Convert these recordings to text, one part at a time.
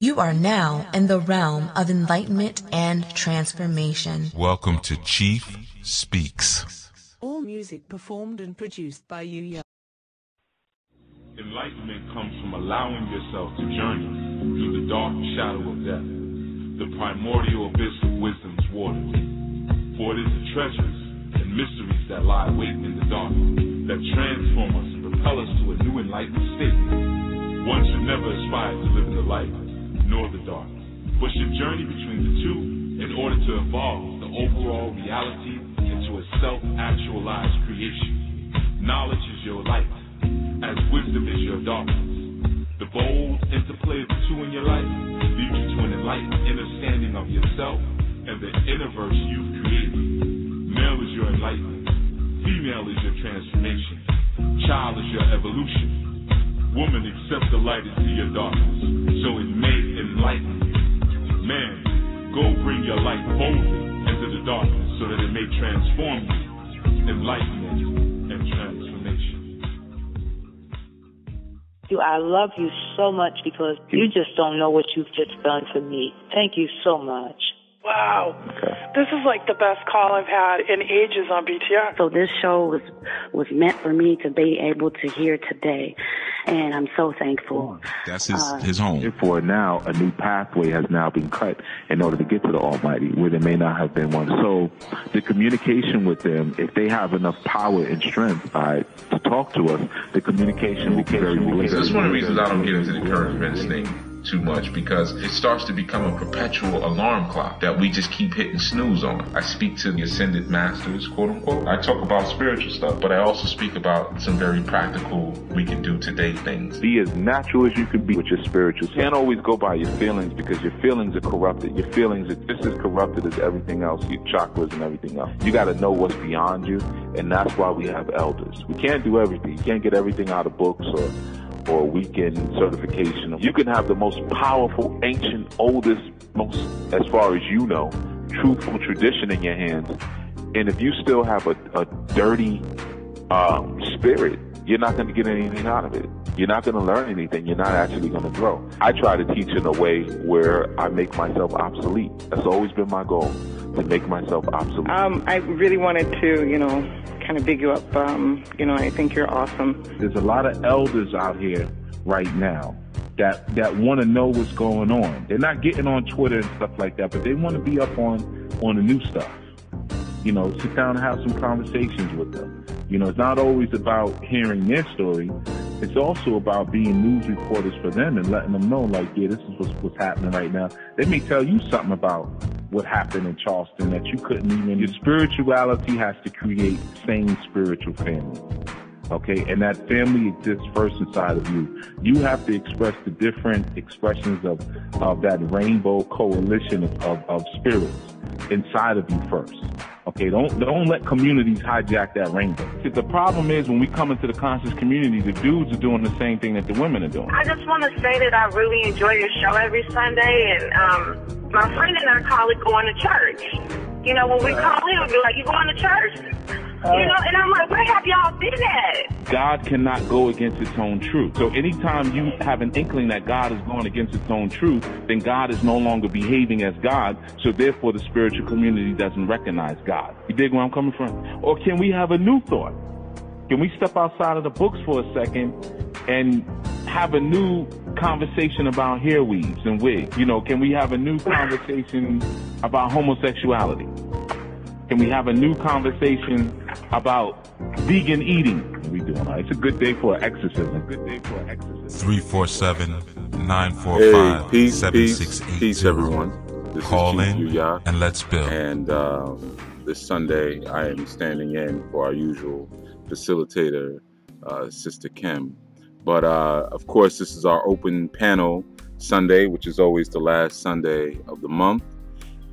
You are now in the realm of enlightenment and transformation. Welcome to Chief Speaks. All music performed and produced by Yuya. Enlightenment comes from allowing yourself to journey through the dark shadow of death, the primordial abyss of wisdom's waters. For it is the treasures and mysteries that lie waiting in the dark that transform us and propel us to a new enlightened state. One should never aspire to live in the light nor the dark, but should journey between the two in order to evolve the overall reality into a self-actualized creation. Knowledge is your light, as wisdom is your darkness. The bold interplay of the two in your life leads you to an enlightened understanding of yourself and the universe you've created. Male is your enlightenment, female is your transformation, child is your evolution. Woman, accept the light into your darkness, so it may enlighten you. Man, go bring your light boldly into the darkness, so that it may transform you. Enlightenment and transformation. I love you so much because you just don't know what you've just done for me. Thank you so much. Wow. Okay. This is like the best call I've had in ages on BTR. So this show was meant for me to be able to hear today, and I'm so thankful. That's his home. Therefore, now a new pathway has now been cut in order to get to the Almighty, where there may not have been one. So the communication with them, if they have enough power and strength to talk to us, the communication will be very good. That's one of the reasons I don't get into the current events thing too much, because it starts to become a perpetual alarm clock that we just keep hitting snooze on. I speak to the ascended masters, quote unquote. I talk about spiritual stuff, but I also speak about some very practical, we can do today things. Be as natural as you can be with your spiritual. You can't always go by your feelings, because your feelings are corrupted. Your feelings are just as corrupted as everything else, your chakras and everything else. You got to know what's beyond you, and that's why we have elders. We can't do everything. You can't get everything out of books or weekend certification. You can have the most powerful, ancient, oldest, most, as far as you know, truthful tradition in your hands. And if you still have a dirty spirit, you're not going to get anything out of it. You're not going to learn anything. You're not actually going to grow. I try to teach in a way where I make myself obsolete. That's always been my goal, to make myself obsolete. I really wanted to, kind of big you up. I think you're awesome. There's a lot of elders out here right now that want to know what's going on. They're not getting on Twitter and stuff like that, but they want to be up on the new stuff. Sit down and have some conversations with them. It's not always about hearing their story. It's also about being news reporters for them and letting them know, like, yeah, this is what's happening right now. They may tell you something about what happened in Charleston that you couldn't even. Your spirituality has to create sane spiritual family. Okay, and that family exists first inside of you. You have to express the different expressions of that rainbow coalition of spirits inside of you first. Okay, don't let communities hijack that rainbow. See, the problem is when we come into the conscious community, the dudes are doing the same thing that the women are doing. I just want to say that I really enjoy your show every Sunday, and my friend and I call it going to church. When we call him, we'll be like, you going to church? And I'm like, where have y'all been at? God cannot go against its own truth. So anytime you have an inkling that God is going against its own truth, then God is no longer behaving as God. So therefore, the spiritual community doesn't recognize God. You dig where I'm coming from? Or can we have a new thought? Can we step outside of the books for a second and have a new conversation about hair weaves and wigs? Can we have a new conversation about homosexuality? Can we have a new conversation about vegan eating? We doing all right. It's a good day for exorcism. 347-945-7682. Peace, everyone. This Call is Chief in Yuya, and let's build. And this Sunday, I am standing in for our usual facilitator, Sister Kim. But of course, this is our open panel Sunday, which is always the last Sunday of the month.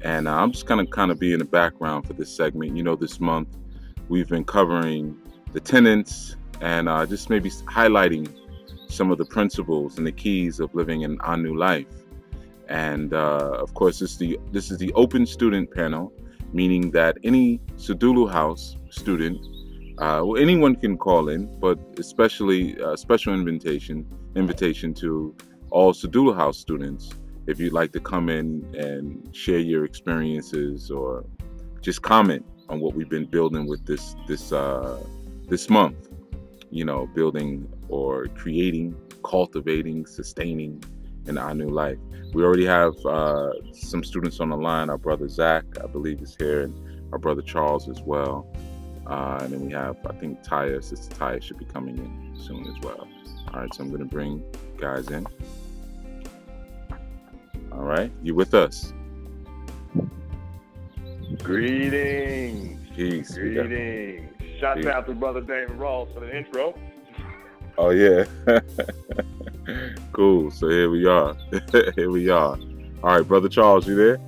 And I'm just going to kind of be in the background for this segment. This month we've been covering the tenets and just maybe highlighting some of the principles and the keys of living in our new life. And of course, this is the open student panel, meaning that any Sadulu House student, anyone can call in, but especially special invitation to all Sadulu House students if you'd like to come in and share your experiences or just comment on what we've been building with this month, building or creating, cultivating, sustaining in our new life. We already have some students on the line. Our brother Zach, I believe, is here, and our brother Charles as well. And then we have, I think, Sister Taya should be coming in soon as well. All right, so I'm going to bring guys in. All right, you with us? Greetings. Peace. Greetings. Shout out to Brother David Ross for the intro. Oh, yeah. Cool. So here we are. Here we are. All right, Brother Charles, you there?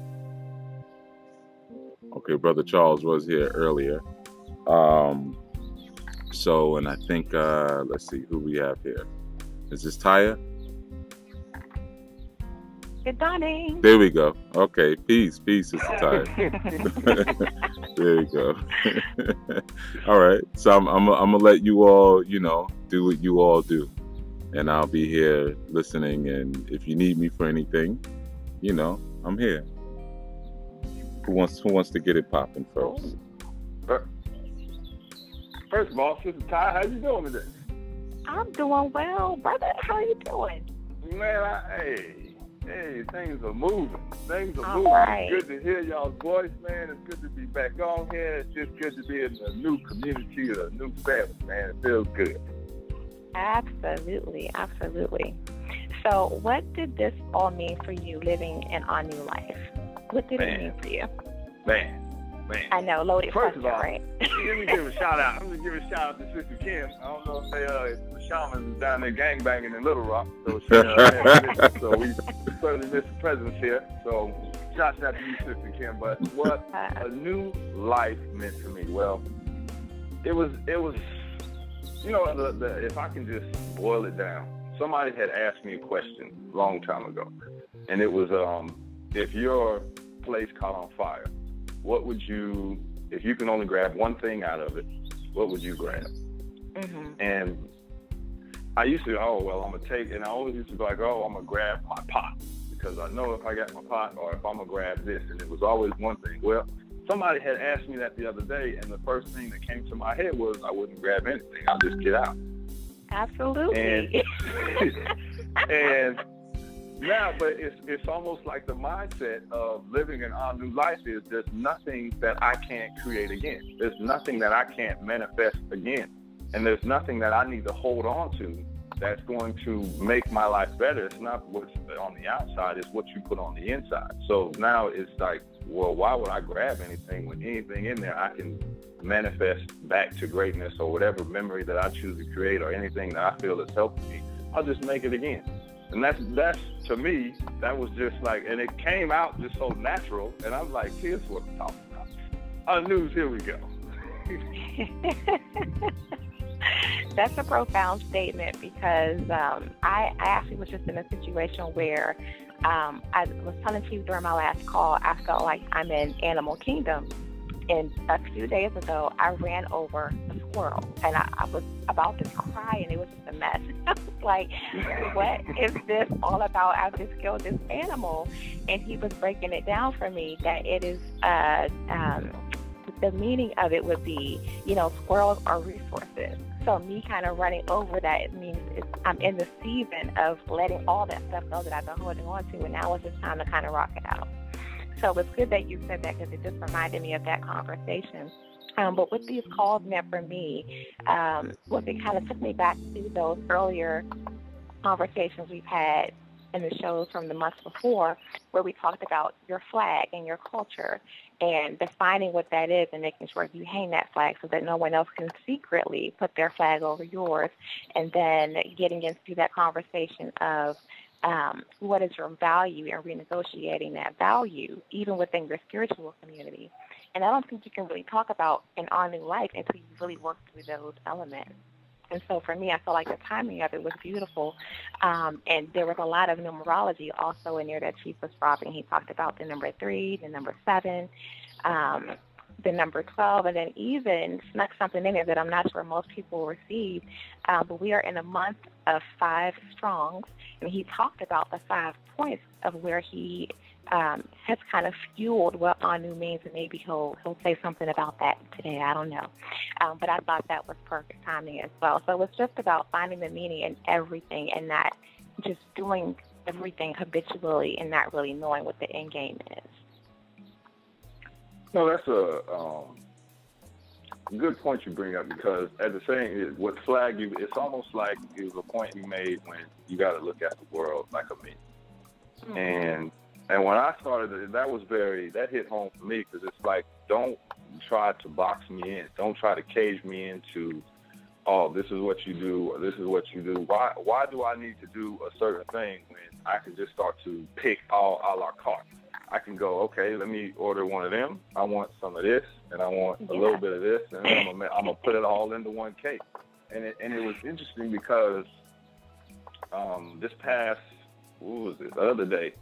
Okay, Brother Charles was here earlier. So, and I think, let's see who we have here. Is this Taya? Good morning. There we go. Okay, peace, Sister Taya. There we go. All right, so I'm gonna let you all, do what you all do, and I'll be here listening. And if you need me for anything, I'm here. Who wants to get it popping first? First of all, Sister Ty, how you doing today? I'm doing well, brother. How are you doing? Man, hey, things are moving. Moving. Right. It's good to hear y'all's voice, man. It's good to be back on here. It's just good to be in a new community, a new family, man. It feels good. Absolutely. So what did this all mean for you living in our new life? What did it mean for you? Man. I know, loaded First of all, right? let me give a shout out. I'm going to give a shout out to Sister Kim. I don't know if the shamans is down there gangbanging in Little Rock. So, so we certainly miss the presence here. So shout out to you, Sister Kim. But what a new life meant to me. Well, it was if I can just boil it down, somebody had asked me a question a long time ago. And it was, if your place caught on fire, what would you, if you can only grab one thing out of it, what would you grab? Mm-hmm. And I used to, I'm going to take, and I always used to be like, I'm going to grab my pot, because I know if I got my pot or if I'm going to grab this, and it was always one thing. Well, somebody had asked me that the other day, and the first thing that came to my head was I wouldn't grab anything. I'll just get out. Absolutely. And now, but it's almost like the mindset of living in our new life is there's nothing that I can't create again. There's nothing that I can't manifest again. And there's nothing that I need to hold on to that's going to make my life better. It's not what's on the outside, it's what you put on the inside. So now it's like, well, why would I grab anything when anything in there I can manifest back to greatness, or whatever memory that I choose to create, or anything that I feel is helping me, I'll just make it again. And that's to me, that was just like, and it came out just so natural, and I'm like, here's what I'm talking about. Our news, here we go. That's a profound statement, because I actually was just in a situation where I was telling you during my last call, I felt like I'm in Animal Kingdom. And a few days ago, I ran over a squirrel, and I was about to cry, and it was just a mess. I was like, what is this all about? I just killed this animal. And he was breaking it down for me that it is, the meaning of it would be, squirrels are resources. So me kind of running over that, it means I'm in the season of letting all that stuff go that I've been holding on to, and now it's just time to kind of rock it out. So it's good that you said that, because it just reminded me of that conversation. But what these calls meant for me, was it kind of took me back to those earlier conversations we've had in the shows from the months before, where we talked about your flag and your culture and defining what that is, and making sure you hang that flag so that no one else can secretly put their flag over yours. And then getting into that conversation of what is your value, and renegotiating that value even within your spiritual community. And I don't think you can really talk about an all new life until you really work through those elements. And so for me, I felt like the timing of it was beautiful. And there was a lot of numerology also in there that Chief was dropping. He talked about the number 3, the number 7. the number 12, and then even snuck something in there that I'm not sure most people will receive. But we are in a month of 5 strongs, and he talked about the 5 points of where he has kind of fueled what Anu means, and maybe he'll say something about that today. I don't know. But I thought that was perfect timing as well. So it's just about finding the meaning in everything and not just doing everything habitually and not really knowing what the end game is. No, that's a good point you bring up, because at the same, what flagged you, it's almost like it was a point you made when you got to look at the world like a me. And when I started, that hit home for me, because it's like, don't try to box me in. Don't try to cage me into, oh, this is what you do, or this is what you do. Why do I need to do a certain thing when I can just start to pick all a la carte? I can go, okay, let me order one of them. I want some of this, and I want a little bit of this, and then I'm gonna put it all into one cake. And it was interesting because this past, what was it, the other day,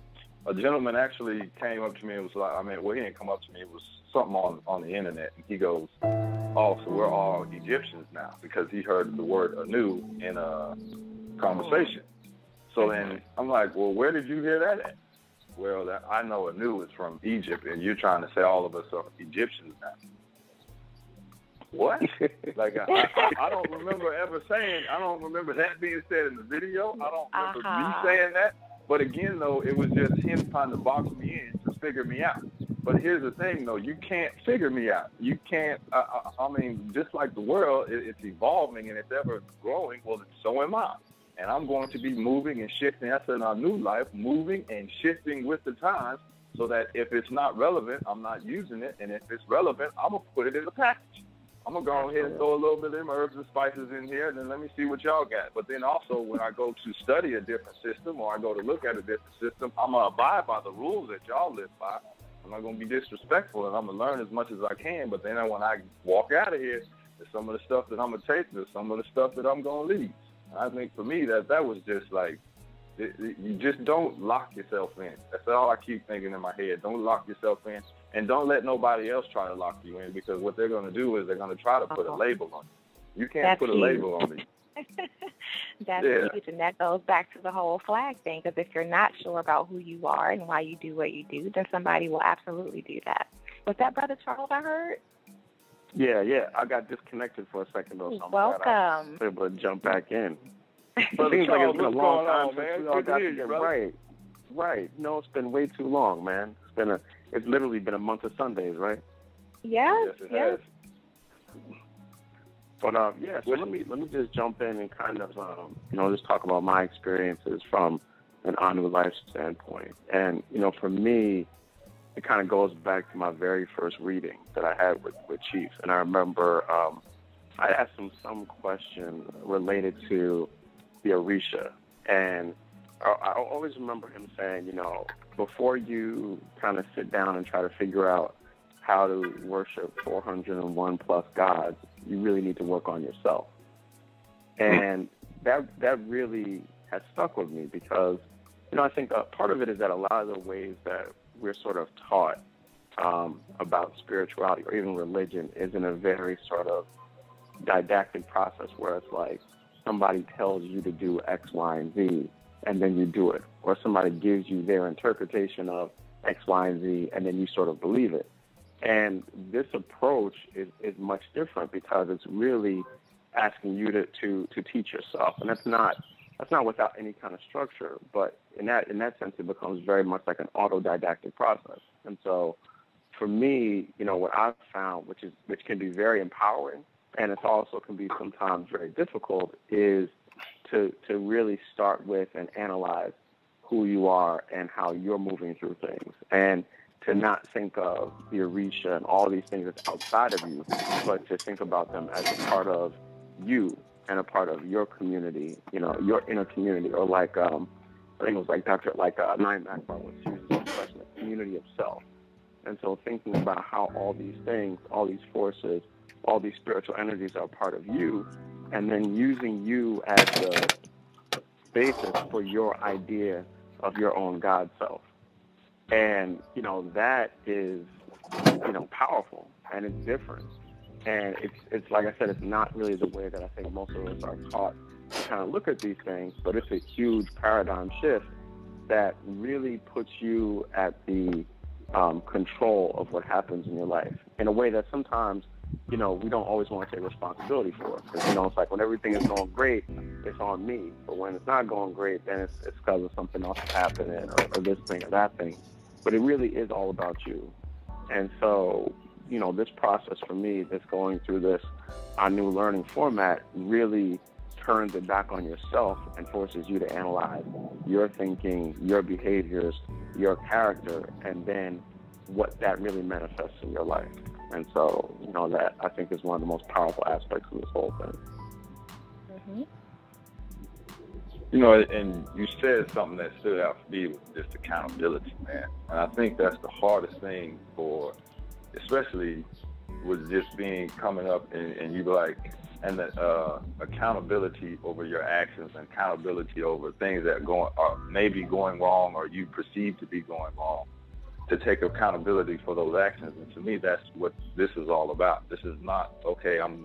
a gentleman actually came up to me and was like, he didn't come up to me, it was something on the internet, and he goes, oh, so we're all Egyptians now, because he heard the word Anu in a conversation. So then I'm like, well, where did you hear that at? Well, I know Anu is from Egypt, and you're trying to say all of us are Egyptians now. What? Like, I don't remember I don't remember that being said in the video. I don't remember me saying that. But again, though, it was just him trying to box me in to figure me out. But here's the thing, though. You can't figure me out. You can't, just like the world, it's evolving and it's ever growing. Well, so am I. And I'm going to be moving and shifting. That's in our new life, moving and shifting with the times, so that if it's not relevant, I'm not using it. And if it's relevant, I'm going to put it in a package. I'm going to go ahead and throw a little bit of them herbs and spices in here, and then let me see what y'all got. But then also, when I go to study a different system, or I go to look at a different system, I'm going to abide by the rules that y'all live by. I'm not going to be disrespectful, and I'm going to learn as much as I can. But then when I walk out of here, there's some of the stuff that I'm going to take, there's some of the stuff that I'm going to leave. I think for me that was just like, you just don't lock yourself in. That's all I keep thinking in my head. Don't lock yourself in, and don't let nobody else try to lock you in, because what they're going to do is they're going to try to put a label on you. You can't put a label on me. That's huge, and that goes back to the whole flag thing, because if you're not sure about who you are and why you do what you do, then somebody will absolutely do that. Was that Brother Charles I heard? Yeah. I got disconnected for a second, though, so I'm welcome. glad I was able to jump back in. It Brother seems Charles, like it's been a long time man? since we all got together. Right. No, it's been way too long, man. It's literally been a month of Sundays, right? Yes, it has. But so let me just jump in and kind of just talk about my experiences from an Anu life standpoint. And for me, it kind of goes back to my very first reading that I had with Chief. And I remember I asked him some question related to the Orisha. And I always remember him saying, before you kind of sit down and try to figure out how to worship 401 plus gods, you really need to work on yourself. And that really has stuck with me, because, I think part of it is that a lot of the ways that we're sort of taught about spirituality or even religion is in a very sort of didactic process, where it's like somebody tells you to do X, Y, and Z, and then you do it. Or somebody gives you their interpretation of X, Y, and Z, and then you sort of believe it. And this approach is much different, because it's really asking you to teach yourself. And that's not without any kind of structure, but in that sense, it becomes very much like an autodidactic process. And so for me, what I've found, which can be very empowering, and it also can be sometimes very difficult, is to really start with and analyze who you are and how you're moving through things, and to not think of the Orisha and all these things that's outside of you, but to think about them as a part of you and a part of your community, your inner community, or like, I think it was like Nine Akbar was using the expression of community of self. And so thinking about how all these things, all these forces, all these spiritual energies are part of you, and then using you as the basis for your idea of your own God self. And, that is, powerful. and it's different. And it's like I said, it's not really the way that I think most of us are taught to kind of look at these things, but it's a huge paradigm shift that really puts you at the control of what happens in your life in a way that sometimes, we don't always want to take responsibility for. Because, it's like when everything is going great, it's on me. But when it's not going great, then it's because of something else happening or this thing or that thing. But it really is all about you. And so, this process for me, that's going through this new learning format, really turns it back on yourself and forces you to analyze your thinking, your behaviors, your character, and then what that really manifests in your life. And so, that I think is one of the most powerful aspects of this whole thing. And you said something that stood out for me was just accountability, man. And I think that's the hardest thing for, especially with just coming up and you like, and the accountability over your actions and accountability over things that are maybe going wrong or you perceive to be going wrong, to take accountability for those actions. And to me, that's what this is all about. This is not, okay, I'm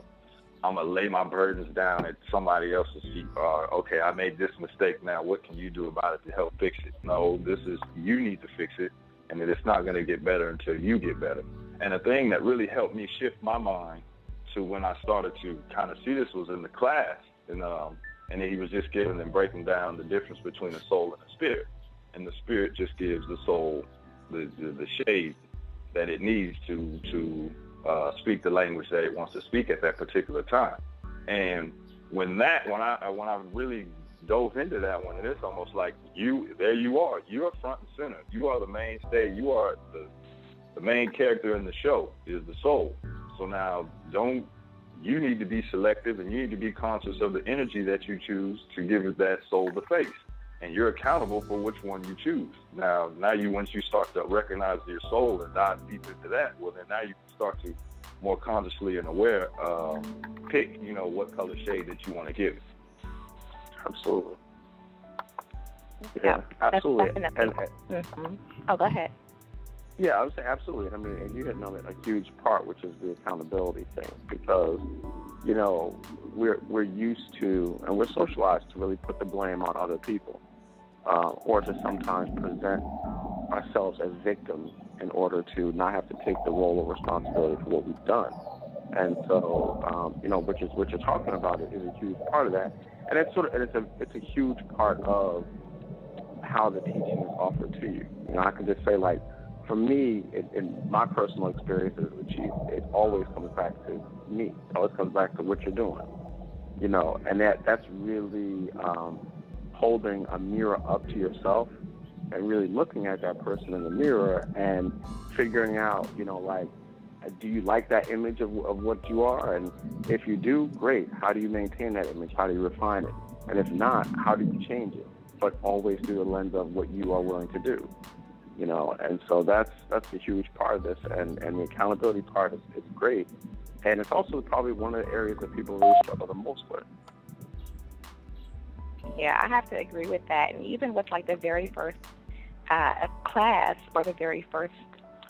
going to lay my burdens down at somebody else's feet, or, okay, I made this mistake, now what can you do about it to help fix it? No, this is, you need to fix it, and it's not going to get better until you get better. And the thing that really helped me shift my mind to when I started to kind of see this was in the class, and he was just giving and breaking down the difference between the soul and the spirit. And the spirit just gives the soul the shade that it needs to speak the language that it wants to speak at that particular time. And when I really dove into that one, and it's almost like there you are, you're front and center, you are the mainstay, you are the main character in the show is the soul. So now you need to be selective, and you need to be conscious of the energy that you choose to give that soul the face. And you're accountable for which one you choose. Now once you start to recognize your soul and dive deep into that, well, then now you can start to more consciously and aware pick, what color shade that you want to give it. Absolutely. Yeah, absolutely. Oh, go ahead. Yeah, I would say absolutely. I mean, and you hit on a huge part, which is the accountability thing, because we're used to, and we're socialized to really put the blame on other people, or to sometimes present ourselves as victims in order to not have to take the role of responsibility for what we've done. And so, what you're talking about is a huge part of that, and it's a huge part of how the teaching is offered to you. I can just say, like, for me, in my personal experiences with Chief, it always comes back to me. It always comes back to what you're doing, and that's really holding a mirror up to yourself and really looking at that person in the mirror and figuring out, do you like that image of what you are? And if you do, great. How do you maintain that image? How do you refine it? And if not, how do you change it? But always through the lens of what you are willing to do. And so that's a huge part of this, and the accountability part is great, and it's also probably one of the areas that people really struggle the most with. Yeah, I have to agree with that, and even with like the very first class or the very first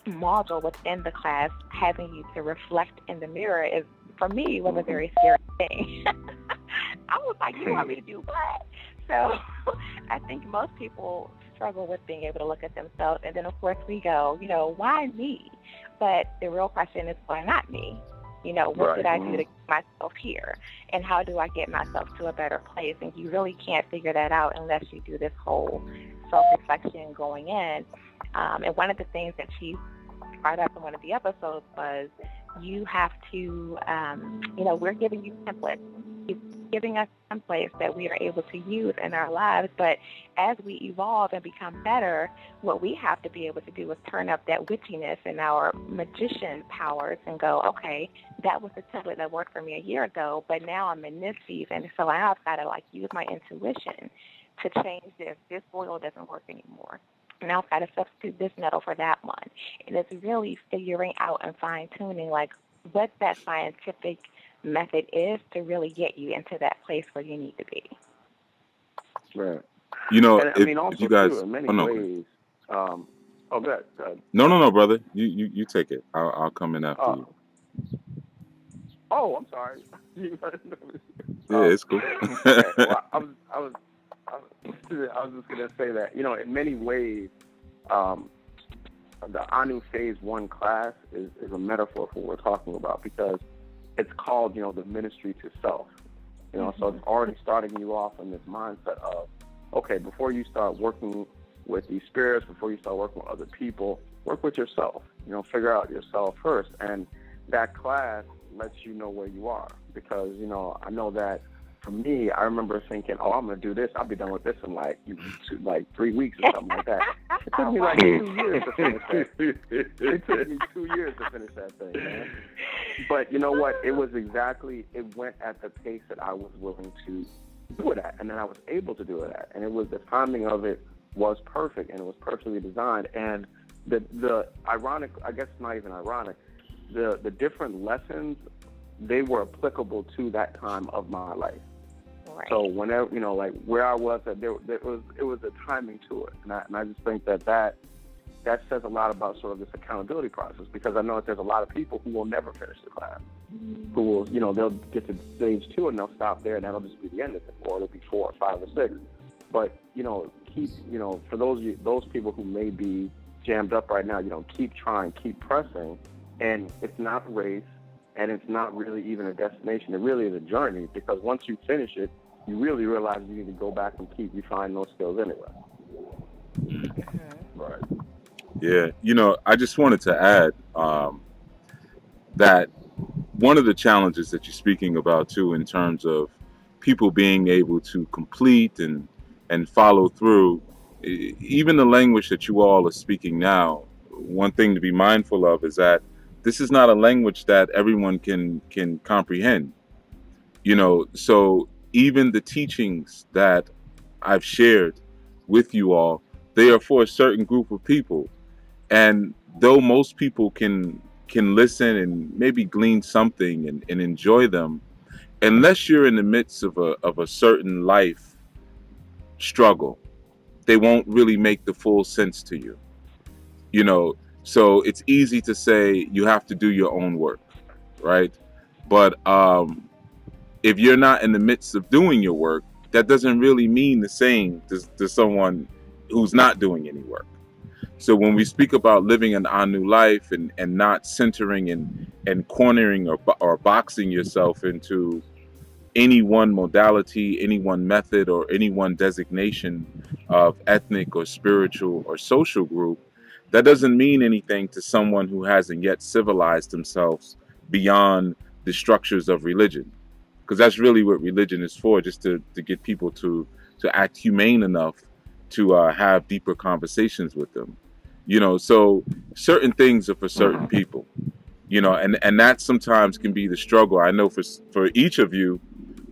module within the class, having you to reflect in the mirror is, for me, was a very scary thing. I was like, you want me to do what? So I think most people struggle with being able to look at themselves, and then of course we go, why me? But the real question is, why not me? What did I do to get myself here, and how do I get myself to a better place? And you really can't figure that out unless you do this whole self-reflection going in. And one of the things that she brought up in one of the episodes was, you have to, we're giving you templates. Giving us templates that we are able to use in our lives, but as we evolve and become better, what we have to be able to do is turn up that witchiness and our magician powers and go, okay, that was the template that worked for me a year ago, but now I'm in this season, so now I've got to use my intuition to change this. This oil doesn't work anymore. Now I've got to substitute this metal for that one. And it's really figuring out and fine-tuning what that scientific method is to really get you into that place where you need to be. Right. And, also, if you guys, too, in many ways. Go ahead. No, brother. You take it. I'll come in after you. Oh, I'm sorry. Yeah, it's cool. Okay, well, I was just gonna say that, you know, in many ways, the Anu Phase 1 class is a metaphor for what we're talking about, because it's called, you know, the ministry to self. You know, so it's already starting you off in this mindset of, okay, before you start working with these spirits, before you start working with other people, work with yourself. You know, figure out yourself first. And that class lets you know where you are, because, you know, I know that for me, I remember thinking, oh, I'm going to do this. I'll be done with this in like 3 weeks or something like that. It took me like 2 years to finish that. It took me 2 years to finish that thing, man. But you know what? It went at the pace that I was willing to do it at, and then I was able to do it at. And it was, the timing of it was perfect, and it was perfectly designed. And the ironic, I guess it's not even ironic, the different lessons, they were applicable to that time of my life. Right. So whenever, you know, like where I was, it was a timing to it, and I just think that says a lot about sort of this accountability process, because I know that there's a lot of people who will never finish the class, who will, you know, they'll get to stage 2 and they'll stop there, and that'll just be the end of it, or it'll be 4 or 5 or 6. But, you know, for those people who may be jammed up right now, you know, keep trying, keep pressing, and it's not a race, and it's not really even a destination. It really is a journey, because once you finish it, you really realize you need to go back and keep refining those skills anyway. Right. Yeah. You know, I just wanted to add that one of the challenges that you're speaking about too, in terms of people being able to complete and follow through, even the language that you all are speaking now, one thing to be mindful of is that this is not a language that everyone can comprehend. You know, so even the teachings that I've shared with you all, they are for a certain group of people. And though most people can listen and maybe glean something and enjoy them, unless you're in the midst of a certain life struggle, they won't really make the full sense to you. You know, so it's easy to say you have to do your own work, right? But if you're not in the midst of doing your work, that doesn't really mean the same to someone who's not doing any work. So when we speak about living an Anu life and not centering and cornering or boxing yourself into any one modality, any one method, or any one designation of ethnic or spiritual or social group, that doesn't mean anything to someone who hasn't yet civilized themselves beyond the structures of religion. Because that's really what religion is for, just to get people to act humane enough to have deeper conversations with them. You know, so certain things are for certain people, you know, and that sometimes can be the struggle. I know for each of you,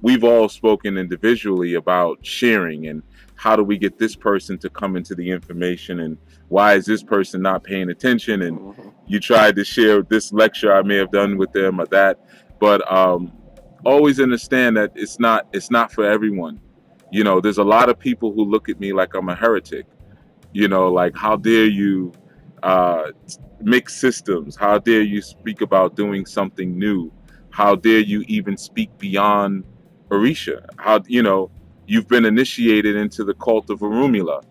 we've all spoken individually about sharing and how do we get this person to come into the information, and why is this person not paying attention, and you tried to share this lecture I may have done with them or that, but always understand that it's not for everyone. You know, there's a lot of people who look at me like I'm a heretic. You know, like, how dare you mix systems? How dare you speak about doing something new? How dare you even speak beyond Orisha? How, you know, you've been initiated into the cult of Orumila,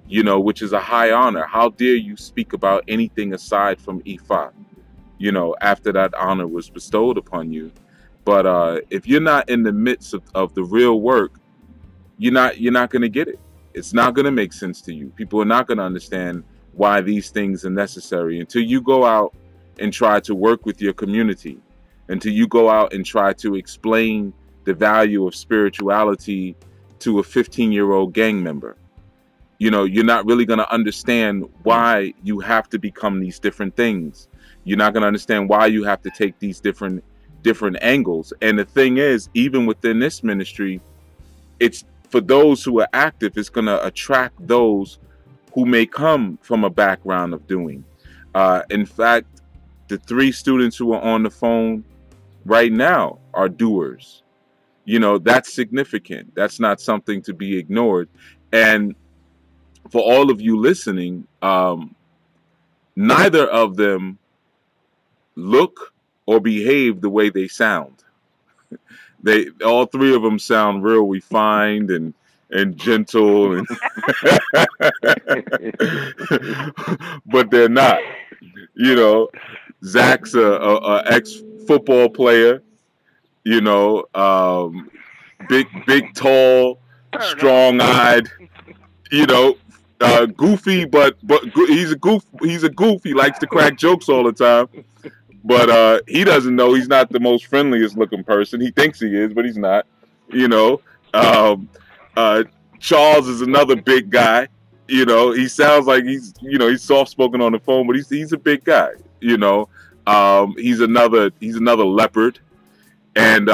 you know, which is a high honor. How dare you speak about anything aside from Ifa, you know, after that honor was bestowed upon you? But if you're not in the midst of the real work, you're not going to get it. It's not going to make sense to you. People are not going to understand why these things are necessary until you go out and try to work with your community, until you go out and try to explain the value of spirituality to a 15-year-old gang member. You know, you're not really going to understand why you have to become these different things. You're not going to understand why you have to take these different angles. And the thing is, even within this ministry, it's for those who are active, it's going to attract those who may come from a background of doing. In fact, the 3 students who are on the phone right now are doers. You know, that's significant. That's not something to be ignored. And for all of you listening, neither of them look or behave the way they sound. They all three of them sound real refined and gentle, and but they're not. You know, Zach's a ex football player. You know, big, tall, strong-eyed. You know, goofy, but he's a goof. He's a goof. He likes to crack jokes all the time. But he doesn't know he's not the most friendliest looking person. He thinks he is, but he's not. You know, Charles is another big guy. You know, he sounds like he's soft spoken on the phone, but he's a big guy. You know, he's another leopard, and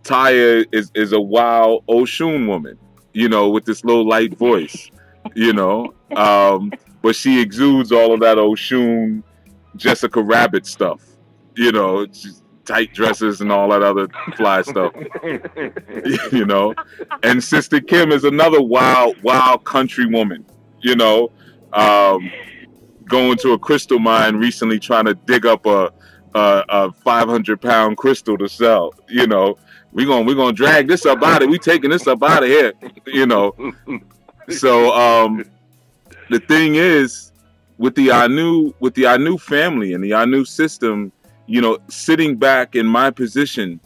Taya is a wild Oshun woman. You know, with this little light voice. You know, but she exudes all of that Oshun Jessica Rabbit stuff, you know, tight dresses and all that other fly stuff, you know. And Sister Kim is another wild country woman, you know, going to a crystal mine recently trying to dig up a 500-pound crystal to sell. You know, we're gonna drag this up out of it. We taking this up out of here, you know. So the thing is, with the Anu family and the Anu system, you know, sitting back in my position,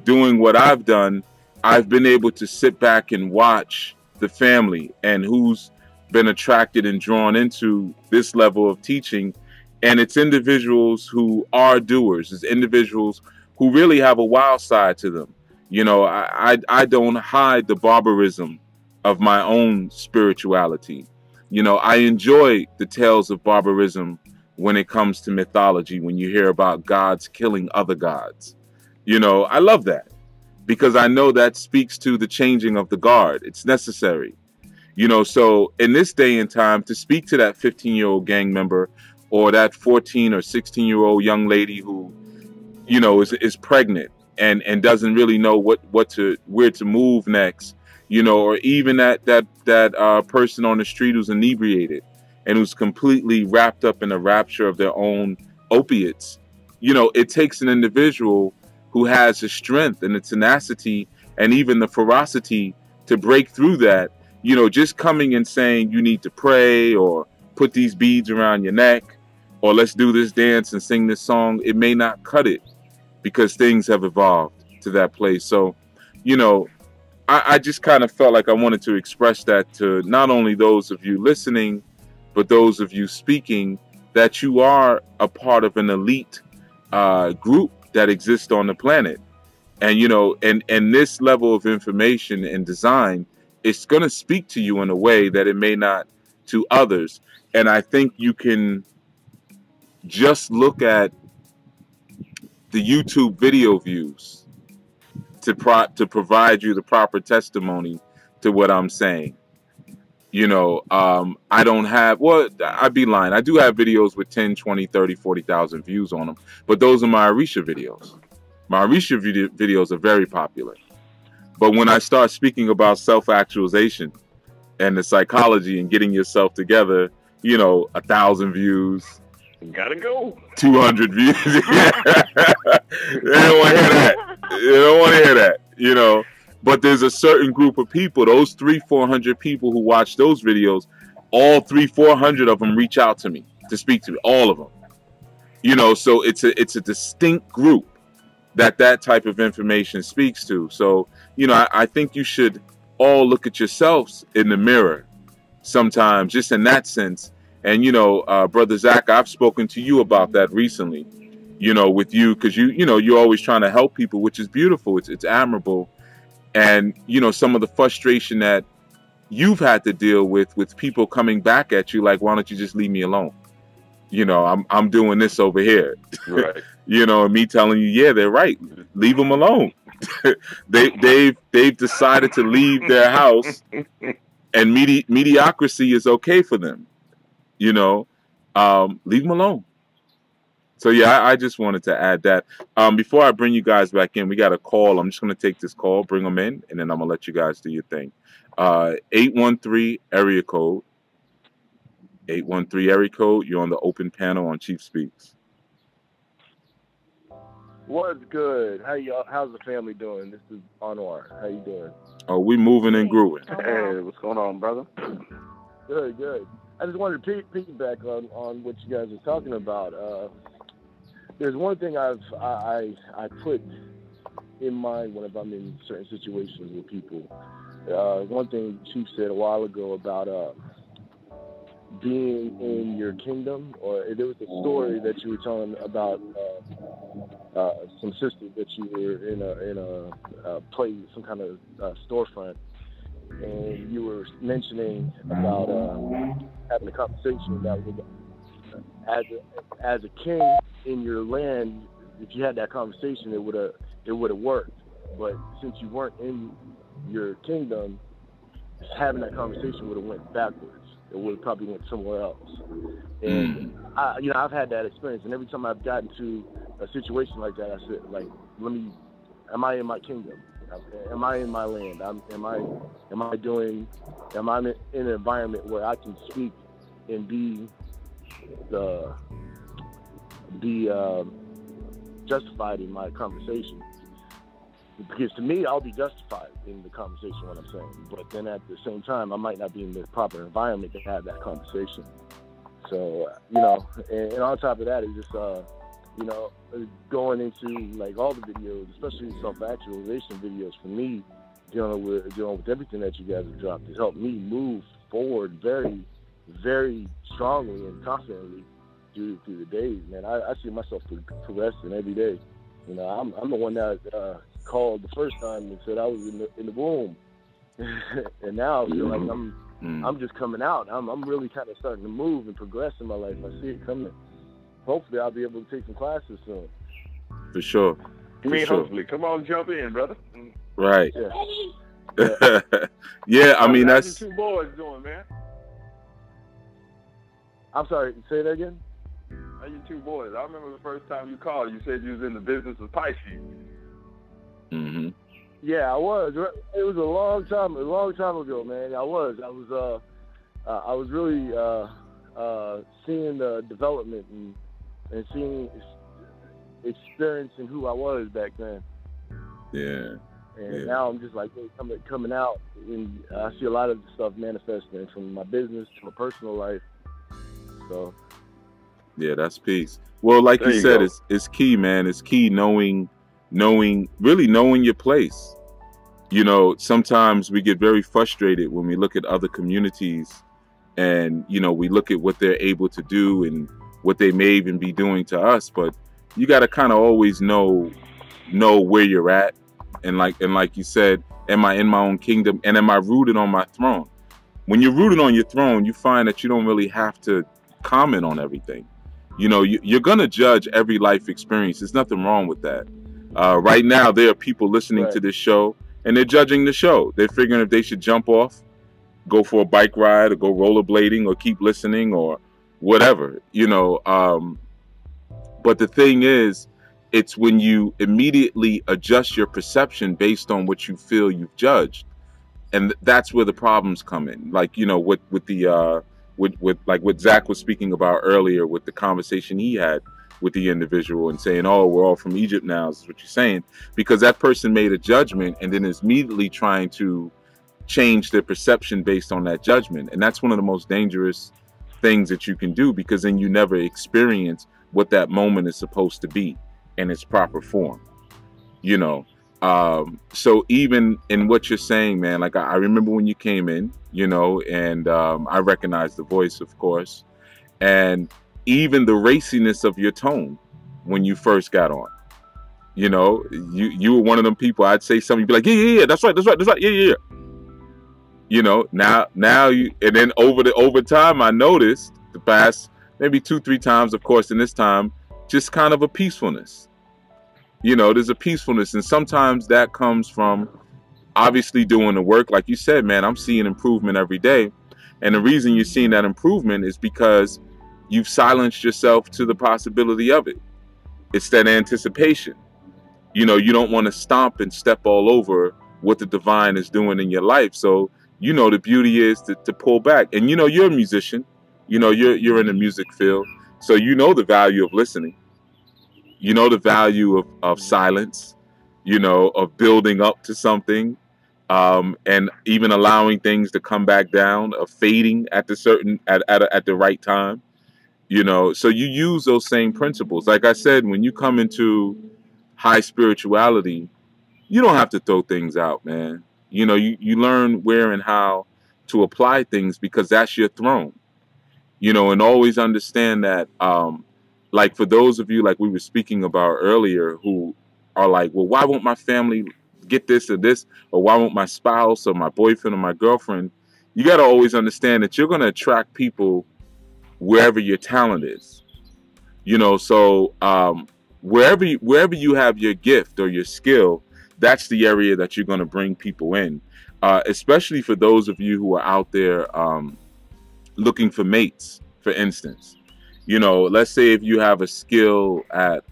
doing what I've done, I've been able to sit back and watch the family and who's been attracted and drawn into this level of teaching. And it's individuals who are doers. It's individuals who really have a wild side to them. You know, I don't hide the barbarism of my own spirituality. You know, I enjoy the tales of barbarism when it comes to mythology, when you hear about gods killing other gods. You know, I love that because I know that speaks to the changing of the guard. It's necessary. You know, so in this day and time, to speak to that 15-year-old gang member or that 14 or 16-year-old young lady who, you know, is pregnant and doesn't really know where to move next, you know, or even that person on the street who's inebriated and who's completely wrapped up in a rapture of their own opiates. You know, it takes an individual who has the strength and the tenacity and even the ferocity to break through that. You know, just coming and saying you need to pray or put these beads around your neck or let's do this dance and sing this song, it may not cut it because things have evolved to that place. So, you know, I just kind of felt like I wanted to express that to not only those of you listening, but those of you speaking, that you are a part of an elite group that exists on the planet. And, you know, and this level of information and design, it's going to speak to you in a way that it may not to others. And I think you can just look at the YouTube video views to provide you the proper testimony to what I'm saying. You know, I don't have, well, I'd be lying. I do have videos with 10, 20, 30, 40,000 views on them. But those are my Orisha videos. My Orisha videos are very popular. But when I start speaking about self-actualization and the psychology and getting yourself together, you know, 1,000 views. Gotta go. 200 views. They don't want to hear that. They don't want to hear that, you know. But there's a certain group of people, those 300-400 people who watch those videos, all 300-400 of them reach out to me to speak to me, all of them. You know, so it's a distinct group that type of information speaks to. So, you know, I think you should all look at yourselves in the mirror sometimes, just in that sense. And, you know, Brother Zach, I've spoken to you about that recently, you know, with you, because you know, you're always trying to help people, which is beautiful. It's admirable. And, you know, some of the frustration that you've had to deal with people coming back at you, like, why don't you just leave me alone? You know, I'm doing this over here. Right. You know, and me telling you, yeah, they're right. Leave them alone. They've decided to leave their house, and mediocrity is okay for them. You know, leave them alone. So yeah, I just wanted to add that. Before I bring you guys back in, we got a call. I'm just going to take this call, bring them in, and then I'm going to let you guys do your thing. 813 area code. 813 area code. You're on the open panel on Chief Speaks. What's good? How's the family doing? This is Anwar. How you doing? Oh, we moving and grooving. Hey, what's going on, brother? Good, good. I just wanted to piggyback on what you guys are talking about. There's one thing I put in mind whenever I'm in certain situations with people. One thing Chief said a while ago about being in your kingdom, or there was a story that you were telling about some sisters that you were in a place, some kind of storefront, and you were mentioning about having a conversation that would, as a king in your land, if you had that conversation, it would have worked. But since you weren't in your kingdom, having that conversation would have went backwards. It would have probably went somewhere else. And I've had that experience, and every time I've gotten to a situation like that, I said, like, am I in my kingdom? Am I in my land? Am I in an environment where I can speak and be justified in my conversation? Because to me, I'll be justified in the conversation, what I'm saying. But then at the same time, I might not be in the proper environment to have that conversation. So, and on top of that, it's just, going into like all the videos, especially self-actualization videos for me, dealing with everything that you guys have dropped, has helped me move forward very, very strongly and confidently through the days, man. I see myself progressing every day. I'm the one that called the first time and said I was in the womb, and now I feel like I'm just coming out. I'm really kind of starting to move and progress in my life. I see it coming. Hopefully, I'll be able to take some classes soon. For sure. Hopefully. Come on, jump in, brother. Right. Yeah. Yeah, I mean, How's that's... your two boys doing, man? I'm sorry, say that again? How your two boys? I remember the first time you called, you said you was in the business of Pisces. Mm-hmm. Yeah, I was. It was a long time ago, man. I was really seeing the development and seeing, experiencing who I was back then. Yeah. And now I'm just like coming out, and I see a lot of stuff manifesting from my business to my personal life. So. Yeah, that's peace. Well, like you said, it's key, man. It's key knowing your place. Sometimes we get very frustrated when we look at other communities and, we look at what they're able to do and what they may even be doing to us. But you got to kind of always know where you're at. And like you said, am I in my own kingdom? And am I rooted on my throne? When you're rooted on your throne, you find that you don't really have to comment on everything. You're going to judge every life experience. There's nothing wrong with that. Right now, there are people listening to this show, and they're judging the show. They're figuring if they should jump off, go for a bike ride, or go rollerblading, or keep listening, or whatever, But the thing is, it's when you immediately adjust your perception based on what you feel you've judged. And that's where the problems come in. Like, with what Zach was speaking about earlier with the conversation he had with the individual and saying, oh, we're all from Egypt now, is what you're saying, because that person made a judgment and then is immediately trying to change their perception based on that judgment. And that's one of the most dangerous things that you can do, because then you never experience what that moment is supposed to be in its proper form, So even in what you're saying, man, like I remember when you came in, and I recognized the voice, of course, and even the raciness of your tone when you first got on. You were one of them people. I'd say something, you'd be like, yeah, that's right, yeah. Now you, and then over time, I noticed the past maybe 2-3 times, of course, in this time, just kind of a peacefulness. There's a peacefulness, and sometimes that comes from obviously doing the work. Like you said, man, I'm seeing improvement every day. And the reason you're seeing that improvement is because you've silenced yourself to the possibility of it. It's that anticipation. You don't want to stomp and step all over what the divine is doing in your life. So, the beauty is to pull back. And, you're a musician, you're in the music field. So, the value of listening. You know the value of silence, you know, of building up to something, and even allowing things to come back down, of fading at the right time. You know, so you use those same principles. Like I said, when you come into high spirituality, you don't have to throw things out, man. You know, you learn where and how to apply things, because that's your throne. You know, and always understand that, like for those of you, like we were speaking about earlier, who are like, well, why won't my family get this or this? Or why won't my spouse or my boyfriend or my girlfriend? You got to always understand that you're going to attract people wherever your talent is. You know, so wherever you have your gift or your skill, that's the area that you're going to bring people in, especially for those of you who are out there looking for mates, for instance. You know, let's say if you have a skill at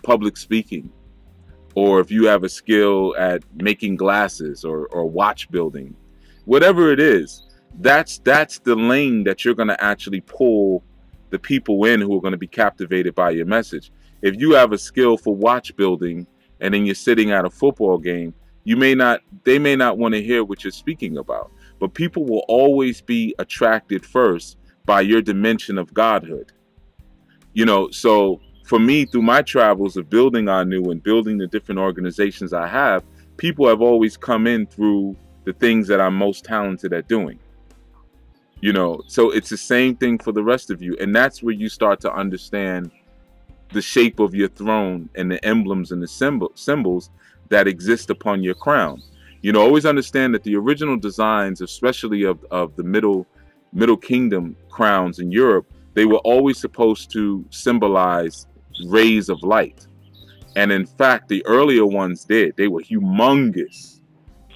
public speaking, or if you have a skill at making glasses or watch building, whatever it is, that's the lane that you're going to actually pull the people in who are going to be captivated by your message. If you have a skill for watch building and then you're sitting at a football game, they may not want to hear what you're speaking about. But people will always be attracted first by your dimension of godhood. You know, so for me, through my travels of building Anu and building the different organizations I have, people have always come in through the things that I'm most talented at doing. You know, so it's the same thing for the rest of you. And that's where you start to understand the shape of your throne and the emblems and the symbols that exist upon your crown. You know, always understand that the original designs, especially of the Middle Kingdom crowns in Europe, they were always supposed to symbolize rays of light. And in fact, the earlier ones did. They were humongous,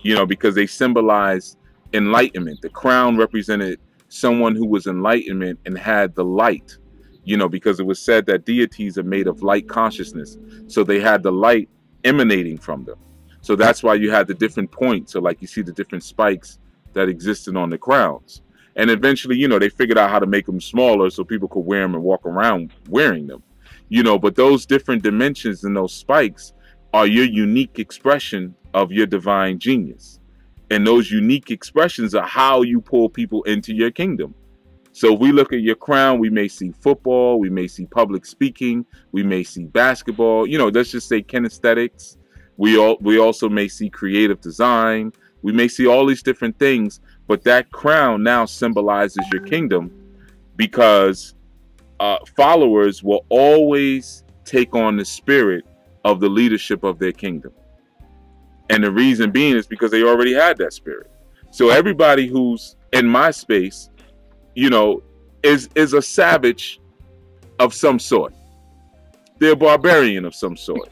you know, because they symbolized enlightenment. The crown represented someone who was enlightenment and had the light, you know, because it was said that deities are made of light consciousness. So they had the light emanating from them. So that's why you had the different points. So like you see the different spikes that existed on the crowns. And eventually, you know, they figured out how to make them smaller so people could wear them and walk around wearing them. You know, but those different dimensions and those spikes are your unique expression of your divine genius. And those unique expressions are how you pull people into your kingdom. So if we look at your crown, we may see football, we may see public speaking, we may see basketball, you know, let's just say kinesthetics. We also may see creative design. We may see all these different things, but that crown now symbolizes your kingdom, because followers will always take on the spirit of the leadership of their kingdom. And the reason being is because they already had that spirit. So everybody who's in my space, you know, is a savage of some sort. They're a barbarian of some sort.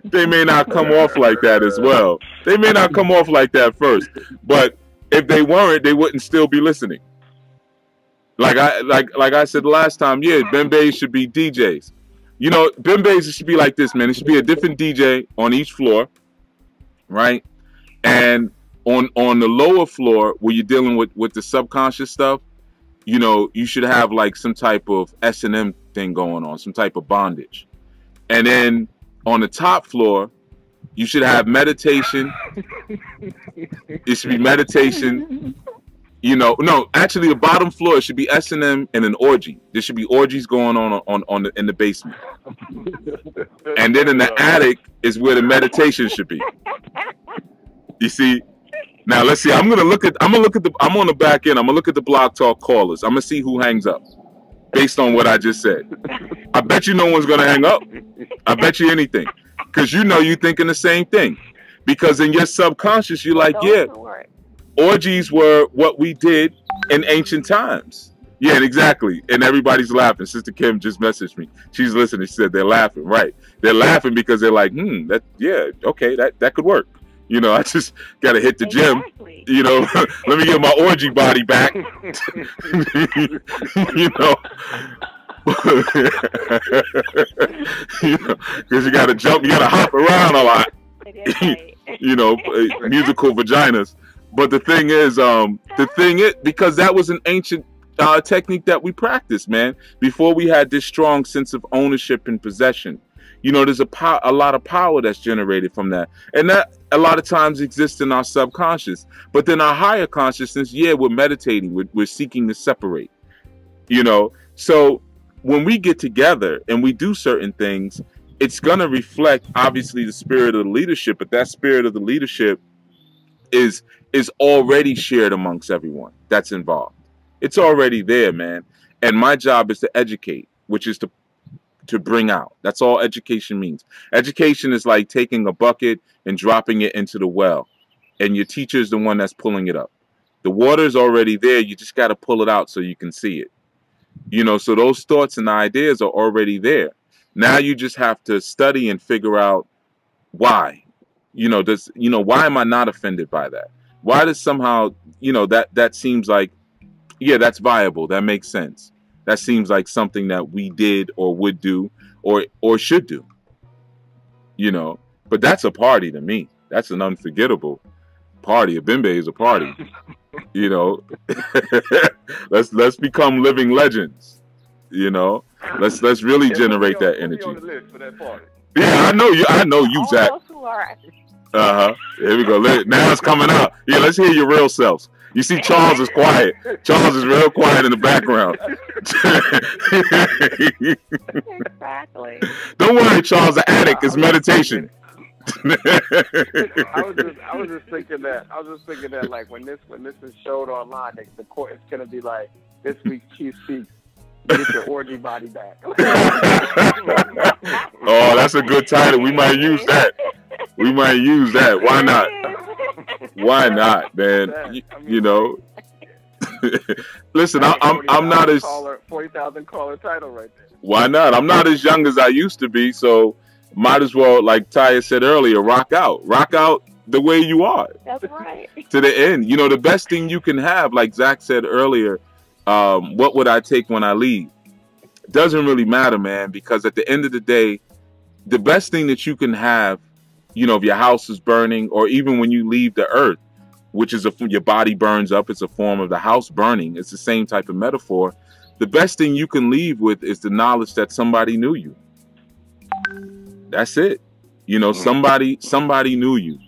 They may not come off like that as well. They may not come off like that first. But if they weren't, they wouldn't still be listening. Like I said last time, yeah, Bembeys should be DJs. You know, Bembeys should be like this, man. It should be a different DJ on each floor, right? And on the lower floor, where you're dealing with the subconscious stuff, you know, you should have like some type of S&M thing going on, some type of bondage. And then on the top floor, you should have meditation. It should be meditation. You know, no, actually the bottom floor should be S&M and an orgy. There should be orgies going on in the basement. And then in the attic is where the meditation should be. You see? Now let's see. I'm on the back end. I'm gonna look at the Blog Talk callers. I'm gonna see who hangs up based on what I just said. I bet you no one's gonna hang up. I bet you anything. Because you know you're thinking the same thing. Because in your subconscious, you're like, yeah, orgies were what we did in ancient times. Yeah, exactly. And everybody's laughing. Sister Kim just messaged me. She's listening. She said they're laughing. Right. They're laughing because they're like, that could work. You know, I just got to hit the gym. You know, let me get my orgy body back. You know. You know, because you got to jump, you got to hop around a lot. You know, musical vaginas. But the thing is, because that was an ancient technique that we practice, man. Before we had this strong sense of ownership and possession. You know, there's a lot of power that's generated from that. And that a lot of times exists in our subconscious. But then our higher consciousness, yeah, we're meditating. We're seeking to separate. You know, so when we get together and we do certain things, it's going to reflect, obviously, the spirit of the leadership. But that spirit of the leadership is already shared amongst everyone that's involved. It's already there, man. And my job is to educate, which is to bring out. That's all education means. Education is like taking a bucket and dropping it into the well, and your teacher is the one that's pulling it up. The water is already there. You just got to pull it out so you can see it. You know, so those thoughts and ideas are already there. Now you just have to study and figure out why. You know, why am I not offended by that? Why does somehow, you know, that seems like, yeah, that's viable. That makes sense. That seems like something that we did or would do or should do. You know, but that's a party to me. That's an unforgettable party. A bimbe is a party. You know, let's become living legends. You know, let's really generate that energy. Yeah, I know you, Zach. Here we go. Now it's coming out. Yeah, let's hear your real selves. You see, Charles is quiet. Charles is real quiet in the background. Exactly. Don't worry, Charles. The attic is meditation. I was just thinking that like when this is showed online, the court it's gonna be like this week's Chief Speaks. Get your orgy body back. Oh, that's a good title. We might use that. Why not? Why not, man? You know. Listen, I'm not as 40,000 caller title right there. Why not? I'm not as young as I used to be, so might as well, like Taya said earlier, rock out the way you are. That's right. To the end. You know, the best thing you can have, like Zach said earlier, what would I take when I leave? Doesn't really matter, man, because at the end of the day, the best thing that you can have, you know, if your house is burning, or even when you leave the earth, which is your body burns up, it's a form of the house burning. It's the same type of metaphor. The best thing you can leave with is the knowledge that somebody knew you. That's it. You know, somebody knew you.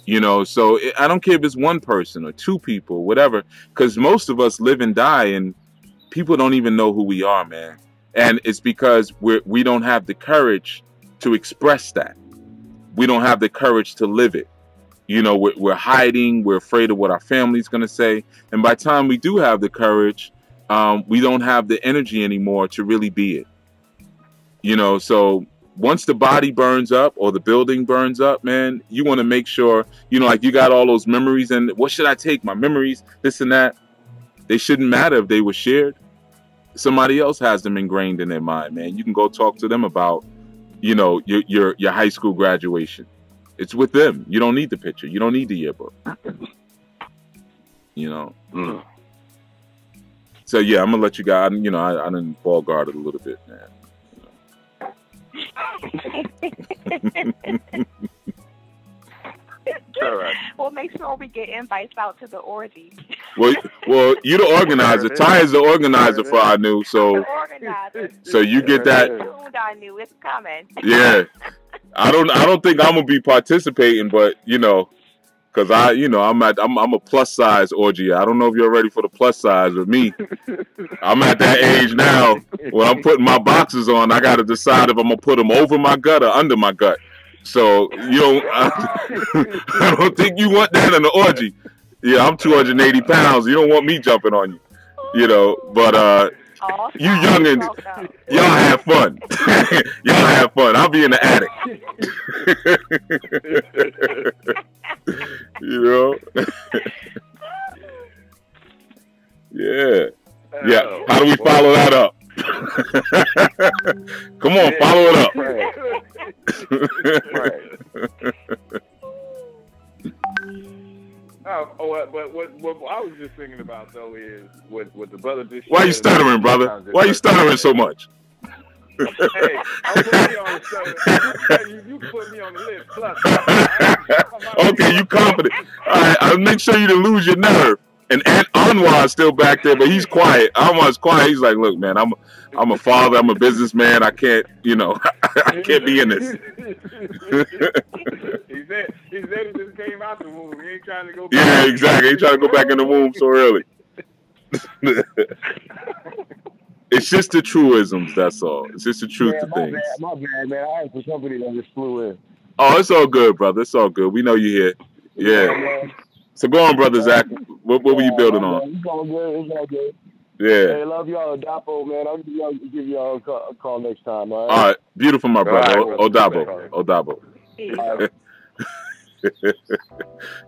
You know, so I don't care if it's one person or two people, whatever, because most of us live and die and people don't even know who we are, man. And it's because we don't have the courage to express that. We don't have the courage to live it. You know, we're hiding. We're afraid of what our family's going to say. And by the time we do have the courage, we don't have the energy anymore to really be it. You know, so once the body burns up or the building burns up, man, you want to make sure, you know, like you got all those memories and what should I take? My memories, this and that. They shouldn't matter if they were shared. Somebody else has them ingrained in their mind, man. You can go talk to them about, you know, your high school graduation. It's with them. You don't need the picture. You don't need the yearbook. You know. So yeah, I'm gonna let you guys. You know, I didn't ball guard it a little bit, man. All right. We'll make sure we get invites out to the orgy. Well, you're the organizer. Ty is the organizer for our new, so you get that. I knew it's coming. Yeah, I don't think I'm gonna be participating, but you know, because I'm a plus size orgy. I don't know if you're ready for the plus size, but me, I'm at that age now when I'm putting my boxes on. I got to decide if I'm gonna put them over my gut or under my gut. So I don't think you want that in the orgy. Yeah, I'm 280 pounds. You don't want me jumping on you, you know. But you youngins, y'all have fun. Y'all have fun. I'll be in the attic. You know. Yeah. How do we follow that up? Come on, follow it up. But what I was just thinking about though is what the brother just. Why you stuttering, brother? Why you stuttering so much? Hey, I'm putting you on the you put me on the list. Plus, okay, you confident. All right, I'll make sure you don't lose your nerve. And Anwar's still back there, but he's quiet. Anwar's quiet. He's like, look, man, I'm a father. I'm a businessman. I can't, I can't be in this. He said he just came out the womb. He ain't trying to go back. Yeah, exactly. He trying to go back in the womb so early. It's just the truisms, that's all. It's just the truth of things. My bad, man. I had some company that just flew in. Oh, it's all good, brother. It's all good. We know you're here. Yeah. So go on, brother Zach. What were you building on? It's all good. It's all good. Yeah. Hey, love y'all, Dapo, man. I'll give y'all a call next time, all right? All right. Beautiful, my brother. Odabo.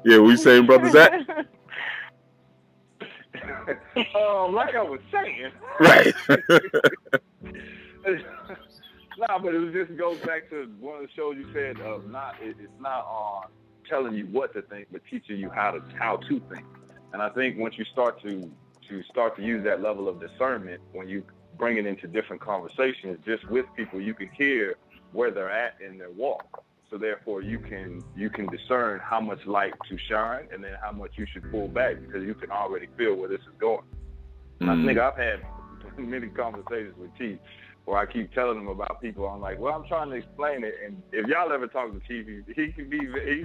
Yeah, what you saying, brother Zach? Like I was saying. Right. Nah, but it just goes back to one of the shows you said of it's not on telling you what to think, but teaching you how to think. And I think once you start to use that level of discernment, when you bring it into different conversations, just with people, you can hear where they're at in their walk. So therefore, you can discern how much light to shine, and then how much you should pull back, because you can already feel where this is going. I think I've had many conversations with Chief where I keep telling him about people. I'm like, well, I'm trying to explain it, and if y'all ever talk to Chief, he's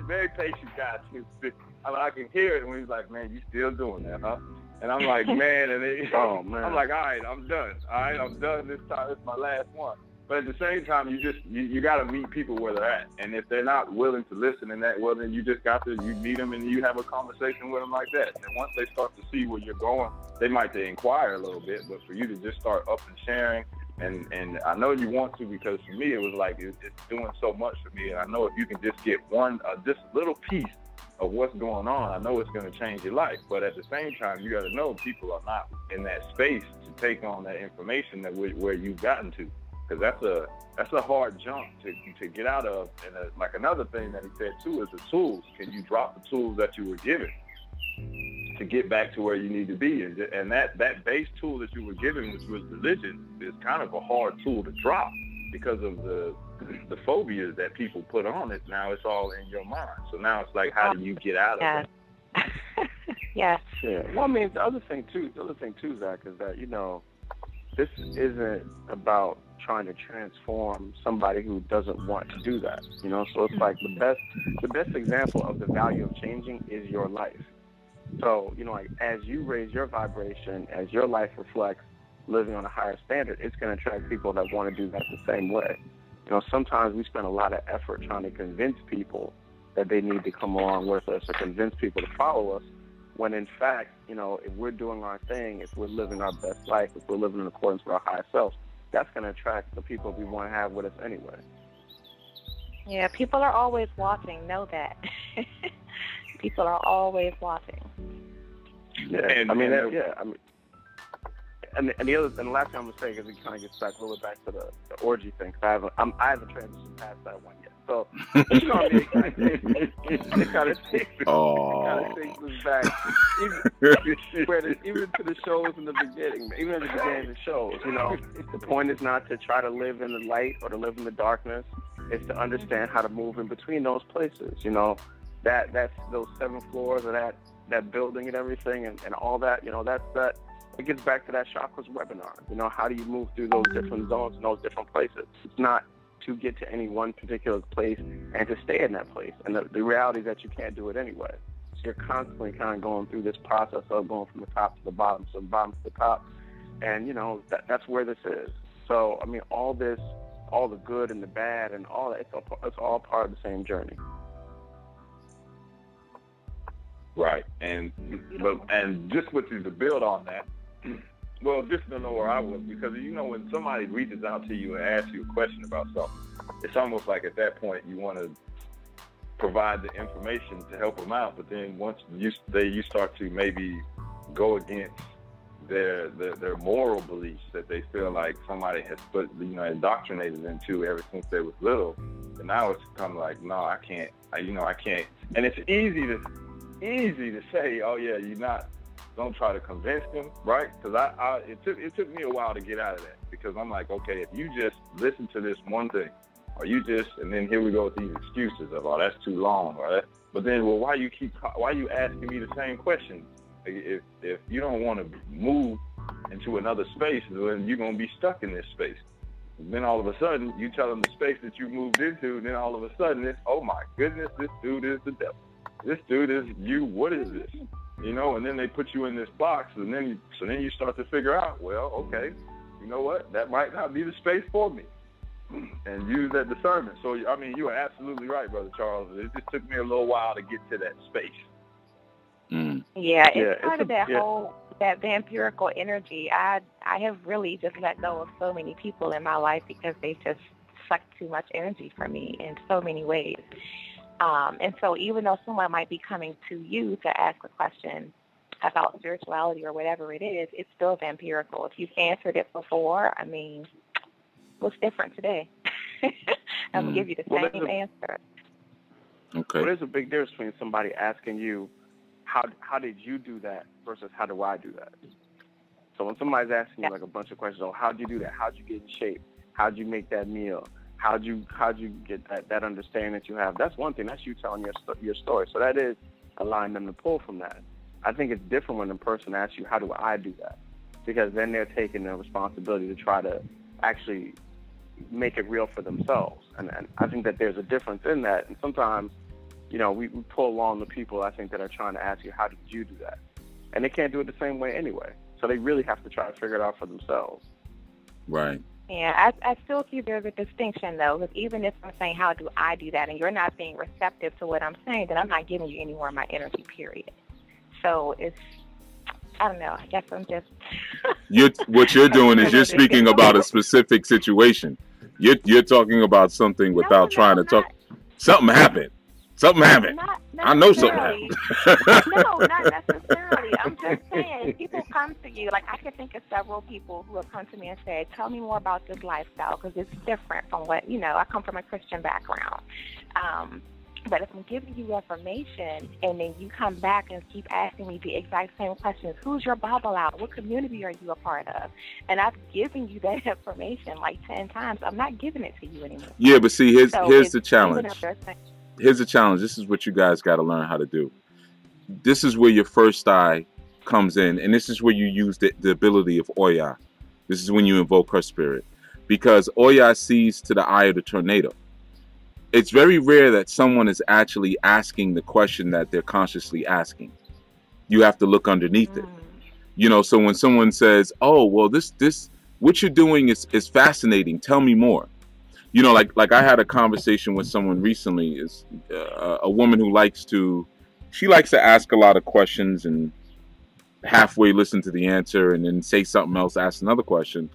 very patient guy. I can hear it when he's like, man, you still doing that, huh? And I'm like, man, I'm like, all right, I'm done. All right, I'm done this time. This is my last one. But at the same time, you got to meet people where they're at. And if they're not willing to listen in that, well, then you just got to, you meet them and you have a conversation with them like that. And once they start to see where you're going, they might inquire a little bit, but for you to just start up and sharing, and I know you want to, because for me, it was like, it's doing so much for me. And I know if you can just get just a little piece of what's going on, I know it's going to change your life. But at the same time, you got to know people are not in that space to take on that information where you've gotten to. Because that's a hard jump to get out of. And like another thing that he said too is the tools. Can you drop the tools that you were given to get back to where you need to be? And that base tool that you were given, which was religion, is kind of a hard tool to drop because of the phobias that people put on it. Now it's all in your mind. So now it's like, how do you get out of it? Yes. Yeah. Well, I mean, the other thing too, Zach, is that this isn't about trying to transform somebody who doesn't want to do that. So it's like the best example of the value of changing is your life. So, like as you raise your vibration, as your life reflects living on a higher standard, it's going to attract people that want to do that the same way. Sometimes we spend a lot of effort trying to convince people that they need to come along with us, or convince people to follow us, when in fact, if we're doing our thing, if we're living our best life, if we're living in accordance with our higher selves, that's going to attract the people we want to have with us anyway. Yeah, people are always watching. Know that. People are always watching. Yeah, and the last thing I'm gonna say, because it kind of gets back a little bit back to the orgy thing, because I haven't transitioned past that one yet. So it kind of takes us back, even to the shows in the beginning, even at the beginning of the shows. The point is not to try to live in the light or to live in the darkness. It's to understand how to move in between those places. That's those 7 floors of that building and everything and all that. That. It gets back to that chakras webinar. How do you move through those different zones and those different places? It's not to get to any one particular place and to stay in that place. And the reality is that you can't do it anyway. So you're constantly kind of going through this process of going from the top to the bottom, so the bottom to the top. And, that's where this is. So, I mean, all this, all the good and the bad and all that, it's all part of the same journey. Right. And just with you to build on that, well, just to know where I was, because when somebody reaches out to you and asks you a question about something, it's almost like at that point you want to provide the information to help them out. But then once you start to maybe go against their moral beliefs that they feel like somebody has put indoctrinated into ever since they was little, and now it's kind of like, no, I can't. I can't. And it's easy to say, oh yeah, don't try to convince them, right? Because it took me a while to get out of that, because I'm like, okay, if you just listen to this one thing, or and then here we go with these excuses of, oh, that's too long, or that. But then, well, why you asking me the same question If you don't want to move into another space, then you're gonna be stuck in this space. And then all of a sudden, you tell them the space that you moved into, and then all of a sudden, it's, oh my goodness, this dude is the devil. This dude is you. What is this? You know, and then they put you in this box, and then you start to figure out, well, okay, you know what? That might not be the space for me, and use that discernment. So, I mean, you are absolutely right, Brother Charles. It just took me a little while to get to that space. Yeah, it's part of that whole, that vampirical energy. I have really just let go of so many people in my life because they just sucked too much energy from me in so many ways. And so even though someone might be coming to you to ask a question about spirituality or whatever it is, it's still vampirical. If you've answered it before, I mean, what's different today? I'm going to give you the same answer. Okay. Well, there's a big difference between somebody asking you, how did you do that versus how do I do that? So when somebody's asking you like a bunch of questions, oh, how'd you do that? How'd you get in shape? How'd you make that meal? How'd you get that understanding that you have? That's one thing. That's you telling your story. So that is allowing them to pull from that. I think it's different when the person asks you, how do I do that? Because then they're taking the responsibility to try to actually make it real for themselves. And I think that there's a difference in that. And sometimes, you know, we pull along the people, I think, that are trying to ask you, how did you do that? And they can't do it the same way anyway. So they really have to try to figure it out for themselves. Right. Yeah, I still see there's a distinction, though, because even if I'm saying, how do I do that, and you're not being receptive to what I'm saying, then I'm not giving you any more of my energy, period. So it's, I don't know, I guess I'm just... What you're doing is you're speaking about a specific situation. You're talking about something without trying to talk. Something happened. Something happened. I know something happened. No, not necessarily. I'm just saying, people come to you. Like, I can think of several people who have come to me and said, tell me more about this lifestyle, because it's different from what, you know, I come from a Christian background. But if I'm giving you information and then you come back and keep asking me the exact same questions, who's your Bible out? What community are you a part of? And I've given you that information like 10 times. I'm not giving it to you anymore. Yeah, but see, here's the challenge. Here's the challenge. This is what you guys got to learn how to do. This is where your first eye comes in, and this is where you use the ability of Oya. This is when you invoke her spirit, because Oya sees to the eye of the tornado. It's very rare that someone is actually asking the question that they're consciously asking. You have to look underneath it. You know, so when someone says, oh, well, this what you're doing is fascinating. Tell me more. You know, like I had a conversation with someone recently, is a woman who likes to ask a lot of questions and halfway listen to the answer and then say something else, ask another question.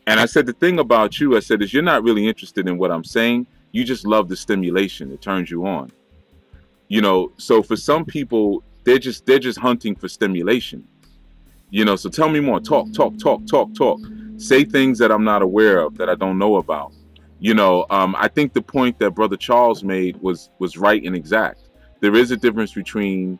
And I said, the thing about you, I said, is you're not really interested in what I'm saying. You just love the stimulation. It turns you on. You know, so for some people, they're just hunting for stimulation. You know, so tell me more. Talk. Say things that I'm not aware of, that I don't know about. You know, I think the point that Brother Charles made was right and exact. There is a difference between,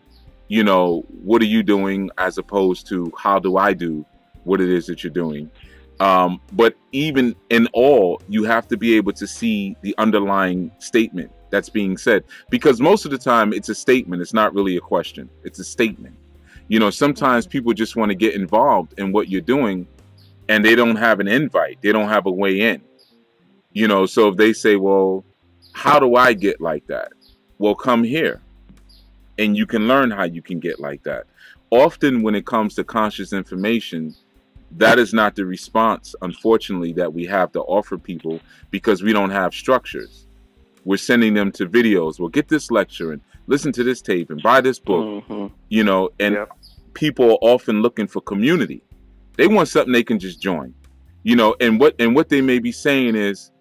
you know, what are you doing as opposed to how do I do what it is that you're doing. But even in all, you have to be able to see the underlying statement that's being said, because most of the time it's a statement. It's not really a question. It's a statement. You know, sometimes people just want to get involved in what you're doing and they don't have an invite. They don't have a way in. You know, so if they say, well, how do I get like that? Well, come here and you can learn how you can get like that. Often when it comes to conscious information, that is not the response, unfortunately, that we have to offer people, because we don't have structures. We're sending them to videos. Well, get this lecture and listen to this tape and buy this book, you know, and people are often looking for community. They want something they can just join, you know, and what they may be saying is,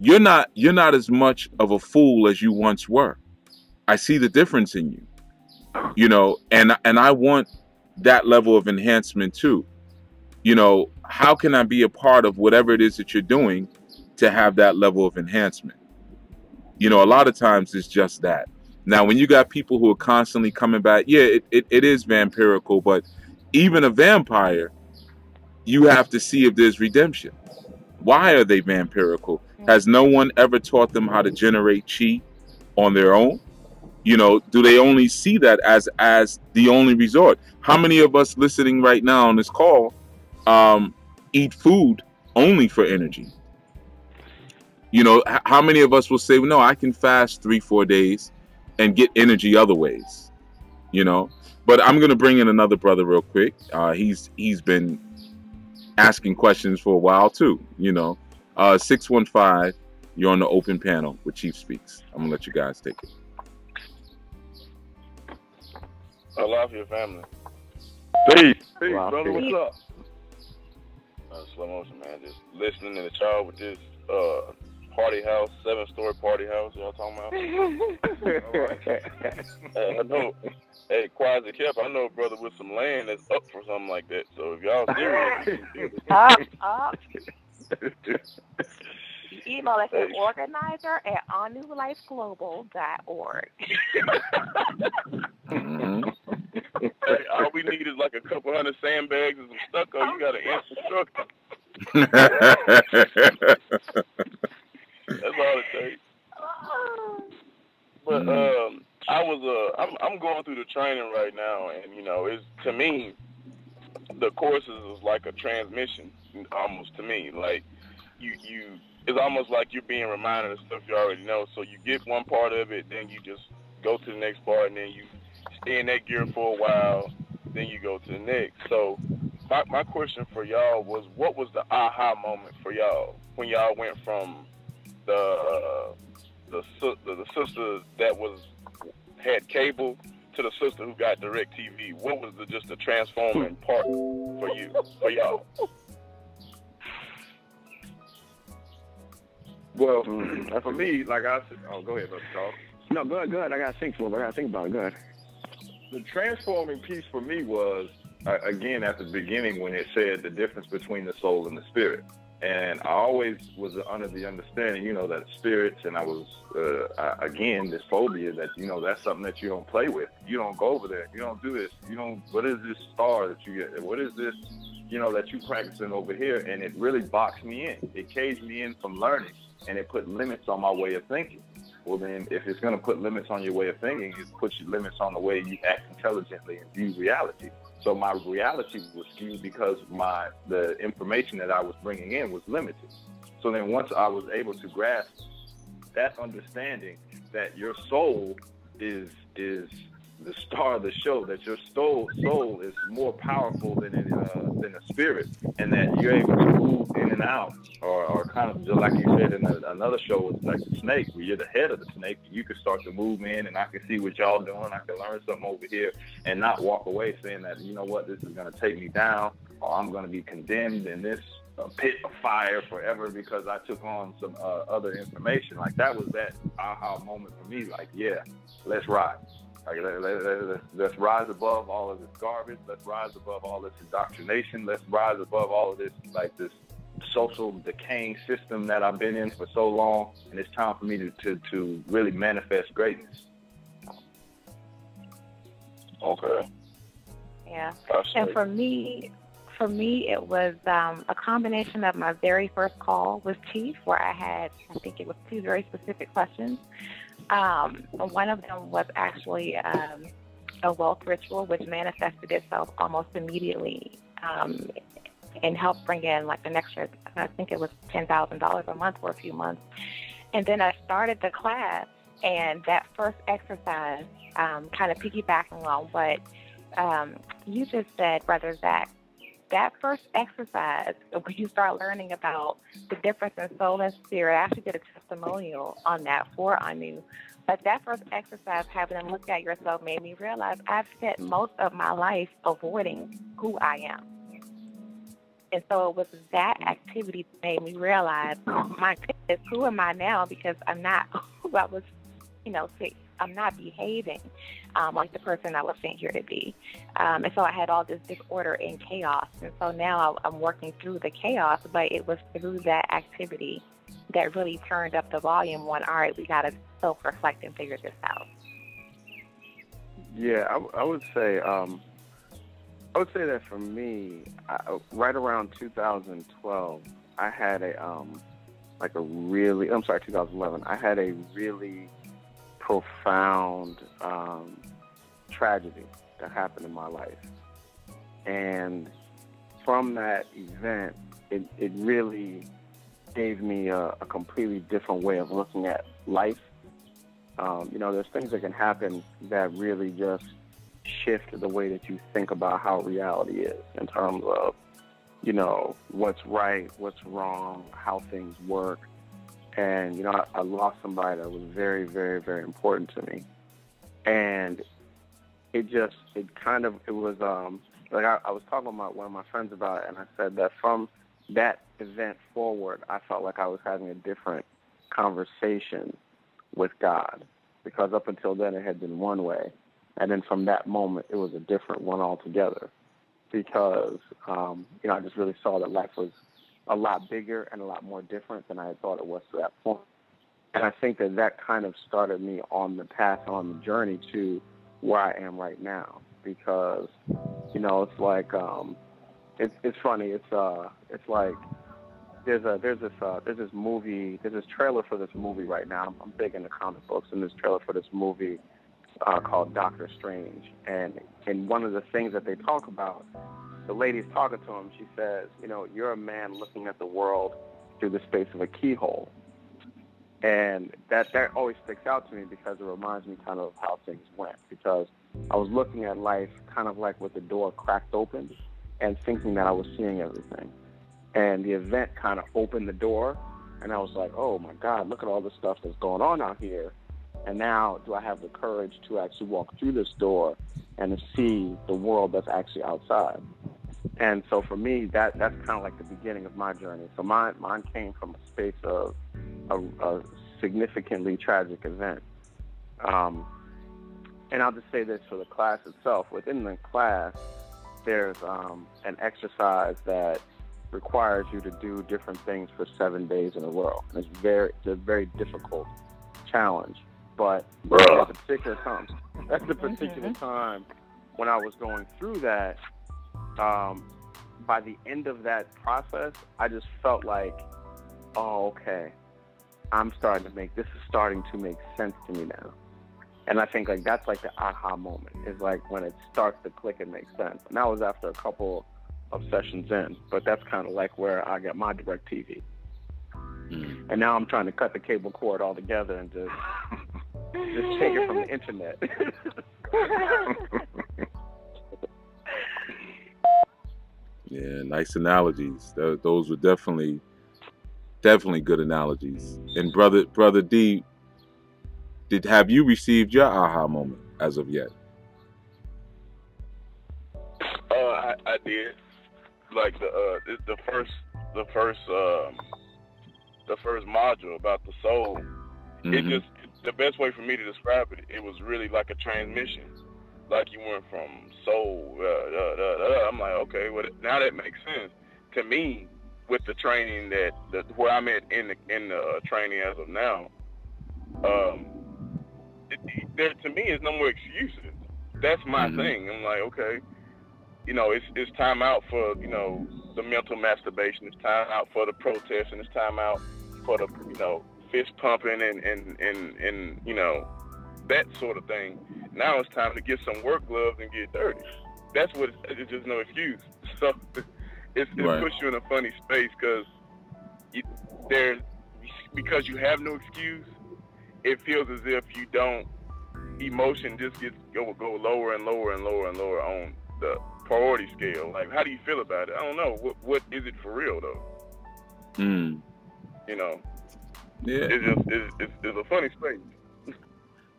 you're not as much of a fool as you once were. I see the difference in you, you know, and I want that level of enhancement too. You know, how can I be a part of whatever it is that you're doing to have that level of enhancement? You know, a lot of times it's just that. Now, when you got people who are constantly coming back, yeah, it is vampirical, but even a vampire, you have to see if there's redemption. Why are they vampirical? Has no one ever taught them how to generate chi on their own? You know, do they only see that as the only resort? How many of us listening right now on this call eat food only for energy? You know, how many of us will say, no, I can fast 3-4 days and get energy other ways, you know? But I'm going to bring in another brother real quick. He's been asking questions for a while too, you know. 615, you're on the open panel with Chief Speaks. I'm going to let you guys take it. I love your family. Peace, brother. What's up? Slow motion, man. Just listening to the child with this party house, 7-story party house. Y'all talking about? I know. Hey, quiet as it kept. I know a brother with some land that's up for something like that. So if y'all serious, up. Email us at organizer@onlifeglobal.org. Hey, all we need is like a couple hundred sandbags and some stucco. You got to instruct. That's all it takes. But I'm going through the training right now, and you know, it's, to me, the courses is like a transmission, almost, to me. Like it's almost like you're being reminded of stuff you already know. So you get one part of it, then you just go to the next part, and then you stay in that gear for a while, then you go to the next. So my question for y'all was, what was the aha moment for y'all when y'all went from the sister that had cable to the sister who got direct TV? What was just the transforming part for y'all? Well, for me, like I said, go ahead, Brother Charles. No, go ahead. I got to think for it. I got to think about it. Go ahead. The transforming piece for me was, again, at the beginning when it said the difference between the soul and the spirit. And I always was under the understanding, you know, that spirits, and I was, again, this phobia that, you know, that's something that you don't play with. You don't go over there. You don't do this. You don't, what is this star that you get? What is this, you know, that you practicing over here? And it really boxed me in. It caged me in from learning, and it put limits on my way of thinking. Well, then, if it's going to put limits on your way of thinking, it puts you limits on the way you act intelligently and view reality. So my reality was skewed because the information that I was bringing in was limited. So then once I was able to grasp that understanding that your soul is the star of the show, that your soul is more powerful than a spirit, and that you're able to move in and out, or kind of just like you said in another show, it's like the snake, where you're the head of the snake. You can start to move in, and I can see what y'all doing. I can learn something over here, and not walk away saying that, you know what, this is going to take me down, or I'm going to be condemned in this pit of fire forever because I took on some other information. Like, that was that aha moment for me. Like, yeah, let's ride. Like, let's rise above all of this garbage. Let's rise above all this indoctrination. Let's rise above all of this, like, this social decaying system that I've been in for so long. And it's time for me to really manifest greatness. Okay. Yeah. And for me, it was a combination of my very first call with Chief, where I think it was 2 very specific questions. One of them was actually a wealth ritual, which manifested itself almost immediately and helped bring in like an extra, I think it was $10,000 a month for a few months. And then I started the class, and that first exercise, kind of piggybacking on what you just said, Brother Zach, that first exercise, when you start learning about the difference in soul and spirit, I actually did a testimonial on that for Anu. But that first exercise, having them look at yourself, made me realize I've spent most of my life avoiding who I am. And so it was that activity that made me realize, my goodness, who am I now? Because I'm not who I was, I'm not behaving like the person I was sent here to be. And so I had all this disorder and chaos. And so now I'm working through the chaos, but it was through that activity that really turned up the volume on, all right, we got to self-reflect and figure this out. Yeah, I would say that for me, right around 2012, I had 2011, I had a really profound tragedy that happened in my life. And from that event, it really gave me a completely different way of looking at life. You know, there's things that can happen that really just shift the way that you think about how reality is in terms of, you know, what's right, what's wrong, how things work. And, you know, I lost somebody that was very, very, very important to me. And it was like I was talking with one of my friends about it, and I said that from that event forward, I felt like I was having a different conversation with God, because up until then it had been one way. And then from that moment, it was a different one altogether, because, you know, I just really saw that life was a lot bigger and a lot more different than I had thought it was to that point. And I think that kind of started me on the path, on the journey to where I am right now, because, you know, it's like, it's funny. It's like there's this movie, there's this trailer for this movie right now. I'm big into comic books, and this trailer for this movie called Doctor Strange. And one of the things that they talk about, the lady's talking to him, she says, you know, you're a man looking at the world through the space of a keyhole. And that always sticks out to me, because it reminds me kind of how things went. Because I was looking at life kind of like with the door cracked open and thinking that I was seeing everything. And the event kind of opened the door, and I was like, oh my God, look at all the stuff that's going on out here. And now do I have the courage to actually walk through this door and to see the world that's actually outside? And so for me, that's kind of like the beginning of my journey. So mine came from a space of a significantly tragic event. And I'll just say this for the class itself. Within the class, there's an exercise that requires you to do different things for 7 days in a row. And it's a very difficult challenge. But at the particular time when I was going through that, by the end of that process, I just felt like, oh, okay, this is starting to make sense to me now. And I think like that's like the aha moment, is like when it starts to click and make sense. And that was after a couple of sessions in, but that's kind of like where I got my DirecTV. And now I'm trying to cut the cable cord altogether and just take it from the internet. Yeah, nice analogies. Those were definitely good analogies. And brother D, have you received your aha moment as of yet? I did. Like the first module about the soul. Mm-hmm. It just, the best way for me to describe it, it was really like a transmission. Like you went from soul, I'm like, okay, well, now that makes sense to me with the training where I'm at in the training as of now. There to me is no more excuses. That's my thing. I'm like, okay, you know, it's time out for, you know, the mental masturbation. It's time out for the protest, and it's time out for the, you know, fist pumping and you know, that sort of thing. Now it's time to get some work gloves and get dirty. That's what it's just no excuse. So it puts you in a funny space, because you have no excuse. It feels as if you don't. Emotion just go lower and lower and lower and lower on the priority scale. Like, how do you feel about it? I don't know. What is it for real though? You know. Yeah. It's a funny space.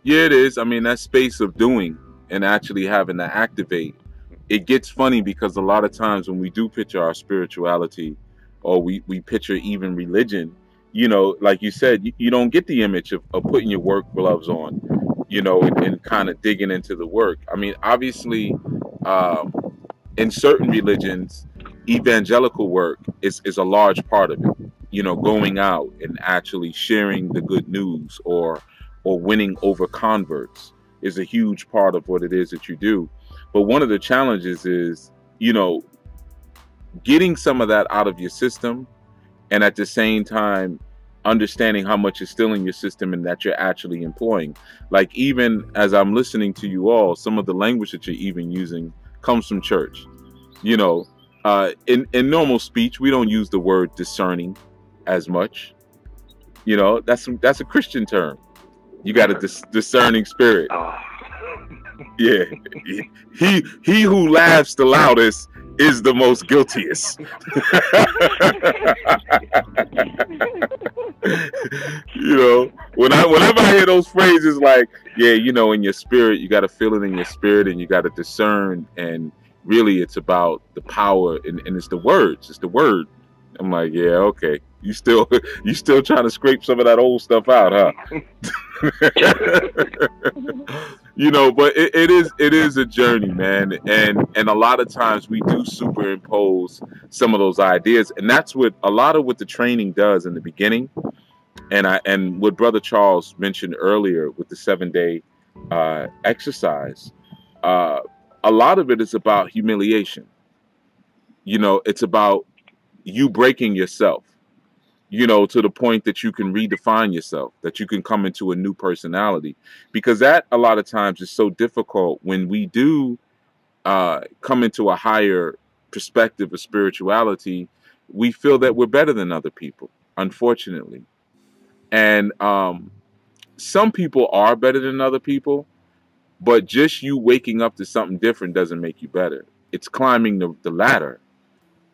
Yeah, it is. I mean, that space of doing and actually having to activate, it gets funny because a lot of times when we do picture our spirituality, or we picture even religion, you know, like you said, you don't get the image of putting your work gloves on, you know, and kind of digging into the work. I mean, obviously, in certain religions, evangelical work is a large part of it. You know, going out and actually sharing the good news or winning over converts is a huge part of what it is that you do. But one of the challenges is, you know, getting some of that out of your system, and at the same time understanding how much is still in your system and that you're actually employing. Like, even as I'm listening to you all, some of the language that you're even using comes from church. You know, in normal speech, we don't use the word discerning as much. You know, that's a Christian term. You got a discerning spirit. Yeah. He who laughs the loudest is the most guiltiest. You know, whenever I hear those phrases like, yeah, you know, in your spirit, you got to feel it in your spirit and you got to discern. And really it's about the power and it's the words. It's the word. I'm like, yeah, okay. You still trying to scrape some of that old stuff out, huh? You know, but it is a journey, man, and a lot of times we do superimpose some of those ideas, and that's what a lot of what the training does in the beginning, and what Brother Charles mentioned earlier with the 7-day exercise. A lot of it is about humiliation. You know, it's about you breaking yourself, you know, to the point that you can redefine yourself, that you can come into a new personality, because that a lot of times is so difficult when we do come into a higher perspective of spirituality. We feel that we're better than other people, unfortunately. And some people are better than other people, but just you waking up to something different doesn't make you better. It's climbing the ladder.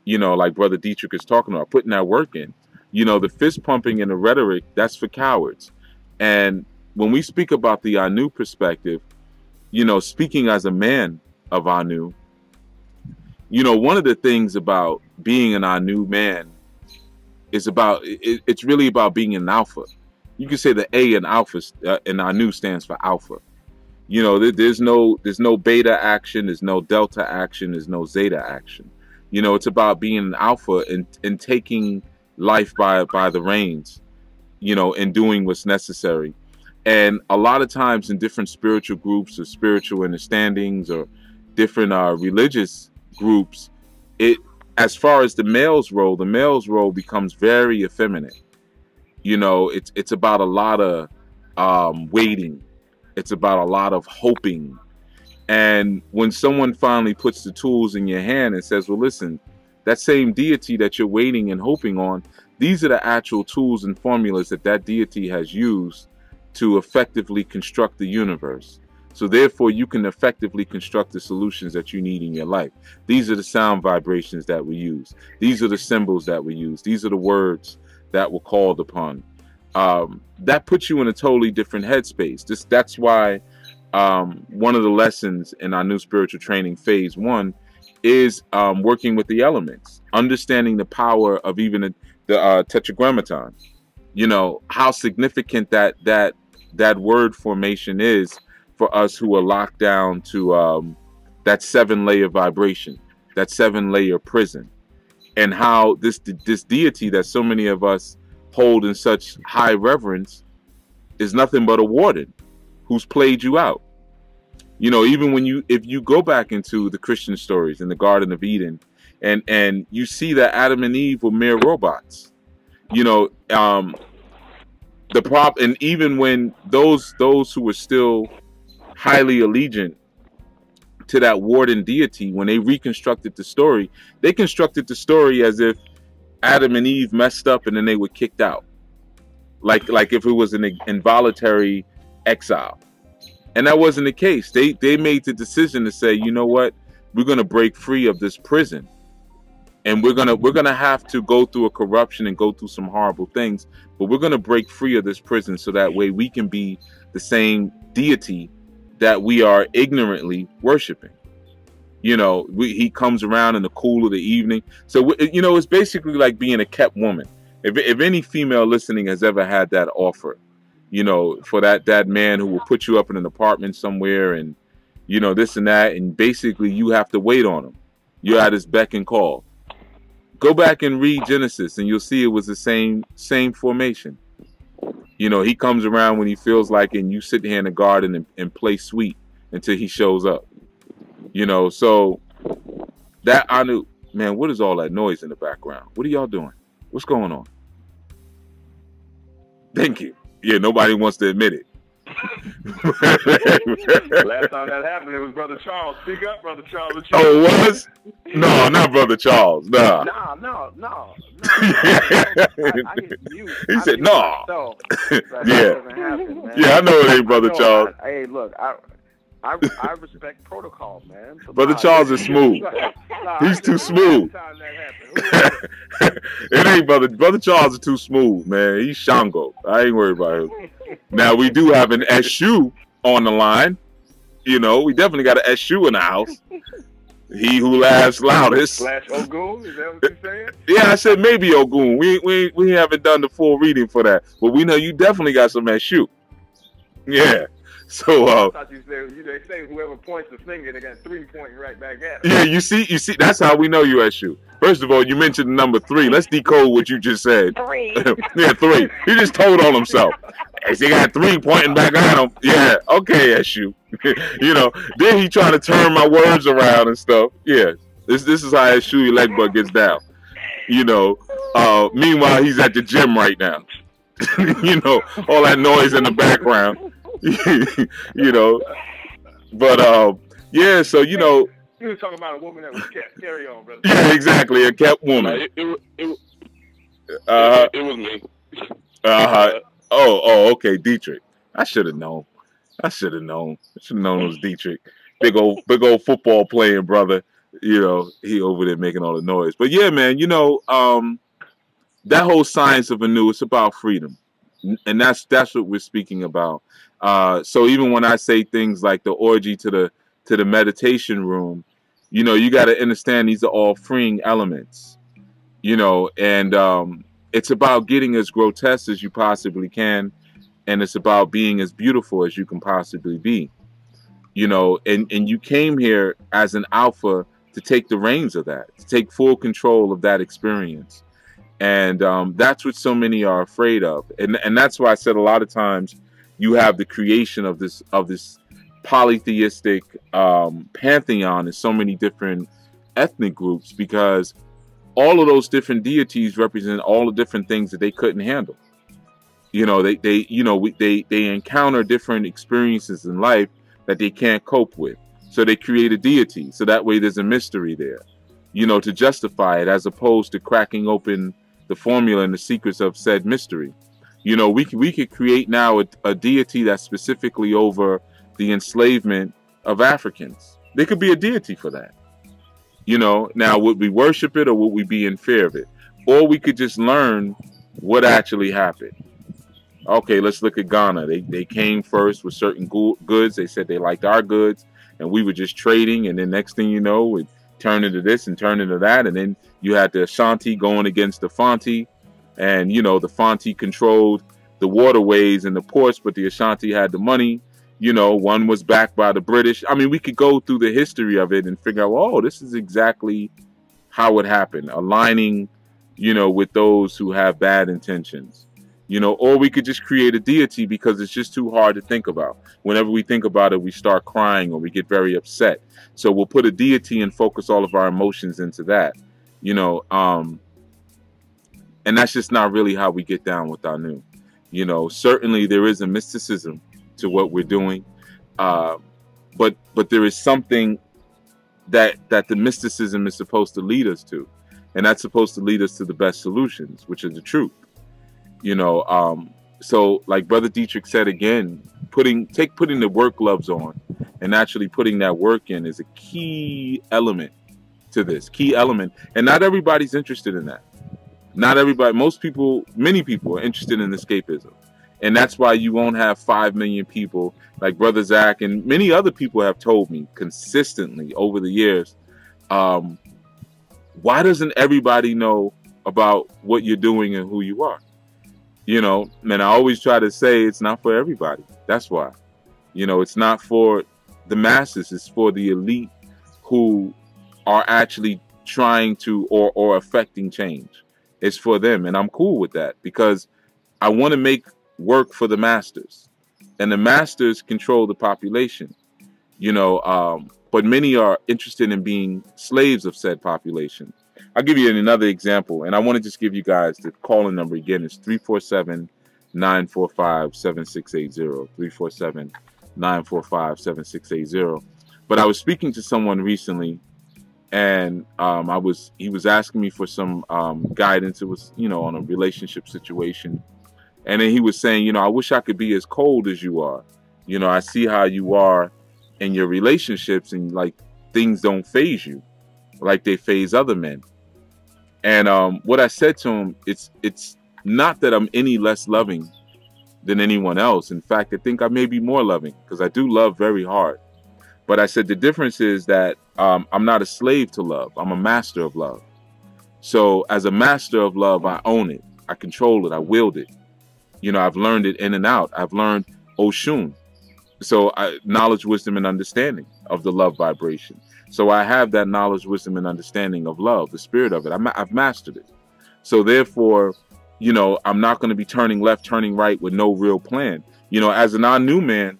You know, like Brother Dietrich is talking about, putting that work in. You know, the fist pumping and the rhetoric, that's for cowards. And when we speak about the Anu perspective, you know, speaking as a man of Anu, you know, one of the things about being an Anu man is about, it's really about being an alpha. You can say the A in alpha, in Anu stands for alpha. You know, there's no beta action, there's no delta action, there's no zeta action. You know, it's about being an alpha and taking life by the reins, you know, and doing what's necessary. And a lot of times in different spiritual groups or spiritual understandings or different religious groups, as far as the male's role becomes very effeminate. You know, it's about a lot of waiting. It's about a lot of hoping. And when someone finally puts the tools in your hand and says, well, listen, that same deity that you're waiting and hoping on, these are the actual tools and formulas that deity has used to effectively construct the universe. So therefore, you can effectively construct the solutions that you need in your life. These are the sound vibrations that we use. These are the symbols that we use. These are the words that were called upon. That puts you in a totally different headspace. That's why one of the lessons in our new spiritual training, phase 1, is working with the elements, understanding the power of even the tetragrammaton. You know, how significant that word formation is for us who are locked down to that 7-layer vibration, that 7-layer prison, and how this deity that so many of us hold in such high reverence is nothing but a warden who's played you out. You know, even if you go back into the Christian stories in the Garden of Eden, and you see that Adam and Eve were mere robots. You know, and even when those who were still highly allegiant to that warden deity, when they reconstructed the story, they constructed the story as if Adam and Eve messed up and then they were kicked out, like if it was an involuntary exile. And that wasn't the case. They made the decision to say, you know what, we're going to break free of this prison, and we're gonna have to go through a corruption and go through some horrible things, but we're gonna break free of this prison so that way we can be the same deity that we are ignorantly worshiping. You know, he comes around in the cool of the evening. So, you know, it's basically like being a kept woman. If any female listening has ever had that offer, you know, for that man who will put you up in an apartment somewhere and, you know, this and that, and basically you have to wait on him. You're at his beck and call. Go back and read Genesis and you'll see it was the same formation. You know, he comes around when he feels like it, and you sit here in the garden and play sweet until he shows up. You know, so that I knew, man, what is all that noise in the background? What are y'all doing? What's going on? Thank you. Yeah, nobody wants to admit it. Last time that happened, it was Brother Charles. Speak up, Brother Charles. Oh, it was? No, not Brother Charles. Nah. No. I He said, no. Yeah. Yeah, I know it ain't Brother Charles. Hey, look, I respect protocol, man. So Brother Charles is smooth. He's too smooth. It ain't Brother Charles is too smooth, man. He's Shango. I ain't worried about him. Now we do have an SU on the line. You know, we definitely got an SU in the house. He who laughs loudest. / Ogun, is that what you're saying? Yeah, I said maybe Ogun. We haven't done the full reading for that, but we know you definitely got some SU. Yeah. So I thought you said they say whoever points the finger, they got 3 pointing right back at them. Yeah, you see, that's how we know you SU. First of all, you mentioned the number 3. Let's decode what you just said. 3. Yeah, 3. He just told on himself. He got 3 pointing back at him. Yeah, okay, SU. You know, then he trying to turn my words around and stuff. Yeah, this is how SU leg butt gets down. You know, meanwhile he's at the gym right now. You know, all that noise in the background. You know, but yeah, so you know, you was talking about a woman that was kept. Carry on, brother. Yeah, exactly, a kept woman. It was me. Oh, okay, Dietrich. I should have known. I should have known it was Dietrich. Big old football playing brother. You know, he over there making all the noise. But yeah, man, you know, that whole science of anew, it's about freedom. And that's what we're speaking about. So even when I say things like the orgy to the meditation room, you know, you got to understand these are all freeing elements, you know, and it's about getting as grotesque as you possibly can. And it's about being as beautiful as you can possibly be, you know, and you came here as an alpha to take the reins of that, to take full control of that experience. And that's what so many are afraid of. And that's why I said a lot of times you have the creation of this polytheistic pantheon in so many different ethnic groups, because all of those different deities represent all the different things that they couldn't handle. You know, they encounter different experiences in life that they can't cope with. So they create a deity. So that way there's a mystery there, you know, to justify it, as opposed to cracking open the formula and the secrets of said mystery. You know, we could create now a deity that's specifically over the enslavement of Africans. There could be a deity for that. You know, now would we worship it or would we be in fear of it? Or we could just learn what actually happened. Okay, let's look at Ghana. They came first with certain goods. They said they liked our goods, and we were just trading. And then next thing you know, it turned into this and turned into that. And then you had the Ashanti going against the Fanti. And, you know, the Fanti controlled the waterways and the ports, but the Ashanti had the money. You know, one was backed by the British. I mean, we could go through the history of it and figure out, oh, this is exactly how it happened. Aligning, you know, with those who have bad intentions. You know, or we could just create a deity because it's just too hard to think about. Whenever we think about it, we start crying or we get very upset. So we'll put a deity and focus all of our emotions into that, you know. And that's just not really how we get down with our new. You know, certainly there is a mysticism to what we're doing. But there is something that the mysticism is supposed to lead us to. And that's supposed to lead us to the best solutions, which is the truth. You know, so like Brother Dietrich said again, putting the work gloves on and actually putting that work in is a key element to this, And not everybody's interested in that. Not everybody, many people are interested in escapism. And that's why you won't have 5 million people like Brother Zach and many other people have told me consistently over the years. Why doesn't everybody know about what you're doing and who you are? You know, and I always try to say it's not for everybody. That's why. You know, it's not for the masses. It's for the elite who are actually trying to or affecting change. It's for them. And I'm cool with that because I want to make work for the masters. And the masters control the population. You know, but many are interested in being slaves of said population. I'll give you another example, and I want to just give you guys the calling number again. It's 347-945-7680. 347-945-7680. But I was speaking to someone recently, and he was asking me for some guidance. It was, on a relationship situation. And then he was saying, I wish I could be as cold as you are. I see how you are in your relationships, and like things don't faze you like they faze other men. And what I said to him, it's not that I'm any less loving than anyone else. In fact, I think I may be more loving, because I do love very hard. But I said the difference is that I'm not a slave to love. I'm a master of love. So as a master of love, I own it. I control it. I wield it. I've learned it in and out. I've learned Oshun. So knowledge, wisdom, and understanding of the love vibration. So I have that knowledge, wisdom, and understanding of love, the spirit of it. I've mastered it. So therefore, I'm not going to be turning left, turning right with no real plan. As an Anu man,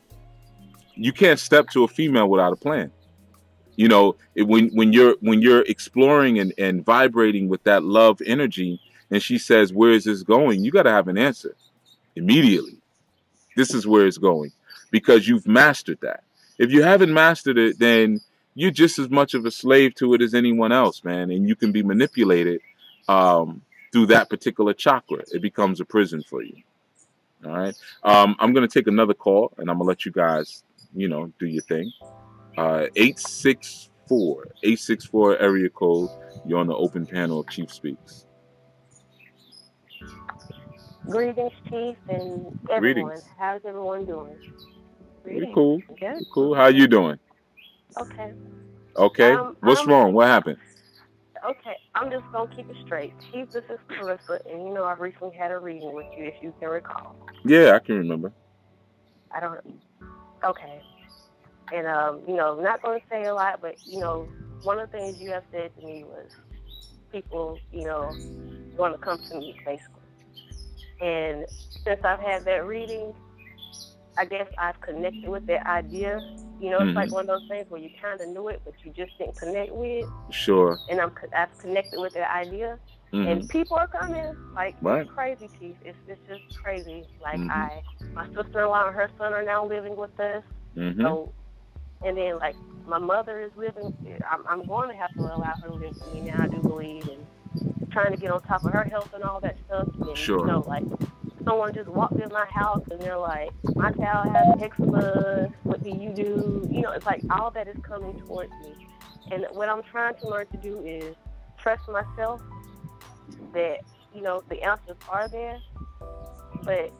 you can't step to a female without a plan. When you're exploring and vibrating with that love energy, and she says, "Where is this going?" You got to have an answer immediately. This is where it's going, because you've mastered that. If you haven't mastered it, then you're just as much of a slave to it as anyone else, man. And you can be manipulated through that particular chakra. It becomes a prison for you. All right. I'm going to take another call, and I'm going to let you guys, do your thing. 864 area code. You're on the open panel of Chief Speaks. Greetings, Chief, and everyone. Greetings. How's everyone doing? Pretty cool. Good. Cool. How you doing? Okay. Okay. What's wrong? What happened? Okay, I'm just going to keep it straight. Chief, this is Clarissa, and I recently had a reading with you, if you can recall. Yeah, I can remember. Okay. And, not going to say a lot, but, one of the things you have said to me was people, want to come to me, basically. And since I've had that reading, I guess I've connected with that idea. It's like one of those things where you kind of knew it, but you just didn't connect with. Sure. And I've connected with that idea. And people are coming, like, It's crazy, Chief. It's just crazy. Like, my sister-in-law and her son are now living with us. So, and then, like, my mother is living. I'm going to have to allow her to live with me now, I do believe, and trying to get on top of her health and all that stuff. And, sure. Like, someone just walked in my house and they're like, "My child has eczema. What do you do?" It's like all that is coming towards me. And what I'm trying to learn to do is trust myself that, the answers are there. But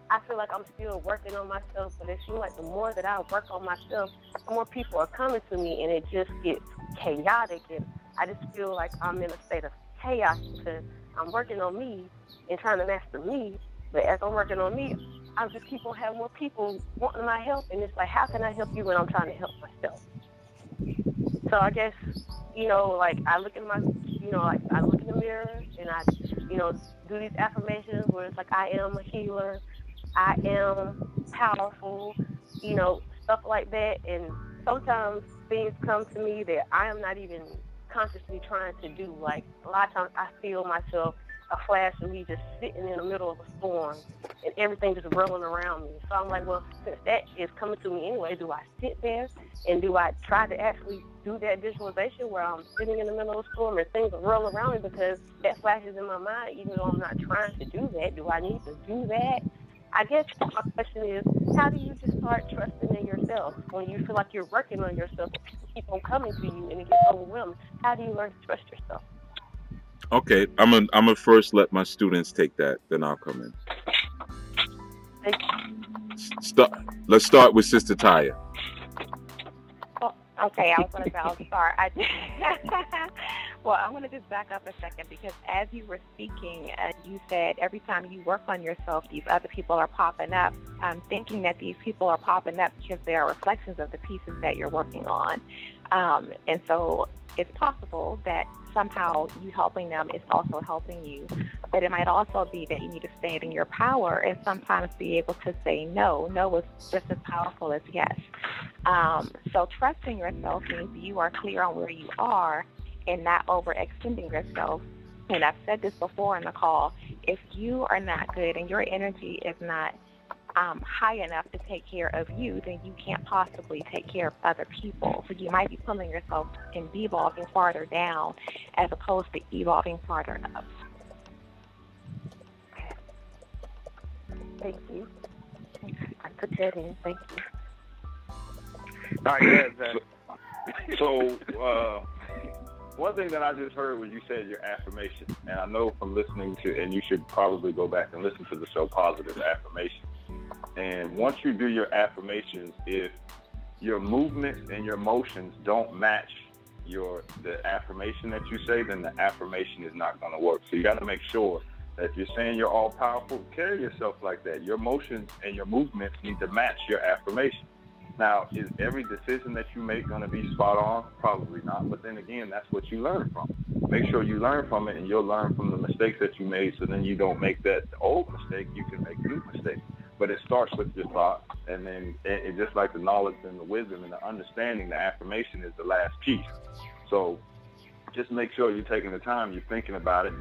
I feel like I'm still working on myself. But it seems like the more that I work on myself, the more people are coming to me, and it just gets chaotic. And I just feel like I'm in a state of chaos because I'm working on me and trying to master me. But as I'm working on me, I just keep on having more people wanting my help. And it's like, how can I help you when I'm trying to help myself? So I guess, like I look in my, I look in the mirror and I, do these affirmations where it's like, I am a healer. I am powerful, stuff like that. And sometimes things come to me that I am not even consciously trying to do. Like a lot of times I feel myself, a flash of me just sitting in the middle of a storm and everything just rolling around me. So I'm like, well, since that is coming to me anyway, do I sit there and do I try to actually do that visualization where I'm sitting in the middle of a storm and things are rolling around me because that flashes in my mind, even though I'm not trying to do that? Do I need to do that? I guess my question is, how do you just start trusting in yourself when you feel like you're working on yourself and people keep on coming to you and it gets overwhelming? How do you learn to trust yourself? Okay, I'm gonna first let my students take that, then I'll come in. Let's start with Sister Taya. Okay, I was going to say, I'll start. Well, I'm going to just back up a second because as you were speaking, you said every time you work on yourself, these other people are popping up. I'm thinking that these people are popping up because they are reflections of the pieces that you're working on. And so it's possible that somehow you helping them is also helping you. But it might also be that you need to stand in your power and sometimes be able to say no. No is just as powerful as yes. So trusting yourself means you are clear on where you are and not overextending yourself and I've said this before in the call, if you are not good and your energy is not high enough to take care of you, then you can't possibly take care of other people. So you might be pulling yourself and devolving farther down as opposed to evolving farther up. Thank you. I put that in. Thank you. All right, so one thing that I just heard was you said your affirmation, and I know from listening to, and you should probably go back and listen to the show Positive Affirmation. And once you do your affirmations, if your movements and your motions don't match the affirmation that you say, then the affirmation is not going to work. So you got to make sure that if you're saying you're all powerful, carry yourself like that. Your motions and your movements need to match your affirmation. Now, is every decision that you make going to be spot on? Probably not. But then again, that's what you learn from. Make sure you learn from it, and you'll learn from the mistakes that you made, so then you don't make that old mistake. You can make new mistakes. But it starts with your thought, and then it just like the knowledge and the wisdom and the understanding, the affirmation is the last piece. So just make sure you're taking the time, you're thinking about it,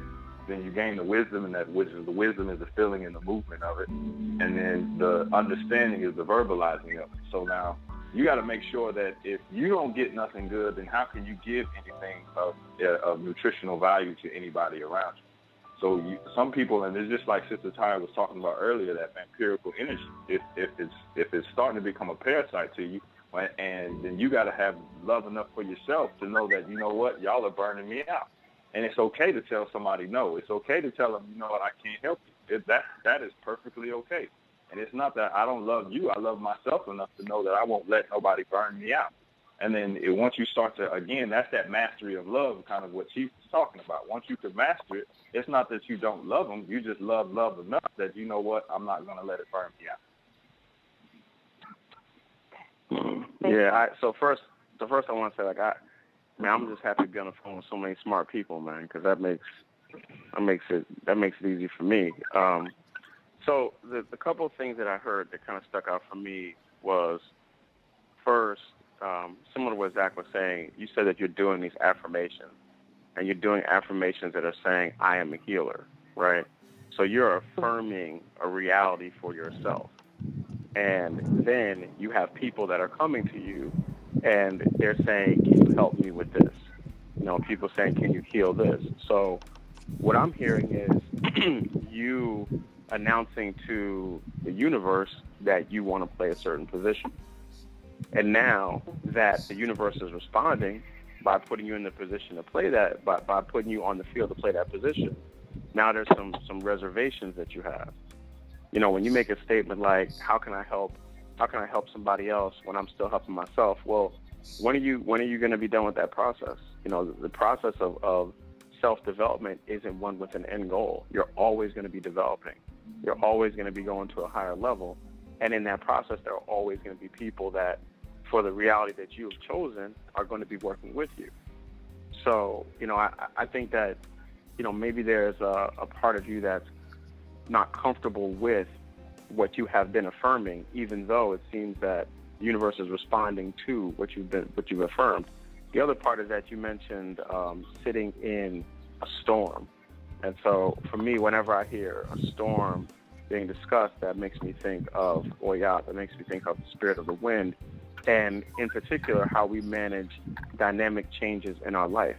then you gain the wisdom, and that wisdom, the wisdom is the feeling and the movement of it, and then the understanding is the verbalizing of it. So now you got to make sure that if you don't get nothing good, then how can you give anything of nutritional value to anybody around you? So some people, and it's just like Sister Tyra was talking about earlier, that vampirical energy. If it's starting to become a parasite to you, and then you got to have love enough for yourself to know that, you know what, y'all are burning me out. And it's okay to tell somebody no. It's okay to tell them, you know what, I can't help you. That is perfectly okay. And it's not that I don't love you. I love myself enough to know that I won't let nobody burn me out. And then once you start to, again, that's that mastery of love, kind of what Chief was talking about. Once you can master it, it's not that you don't love them. You just love enough that, you know what, I'm not going to let it burn me out. Yeah. So first I want to say, like, I'm just happy to be on the phone with so many smart people, man, because that makes it easy for me. So the couple of things that I heard that kind of stuck out for me was, first, similar to what Zach was saying, you said that you're doing these affirmations, and you're doing affirmations that are saying, I am a healer, right? So you're affirming a reality for yourself. And then you have people that are coming to you, and they're saying, can you help me with this? You know, people saying, can you heal this? So what I'm hearing is you announcing to the universe that you want to play a certain position. And now that the universe is responding by putting you in the position to play that, by putting you on the field to play that position, now there's some reservations that you have. You know, when you make a statement like, how can I help somebody else when I'm still helping myself? Well, when are you going to be done with that process? You know, the process of self-development isn't one with an end goal. You're always going to be developing. You're always going to be going to a higher level. And in that process, there are always going to be people that, for the reality that you have chosen, are going to be working with you. So, you know, I think that, you know, maybe there's a part of you that's not comfortable with what you have been affirming, even though it seems that the universe is responding to what you've affirmed. The other part is that you mentioned sitting in a storm. And so for me, whenever I hear a storm being discussed, that makes me think of Orgy, that makes me think of the spirit of the wind, and in particular, how we manage dynamic changes in our life.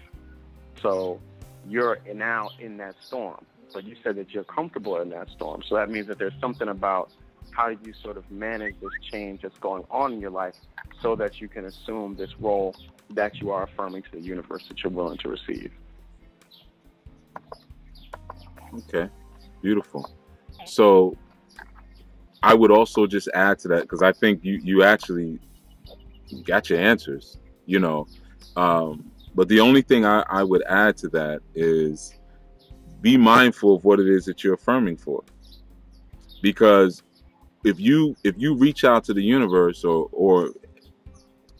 So you're now in that storm, but you said that you're comfortable in that storm. So that means that there's something about how you sort of manage this change that's going on in your life so that you can assume this role that you are affirming to the universe that you're willing to receive. Okay, beautiful. So I would also just add to that, because I think you actually got your answers, you know. But the only thing I would add to that is be mindful of what it is that you're affirming for. Because if you reach out to the universe or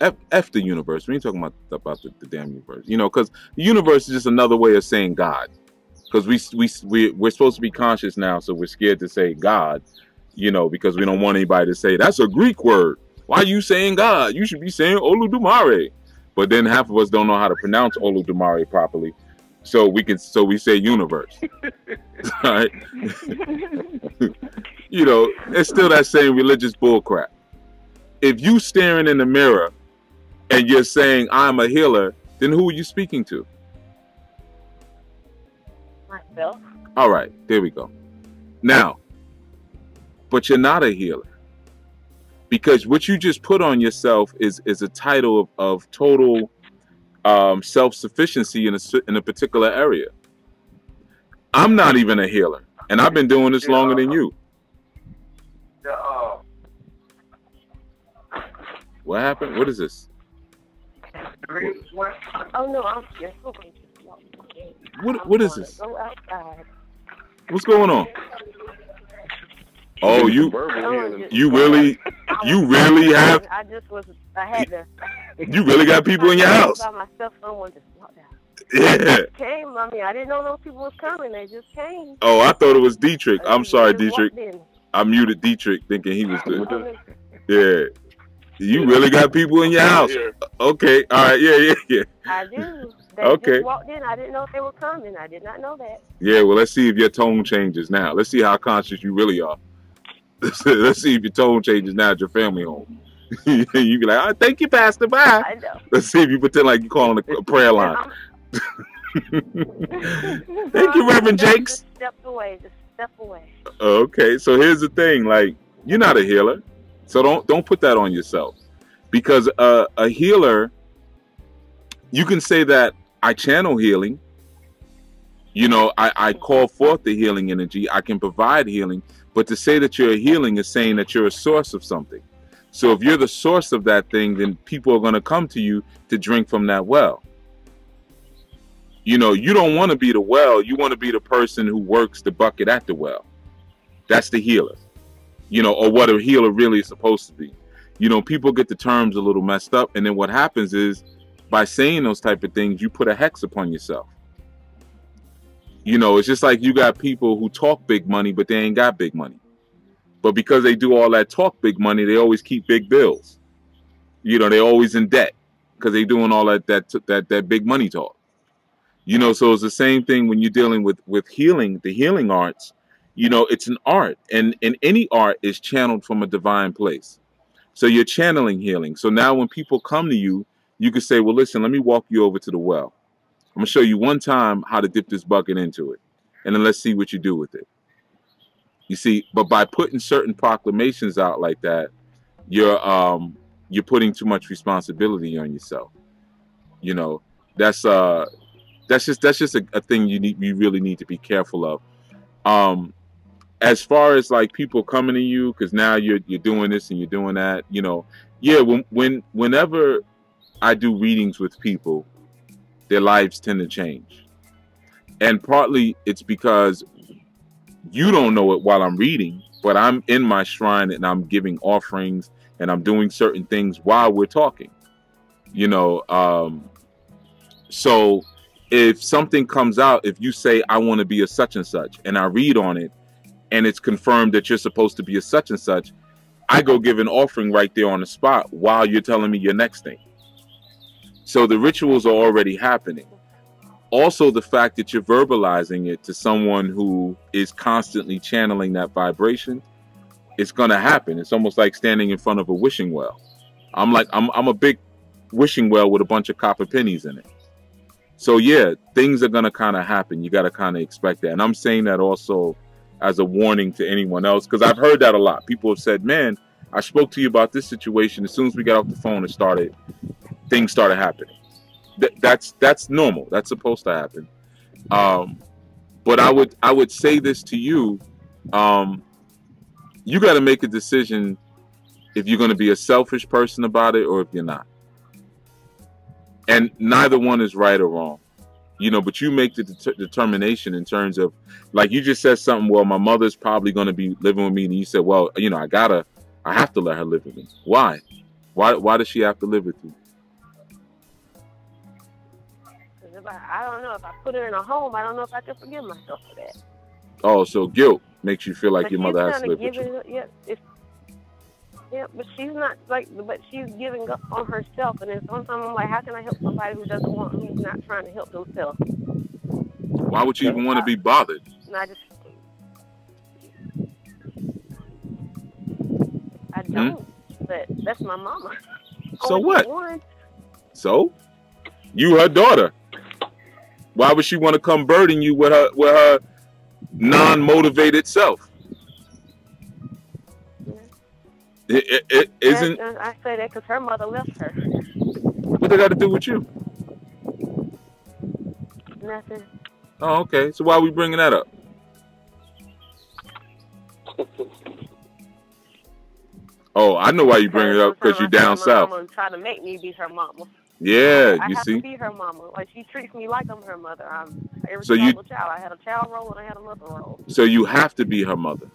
F the universe, we ain't talking about the damn universe, you know, because the universe is just another way of saying God. Because we're supposed to be conscious now, so we're scared to say God, you know, because we don't want anybody to say that's a Greek word. Why are you saying God? You should be saying Oludumare. But then half of us don't know how to pronounce Oludumare properly. So we say universe. All right. You know, it's still that same religious bullcrap. If you staring in the mirror and you're saying I'm a healer, then who are you speaking to? Myself. All right, there we go. Now, but you're not a healer, because what you just put on yourself is a title of total self-sufficiency in a particular area. I'm not even a healer, and I've been doing this longer than you. What happened? What is this? Oh no, I'm just What is this? Go outside. What's going on? Oh, you really have? I had to. You really got people in your house? By myself, someone just walked out. Yeah. Came. I mean, I didn't know those people was coming. They just came. Oh, I thought it was Dietrich. I'm sorry, Dietrich. I muted Dietrich thinking he was good. Yeah. You really got people in your house? Okay. All right. Yeah. I do. They okay. just walked in. I didn't know if they were coming. I did not know that. Yeah. Well, let's see if your tone changes now. Let's see how conscious you really are. Let's see if your tone changes now at your family home. You be like, oh, thank you, Pastor. Bye. I know. Let's see if you pretend like you're calling a prayer line. Thank you, Reverend Jakes. Just step away. Just step away. Okay. So here's the thing. Like, you're not a healer. So don't put that on yourself, because a healer, you can say that I channel healing. You know, I call forth the healing energy. I can provide healing, but to say that you're a healing is saying that you're a source of something. So if you're the source of that thing, then people are going to come to you to drink from that well. You know, you don't want to be the well. You want to be the person who works the bucket at the well. That's the healer. You know, or what a healer really is supposed to be. You know, people get the terms a little messed up, and then what happens is, by saying those type of things, you put a hex upon yourself. You know, it's just like you got people who talk big money, but they ain't got big money. But because they do all that talk big money, they always keep big bills. You know, they're always in debt because they're doing all that big money talk. You know, so it's the same thing when you're dealing with healing, the healing arts. You know, it's an art, and any art is channeled from a divine place. So you're channeling healing. So now when people come to you, you can say, well, listen, let me walk you over to the well. I'm going to show you one time how to dip this bucket into it. And then let's see what you do with it. You see, but by putting certain proclamations out like that, you're putting too much responsibility on yourself. You know, that's just a thing you really need to be careful of. As far as like people coming to you, because now you're doing this and you're doing that, you know, yeah. Whenever I do readings with people, their lives tend to change, and partly it's because you don't know it while I'm reading, but I'm in my shrine and I'm giving offerings and I'm doing certain things while we're talking. You know, so if something comes out, if you say I want to be a such and such, and I read on it, and it's confirmed that you're supposed to be a such and such, I go give an offering right there on the spot while you're telling me your next thing. So the rituals are already happening. Also, the fact that you're verbalizing it to someone who is constantly channeling that vibration, it's going to happen. It's almost like standing in front of a wishing well. I'm a big wishing well with a bunch of copper pennies in it. So yeah, things are going to kind of happen. You got to kind of expect that. And I'm saying that also as a warning to anyone else, because I've heard that a lot. People have said, man, I spoke to you about this situation. As soon as we got off the phone, things started happening. That's normal. That's supposed to happen. But I would say this to you. You got to make a decision if you're going to be a selfish person about it or if you're not. And neither one is right or wrong. You know, but you make the determination in terms of, like you just said something, well, my mother's probably going to be living with me. And you said, well, you know, I have to let her live with me. Why? Why does she have to live with you? I don't know. If I put her in a home, I don't know if I can forgive myself for that. Oh, so guilt makes you feel like your mother has to live with you. Yeah, but she's not but she's giving up on herself. And then sometimes I'm like, how can I help somebody who's not trying to help themselves? Why would you even want to be bothered? No, I don't. But that's my mama. So Only what? one. So you her daughter. Why would she want to come burden you with her non-motivated self? It isn't. I say that because her mother left her. What they got to do with you? Nothing. Oh, okay. So why are we bringing that up? Oh, I know why you bring it up, because you're down south. Mama trying to make me be her mama. Yeah, I you have see. to be her mama. Like, she treats me like I'm her mother. I'm every So you- single child. I had a child role and I had a mother role. So you have to be her mother.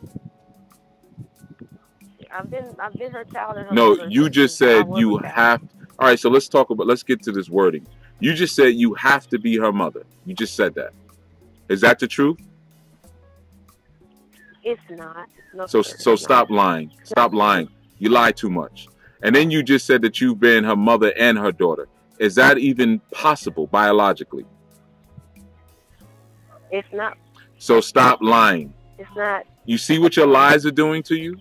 I've been her child and her No, mother you since just I said was you a child. have. All right, so let's get to this wording. You just said you have to be her mother. You just said that. Is that the truth? It's not. No, So sir, so it's stop not. lying. Stop lying. You lie too much. And then you just said that you've been her mother and her daughter. Is that even possible biologically? It's not. So stop lying. It's not. You see what your lies are doing to you?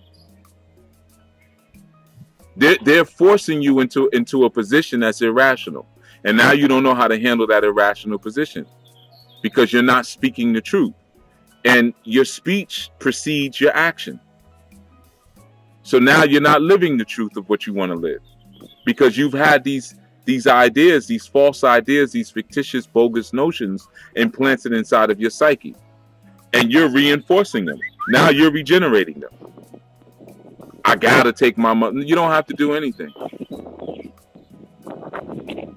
They're forcing you into a position that's irrational. And now you don't know how to handle that irrational position because you're not speaking the truth. And your speech precedes your action. So now you're not living the truth of what you want to live because you've had these ideas, these false ideas, these fictitious, bogus notions implanted inside of your psyche. And you're reinforcing them. Now you're regenerating them. I gotta take my mother. You don't have to do anything.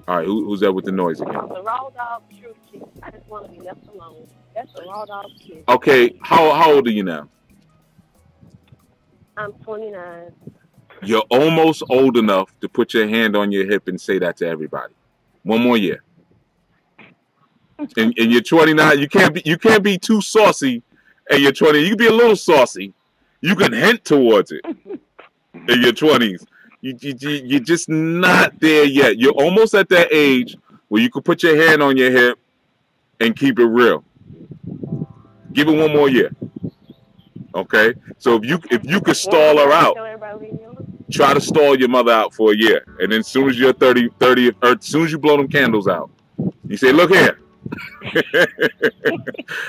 All right, who's that with the noise again? The raw dog truth, Chief. I just want to be left alone. That's the raw dog truth. Okay, how old are you now? I'm 29. You're almost old enough to put your hand on your hip and say that to everybody. One more year. And you're 29. You can't be too saucy. And you're 20. You can be a little saucy. You can hint towards it in your 20s. You're just not there yet. You're almost at that age where you can put your hand on your hip and keep it real. Give it one more year. Okay? So if you could stall her out, try to stall your mother out for a year. And then as soon as you're 30, or as soon as you blow them candles out, you say, look here.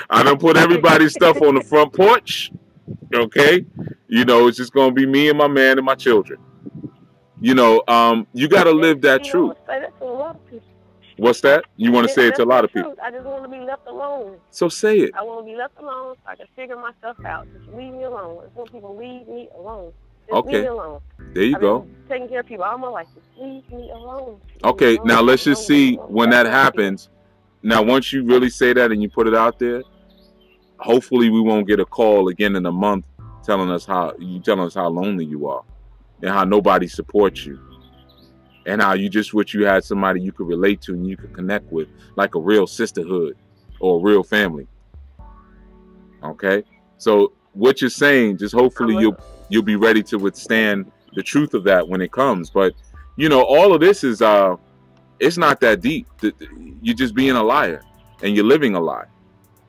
I done put everybody's stuff on the front porch. Okay? You know, it's just going to be me and my man and my children. You know, you got to live that truth. What's that? You want to say it to a lot of people? I just want to be left alone. So say it. I want to be left alone so I can figure myself out. Just leave me alone. I just want people to leave me alone. Just leave me alone. There you go. Taking care of people all my life. Just leave me alone. Okay, now let's just see when that happens. Now, once you really say that and you put it out there, hopefully we won't get a call again in a month telling us how lonely you are and how nobody supports you and how you just wish you had somebody you could relate to and you could connect with, like a real sisterhood or a real family. Okay, so what you're saying, just hopefully you'll be ready to withstand the truth of that when it comes. But you know, all of this is it's not that deep. You're just being a liar and you're living a lie.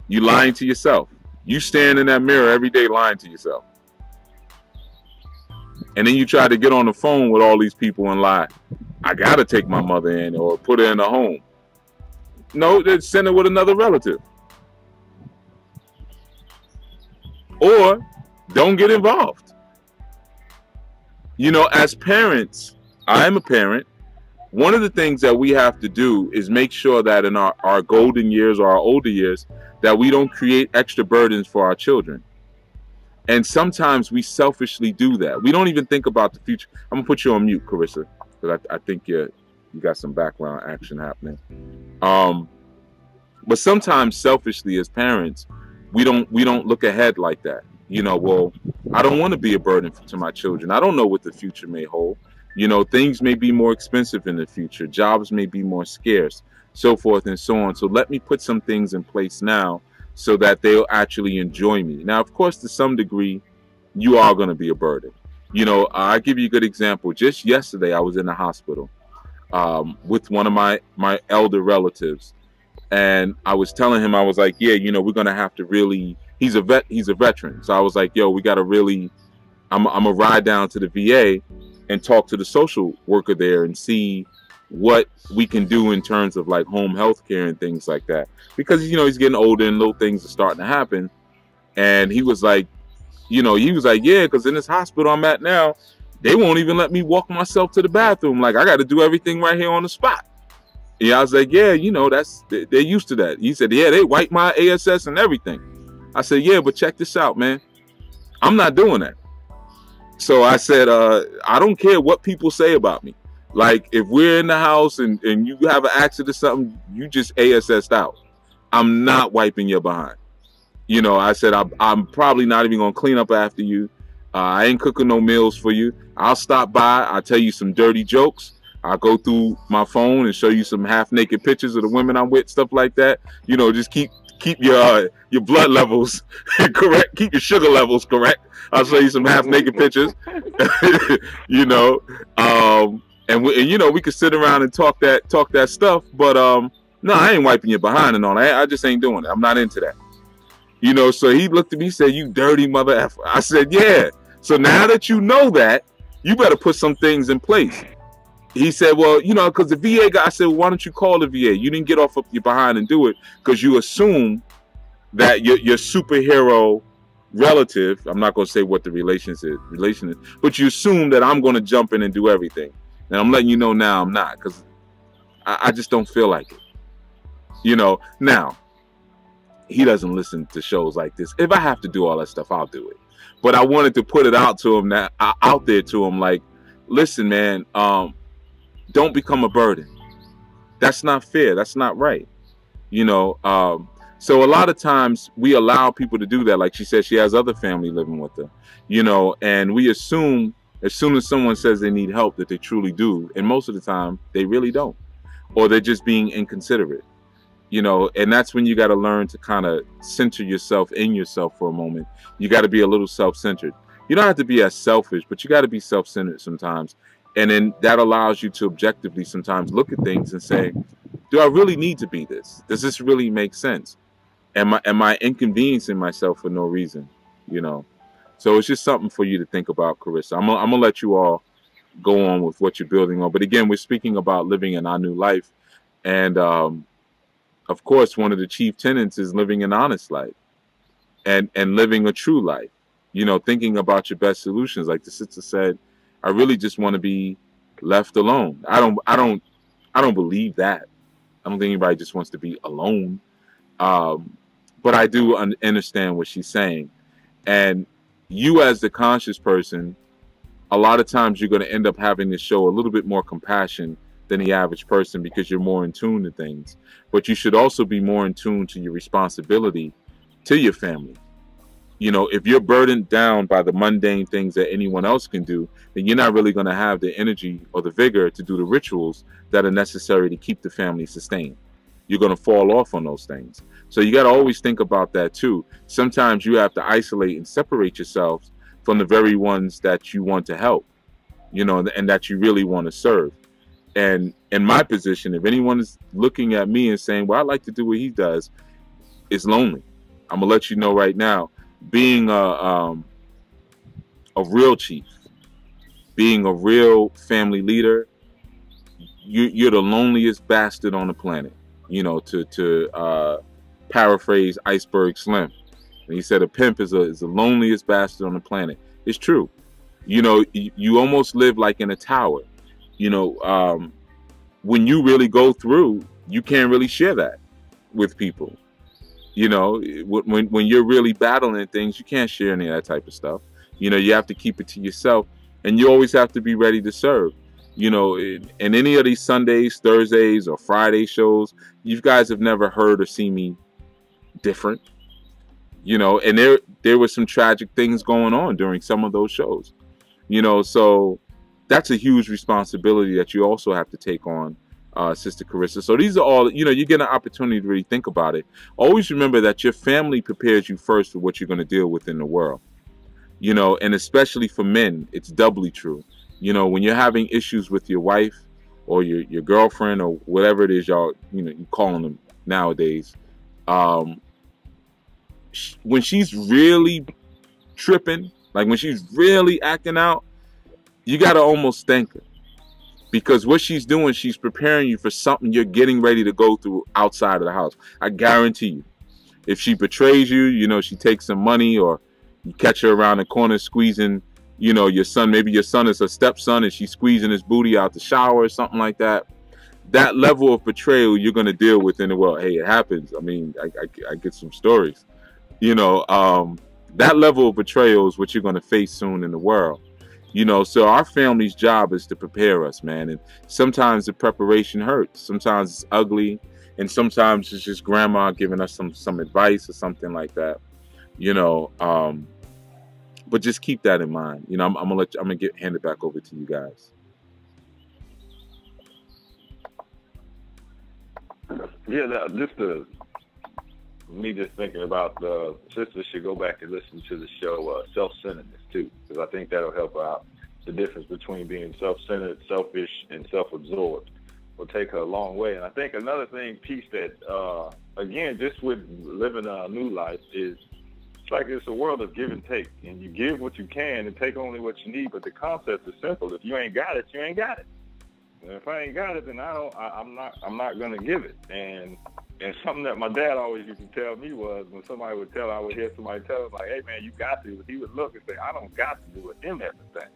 You lying to yourself. You stand in that mirror every day lying to yourself. And then you try to get on the phone with all these people and lie. I got to take my mother in or put her in a home. No, they send her with another relative. Or don't get involved. You know, as parents, I'm a parent. One of the things that we have to do is make sure that in our golden years or our older years, that we don't create extra burdens for our children. And sometimes we selfishly do that. We don't even think about the future. I'm going to put you on mute, Carissa, because I think you got some background action happening. But sometimes selfishly as parents, we don't look ahead like that. You know, well, I don't want to be a burden to my children. I don't know what the future may hold. You know, things may be more expensive in the future. Jobs may be more scarce, so forth and so on. So let me put some things in place now so that they'll actually enjoy me. Now, of course, to some degree, you are going to be a burden. You know, I'll give you a good example. Just yesterday, I was in the hospital with one of my elder relatives. And I was telling him, I was like, yeah, you know, we're gonna have to really. He's a veteran, so I was like, yo, we gotta really. I'm gonna ride down to the VA and talk to the social worker there and see what we can do in terms of like home health care and things like that, because you know he's getting older and little things are starting to happen. And he was like, you know, yeah, because in this hospital I'm at now, they won't even let me walk myself to the bathroom. Like I got to do everything right here on the spot. Yeah, I was like, yeah, you know, they're used to that. He said, yeah, they wipe my ASS and everything. I said, yeah, but check this out, man. I'm not doing that. So I said, I don't care what people say about me. Like if we're in the house and you have an accident or something, you just ASS'd out. I'm not wiping your behind. You know, I said, I'm probably not even going to clean up after you. I ain't cooking no meals for you. I'll stop by. I'll tell you some dirty jokes. I'll go through my phone and show you some half-naked pictures of the women I'm with, stuff like that. You know, just keep your blood levels correct. Keep your sugar levels correct. I'll show you some half-naked pictures. You know, and you know, we could sit around and talk that stuff. But no, I ain't wiping your behind and all that. I just ain't doing it. I'm not into that. You know, so he looked at me and said, you dirty mother effer. I said, yeah. So now that you know that, you better put some things in place. He said, well, you know, because the VA guy, I said, well, why don't you call the VA? You didn't get off of your behind and do it because you assume that your superhero relative, I'm not going to say what the relation is, but you assume that I'm going to jump in and do everything. And I'm letting you know now I'm not, because I just don't feel like it. You know, now, he doesn't listen to shows like this. If I have to do all that stuff, I'll do it. But I wanted to put it out to him, out there to him, like, listen, man, don't become a burden. That's not fair. That's not right. You know, so a lot of times we allow people to do that. Like she said, she has other family living with her, you know, and we assume as soon as someone says they need help that they truly do. And most of the time they really don't, or they're just being inconsiderate, you know, and that's when you got to learn to kind of center yourself in yourself for a moment. You got to be a little self-centered. You don't have to be as selfish, but you got to be self-centered sometimes. And then that allows you to objectively sometimes look at things and say, do I really need to be this? Does this really make sense? Am I inconveniencing myself for no reason? You know, so it's just something for you to think about, Carissa. I'm gonna let you all go on with what you're building on. But again, we're speaking about living in our new life. And of course, one of the chief tenets is living an honest life and living a true life, you know, thinking about your best solutions. Like the sister said, I really just want to be left alone. I don't believe that. I don't think anybody just wants to be alone. But I do understand what she's saying. And you as the conscious person, a lot of times you're going to end up having to show a little bit more compassion than the average person because you're more in tune to things. But you should also be more in tune to your responsibility to your family. You know, if you're burdened down by the mundane things that anyone else can do, then you're not really going to have the energy or the vigor to do the rituals that are necessary to keep the family sustained. You're going to fall off on those things. So you got to always think about that too. Sometimes you have to isolate and separate yourselves from the very ones that you want to help, you know, and that you really want to serve. And in my position, if anyone is looking at me and saying, well, I'd like to do what he does, it's lonely. I'm going to let you know right now, being a real chief, being a real family leader, you're the loneliest bastard on the planet. You know, to paraphrase Iceberg Slim, and he said a pimp is the loneliest bastard on the planet. It's true. You know, you almost live like in a tower. You know, when you really go through, you can't really share that with people. You know, when you're really battling things, you can't share any of that type of stuff. You know, you have to keep it to yourself, and you always have to be ready to serve. You know, in any of these Sundays, Thursdays, or Friday shows, you guys have never heard or seen me different. You know, and there were some tragic things going on during some of those shows. You know, so that's a huge responsibility that you also have to take on, Sister Carissa. So these are all, you know, you get an opportunity to really think about it. Always remember that your family prepares you first for what you're going to deal with in the world. You know, and especially for men, it's doubly true. You know, when you're having issues with your wife or your girlfriend or whatever it is y'all, you know, you calling them, nowadays. When she's really tripping, like when she's really acting out, you got to almost thank her. Because what she's doing, she's preparing you for something you're getting ready to go through outside of the house. I guarantee you. If she betrays you, you know, she takes some money, or you catch her around the corner squeezing, you know, your son, maybe your son is a stepson and she's squeezing his booty out the shower or something like that. That level of betrayal you're going to deal with in the world. Hey, it happens. I mean, I get some stories. You know, that level of betrayal is what you're going to face soon in the world. You know, so our family's job is to prepare us, man. And sometimes the preparation hurts. Sometimes it's ugly. And sometimes it's just grandma giving us some advice or something like that. You know, but just keep that in mind. You know, I'm gonna hand it back over to you guys. Yeah, me just thinking about the sisters should go back and listen to the show Self-Centeredness too, because I think that'll help out. The difference between being self-centered, selfish, and self-absorbed will take her a long way. And I think another thing, piece that again, just with living a new life, is it's like it's a world of give and take, and you give what you can and take only what you need. But the concept is simple: if you ain't got it, you ain't got it. And if I ain't got it, then I'm not gonna give it. And something that my dad always used to tell me was, when somebody would tell, I would hear somebody tell him, like, hey man, you got to, he would look and say, I don't got to do it, them everything.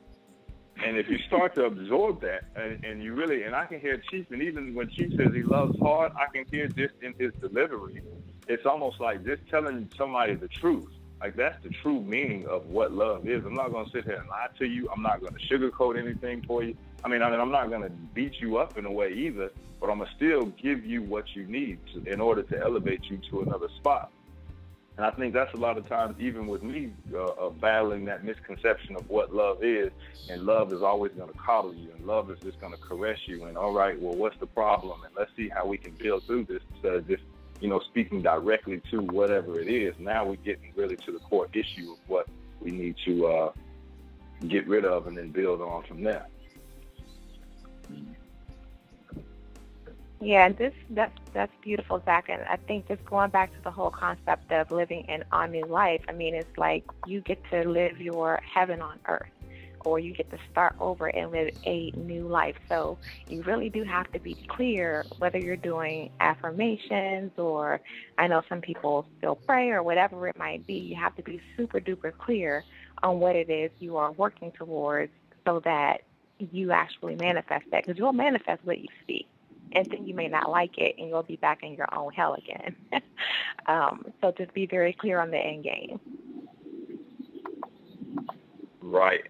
And if you start to absorb that, and you really, and I can hear Chief, and even when Chief says he loves hard, I can hear just in his delivery, it's almost like just telling somebody the truth. Like, that's the true meaning of what love is. I'm not going to sit here and lie to you. I'm not going to sugarcoat anything for you. I mean, I'm not going to beat you up in a way either, but I'm going to still give you what you need in order to elevate you to another spot. And I think that's a lot of times, even with me, battling that misconception of what love is. And love is always going to coddle you, and love is just going to caress you. And all right, well, what's the problem? And let's see how we can build through this instead of just, you know, speaking directly to whatever it is. Now we're getting really to the core issue of what we need to get rid of, and then build on from there. Yeah, that's beautiful, Zach. And I think just going back to the whole concept of living in a new life, I mean, it's like you get to live your heaven on earth, or you get to start over and live a new life. So you really do have to be clear whether you're doing affirmations, or I know some people still pray, or whatever it might be. You have to be super duper clear on what it is you are working towards, so that you actually manifest that, because you'll manifest what you speak. And then you may not like it, and you'll be back in your own hell again. So just be very clear on the end game. Right.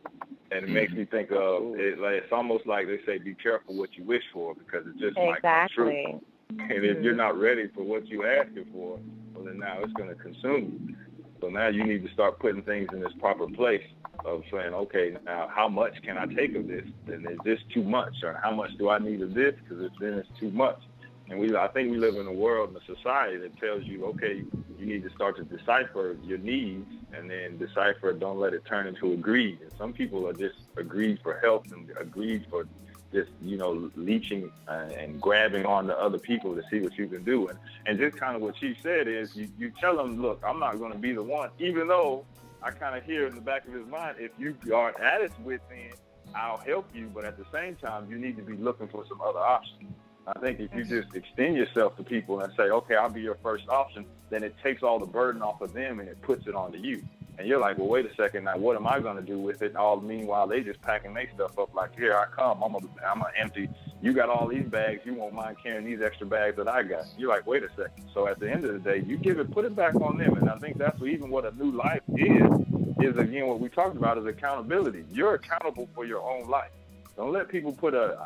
And it makes me think of it, like, it's almost like they say, be careful what you wish for, because it just might come true. And if you're not ready for what you're asking for, well, then now it's going to consume you. So now you need to start putting things in this proper place of saying, okay, now how much can I take of this? Then is this too much? Or how much do I need of this? Because then it's too much. And I think we live in a world and a society that tells you, okay, you need to start to decipher your needs, and then decipher, don't let it turn into a greed. And some people are just a greed for health, and a greed for just, you know, leeching and grabbing on to other people to see what you can do. And just kind of what Chief said is, you tell them, look, I'm not going to be the one, even though I kind of hear in the back of his mind, if you are at its wit's end, I'll help you. But at the same time, you need to be looking for some other options. I think if you just extend yourself to people and say, okay, I'll be your first option, then it takes all the burden off of them and it puts it onto you. And you're like, well, wait a second, now what am I going to do with it? All meanwhile, they just packing their stuff up like, here I come, I'm gonna empty. You got all these bags, you won't mind carrying these extra bags that I got. You're like, wait a second. So at the end of the day, you put it back on them. And I think that's even what a new life is again, what we talked about is accountability. You're accountable for your own life. Don't let people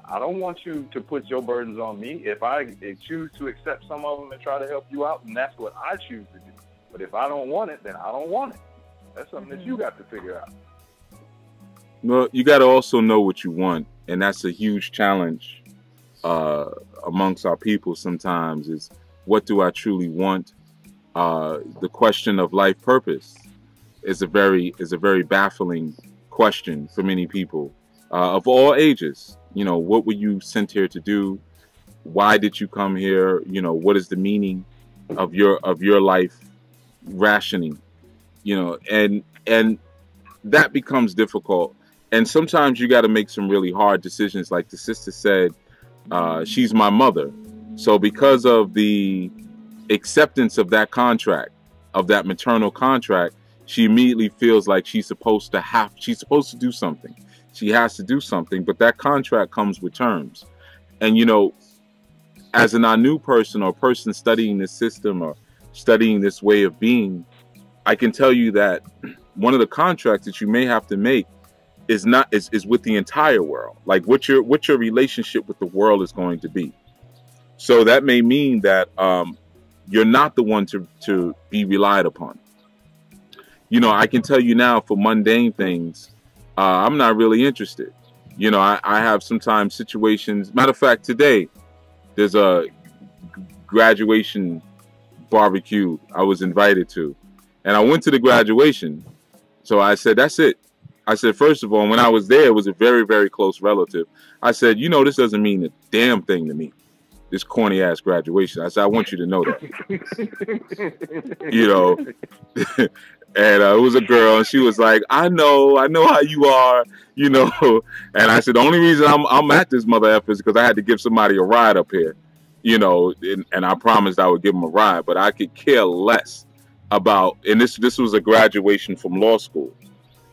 I don't want you to put your burdens on me. If I choose to accept some of them and try to help you out, then that's what I choose to do. But if I don't want it, then I don't want it. That's something that you got to figure out. Well, you got to also know what you want. And that's a huge challenge amongst our people sometimes, is what do I truly want? The question of life purpose is a very baffling question for many people of all ages. You know, what were you sent here to do? why did you come here? You know, what is the meaning of your life rationing? You know, and that becomes difficult. And sometimes you got to make some really hard decisions. Like the sister said, she's my mother. So because of the acceptance of that contract, of that maternal contract, she immediately feels like she's supposed to do something. She has to do something, but that contract comes with terms. And, you know, as an Anu person or person studying this system or studying this way of being, I can tell you that one of the contracts that you may have to make is with the entire world. Like what your relationship with the world is going to be. So that may mean that you're not the one to be relied upon. You know, I can tell you now for mundane things, I'm not really interested. You know, I have sometimes situations. Matter of fact, today there's a graduation barbecue I was invited to, and I went to the graduation. So I said, that's it. I said, first of all, when I was there, it was a very, very close relative. I said, you know, this doesn't mean a damn thing to me, this corny ass graduation. I said, I want you to know that. You know, and it was a girl, and she was like, I know how you are, you know. And I said, the only reason I'm at this mother effort is because I had to give somebody a ride up here, you know, and I promised I would give them a ride, but I could care less about, and this was a graduation from law school.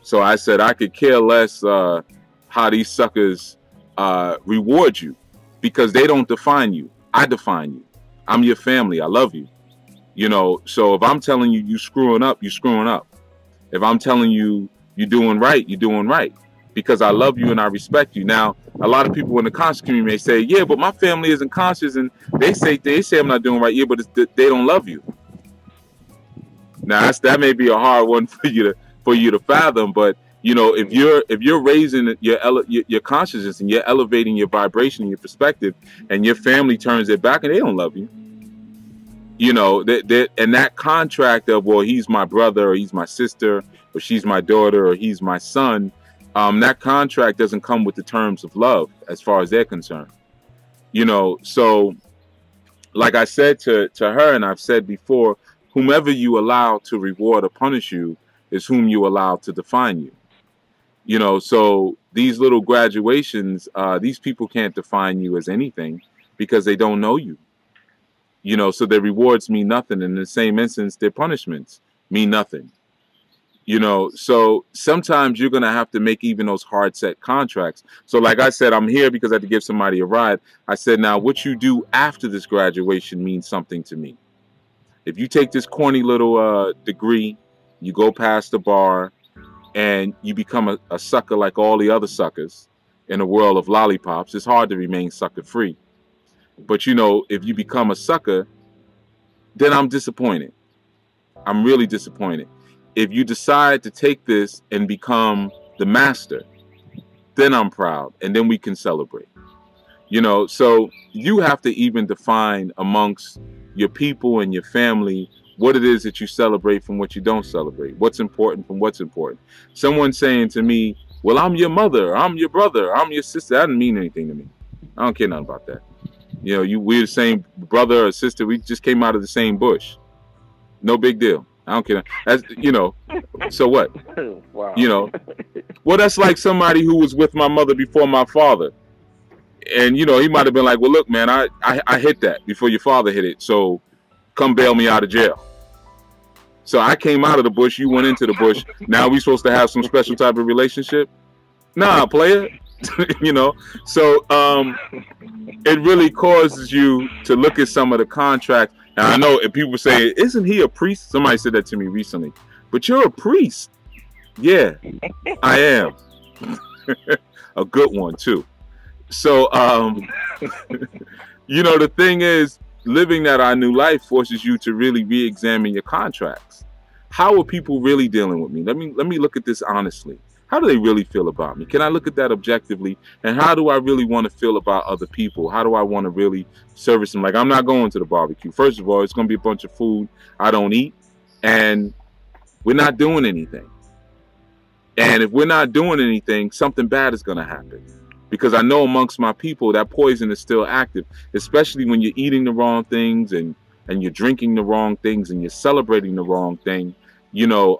So I said, I could care less how these suckers reward you, because they don't define you. I define you. I'm your family. I love you. You know, so if I'm telling you you screwing up, you screwing up. If I'm telling you you're doing right, you're doing right. Because I love you and I respect you. Now, a lot of people in the conscious community may say, yeah, but my family isn't conscious, and they say I'm not doing right. Yeah, but they don't love you. Now that may be a hard one for you to fathom, but you know, if you're raising your consciousness and you're elevating your vibration and your perspective, and your family turns their back and they don't love you, you know, and that contract of, well, he's my brother, or he's my sister, or she's my daughter, or he's my son, that contract doesn't come with the terms of love as far as they're concerned. You know, so like I said to her, and I've said before, whomever you allow to reward or punish you is whom you allow to define you. You know, so these little graduations, these people can't define you as anything because they don't know you. You know, so their rewards mean nothing. In the same instance, their punishments mean nothing. You know, so sometimes you're going to have to make even those hard set contracts. So like I said, I'm here because I had to give somebody a ride. I said, now what you do after this graduation means something to me. If you take this corny little degree, you go past the bar, and you become a sucker like all the other suckers in a world of lollipops, it's hard to remain sucker free. But, you know, if you become a sucker, then I'm disappointed. I'm really disappointed. If you decide to take this and become the master, then I'm proud, and then we can celebrate. You know, so you have to even define amongst your people and your family what it is that you celebrate from what you don't celebrate, what's important from what's important. Someone saying to me, well, I'm your mother, I'm your brother, I'm your sister, that doesn't mean anything to me. I don't care nothing about that. You know, we're the same brother or sister. We just came out of the same bush. No big deal. I don't care. As you know, so what? Wow. You know, well, that's like somebody who was with my mother before my father. And, you know, he might have been like, well, look, man, I hit that before your father hit it. So come bail me out of jail. So I came out of the bush. You went into the bush. Now we supposed to have some special type of relationship? Nah, player. You know, so it really causes you to look at some of the contracts. And I know if people say, isn't he a priest? Somebody said that to me recently. But you're a priest. Yeah, I am. A good one, too. So, you know, the thing is, living that our new life forces you to really re-examine your contracts. How are people really dealing with me? Let me look at this honestly. How do they really feel about me? Can I look at that objectively? And how do I really want to feel about other people? How do I want to really service them? Like, I'm not going to the barbecue. First of all, it's going to be a bunch of food I don't eat. And we're not doing anything. And if we're not doing anything, something bad is going to happen. because I know amongst my people that poison is still active, especially when you're eating the wrong things and you're drinking the wrong things and you're celebrating the wrong thing. You know,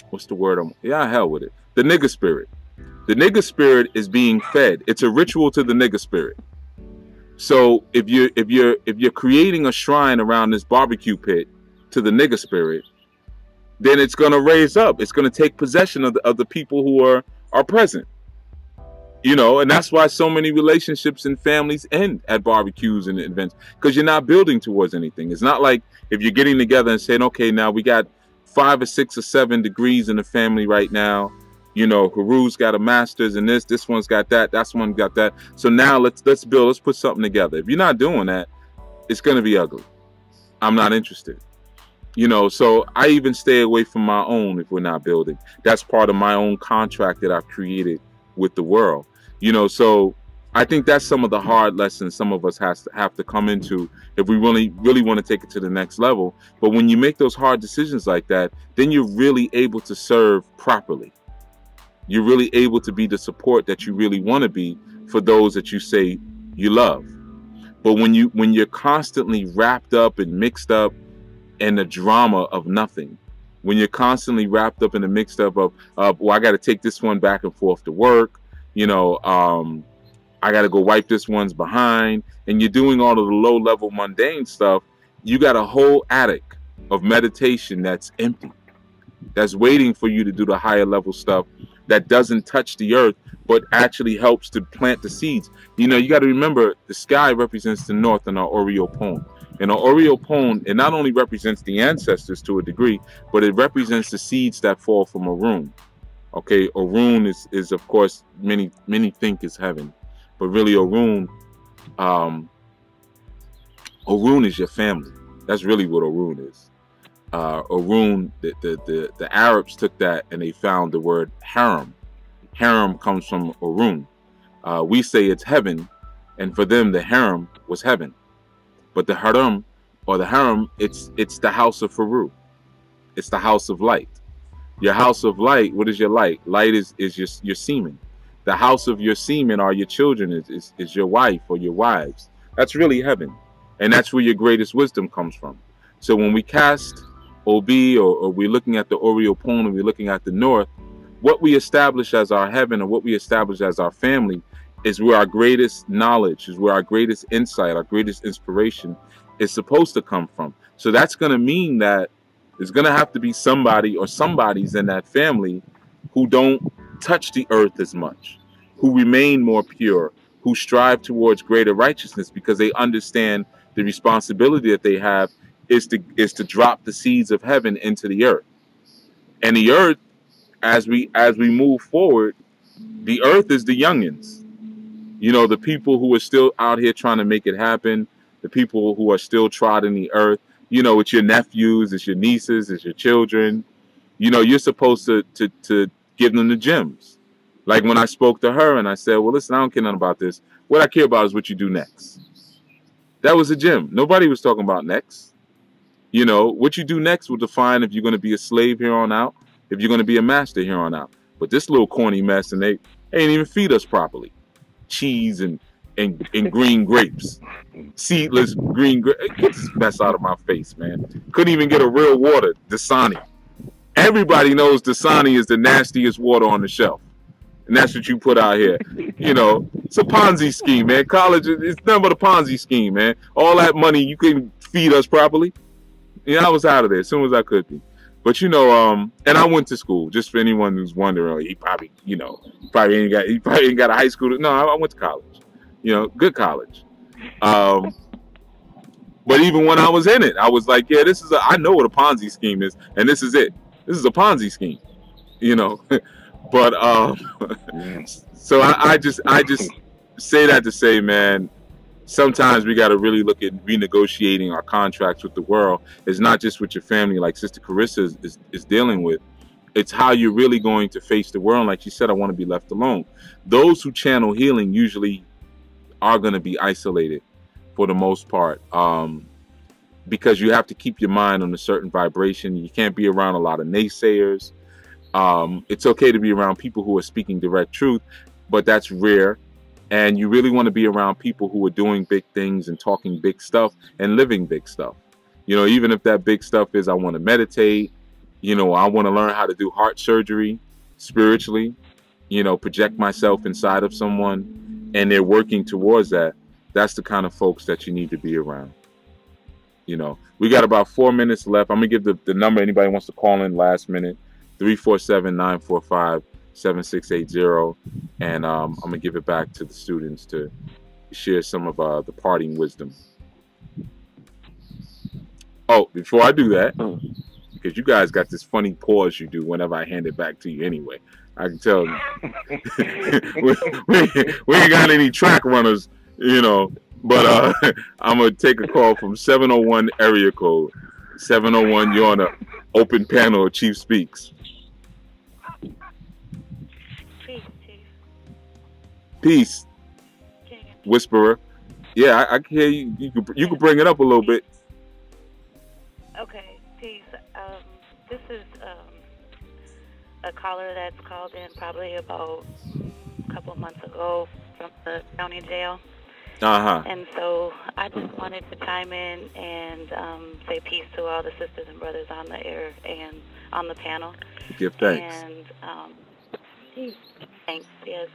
what's the word? Hell with it. The nigga spirit. The nigga spirit is being fed. It's a ritual to the nigga spirit. So if you're creating a shrine around this barbecue pit to the nigga spirit, then it's going to raise up. It's going to take possession of the people who are present. You know, and that's why so many relationships and families end at barbecues and events, because you're not building towards anything. It's not like if you're getting together and saying, okay, now we got 5 or 6 or 7 degrees in the family right now. You know, Haru's got a master's in this one's got that, that's one got that. So now let's build, let's put something together. If you're not doing that, it's going to be ugly. I'm not interested. You know, so I even stay away from my own if we're not building. That's part of my own contract that I've created with the world. You know, so I think that's some of the hard lessons some of us have to come into if we really want to take it to the next level. But when you make those hard decisions like that, then you're really able to serve properly. You're really able to be the support that you really want to be for those that you say you love. But when you're constantly wrapped up and mixed up in the drama of nothing, when you're constantly wrapped up in the mixed up of well, I got to take this one back and forth to work, you know, I got to go wipe this one's behind, and you're doing all of the low level mundane stuff, you got a whole attic of meditation that's empty, that's waiting for you to do the higher level stuff that doesn't touch the earth, but actually helps to plant the seeds. You know, you got to remember the sky represents the north in our Oreo poem. And our Oreo poem, it not only represents the ancestors to a degree, but it represents the seeds that fall from Orun. Okay, Orun is of course, many think is heaven, but really Orun is your family. That's really what Orun is. Orun, the Arabs took that and they found the word harem. Harem comes from Orun. We say it's heaven, and for them the harem was heaven. But the harem, or the harem, it's the house of Faru. It's the house of light. Your house of light, what is your light? Light is your semen. The house of your semen are your children, is your wife or your wives. That's really heaven. And that's where your greatest wisdom comes from. So when we cast OB, or we're looking at the Oreo poem and we're looking at the north, what we establish as our heaven or what we establish as our family is where our greatest knowledge, is where our greatest insight, our greatest inspiration is supposed to come from. So that's going to mean that there's going to have to be somebody or somebodies in that family who don't touch the earth as much, who remain more pure, who strive towards greater righteousness, because they understand the responsibility that they have is to drop the seeds of heaven into the earth. And the earth, as we move forward, the earth is the youngins. You know, the people who are still out here trying to make it happen, the people who are still trotting the earth. You know, it's your nephews, it's your nieces, it's your children. You know, you're supposed to give them the gems. Like when I spoke to her and I said, well, listen, I don't care nothing about this. What I care about is what you do next. That was a gem. Nobody was talking about next. You know, what you do next will define if you're going to be a slave here on out, if you're going to be a master here on out. But this little corny mess, and they ain't even feed us properly. Cheese and green grapes. Seedless green grapes. Get this mess out of my face, man. Couldn't even get a real water. Dasani. Everybody knows Dasani is the nastiest water on the shelf. And that's what you put out here. You know, it's a Ponzi scheme, man. College, it's nothing but a Ponzi scheme, man. All that money, you couldn't feed us properly. Yeah, I was out of there as soon as I could be. But, you know, and I went to school, just for anyone who's wondering, he probably, you know, he probably ain't got a high school. No, I went to college. You know, good college. But even when I was in it, I was like, yeah, I know what a Ponzi scheme is, and this is it. This is a Ponzi scheme, you know. But so I just say that to say, man, sometimes we got to really look at renegotiating our contracts with the world. It's not just with your family, like Sister Carissa is dealing with. It's how you're really going to face the world. Like she said, I want to be left alone. Those who channel healing usually are going to be isolated for the most part, because you have to keep your mind on a certain vibration. You can't be around a lot of naysayers. It's okay to be around people who are speaking direct truth, but that's rare. And you really want to be around people who are doing big things and talking big stuff and living big stuff. You know, even if that big stuff is I want to meditate, you know, I want to learn how to do heart surgery spiritually, you know, project myself inside of someone, and they're working towards that. That's the kind of folks that you need to be around. You know, we got about 4 minutes left. I'm going to give the number. Anybody wants to call in last minute, 347-945-7680. And I'm going to give it back to the students to share some of the parting wisdom. Oh, before I do that, because you guys got this funny pause you do whenever I hand it back to you anyway. I can tell you. we ain't got any track runners, you know. But I'm going to take a call from 701 area code. 701, you're on an open panel of Chief Speaks. Peace. Whisperer. Yeah, I can hear you. You can bring it up a little bit. Okay, peace. This is a caller that's called in probably about a couple of months ago from the county jail. And so I just wanted to chime in and say peace to all the sisters and brothers on the air and on the panel. Give thanks. And thanks, yes.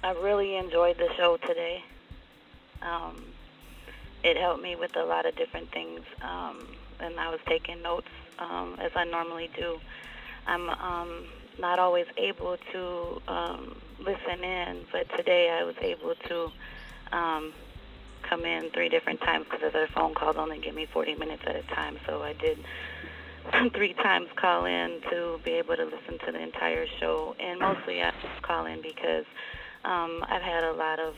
I really enjoyed the show today. It helped me with a lot of different things, and I was taking notes as I normally do. I'm not always able to listen in, but today I was able to come in 3 different times because their phone calls only give me 40 minutes at a time, so I did 3 times call in to be able to listen to the entire show. And mostly I call in because I've had a lot of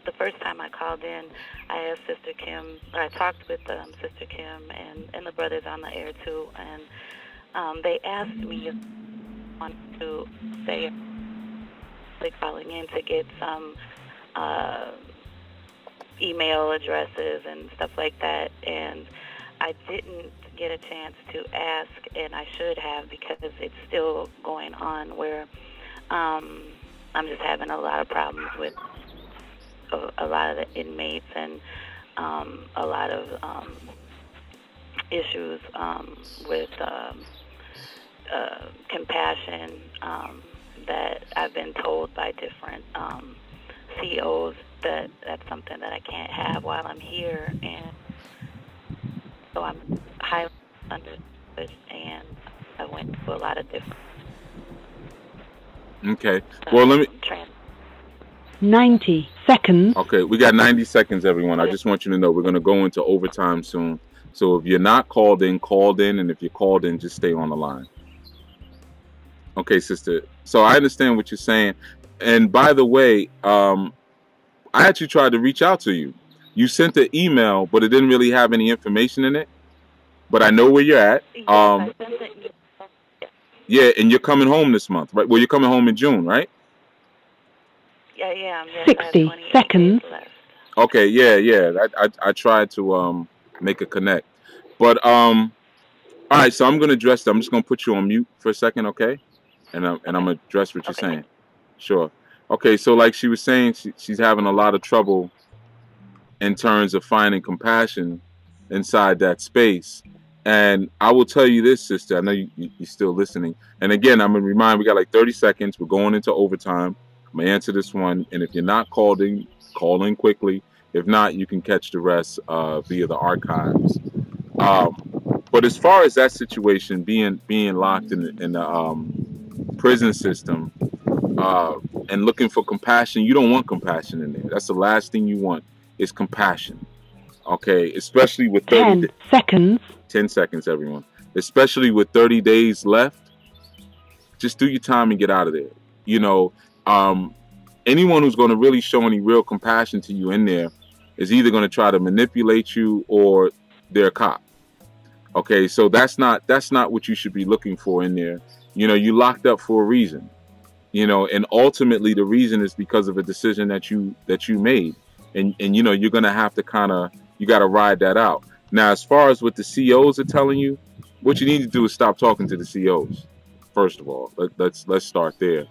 the first time I called in, I asked Sister Kim, or I talked with Sister Kim and the brothers on the air too, and they asked me if I wanted to say, like, calling in to get some email addresses and stuff like that, and I didn't get a chance to ask, and I should have, because it's still going on where I'm just having a lot of problems with a lot of the inmates and a lot of issues with compassion that I've been told by different COs that that's something that I can't have while I'm here, and so I'm highly understood, and I went to a lot of different. Okay. Well, let me. 90 seconds. Okay, we got 90 seconds, everyone. I just want you to know we're going to go into overtime soon. So if you're not called in, and if you're called in, just stay on the line. Okay, sister. So I understand what you're saying. And by the way, I actually tried to reach out to you. You sent the email, but it didn't really have any information in it. But I know where you're at. Yeah, and you're coming home this month, right? Well, you're coming home in June, right? Yeah. 60 seconds. Okay, yeah. I tried to make a connect. But all right, so I'm gonna address that. I'm just gonna put you on mute for a second, okay? And I'm gonna address what you're saying. Sure. Okay, so like she was saying, she's having a lot of trouble in terms of finding compassion inside that space. And I will tell you this, sister. I know you're still listening. And again, I'm gonna remind, we got like 30 seconds. We're going into overtime. I'm gonna answer this one, and if you're not called in, call in quickly. If not, you can catch the rest via the archives. But as far as that situation, being locked in the prison system and looking for compassion, you don't want compassion in there. That's the last thing you want, is compassion. Okay, especially with 10 seconds. 10 seconds, everyone. Especially with 30 days left, just do your time and get out of there. You know, anyone who's going to really show any real compassion to you in there is either going to try to manipulate you or they're a cop. Okay, so that's not what you should be looking for in there. You know, you locked up for a reason. You know, and ultimately the reason is because of a decision that you made, and you know, you're going to have to you got to ride that out. Now, as far as what the COs are telling you, what you need to do is stop talking to the COs. First of all, let's start there,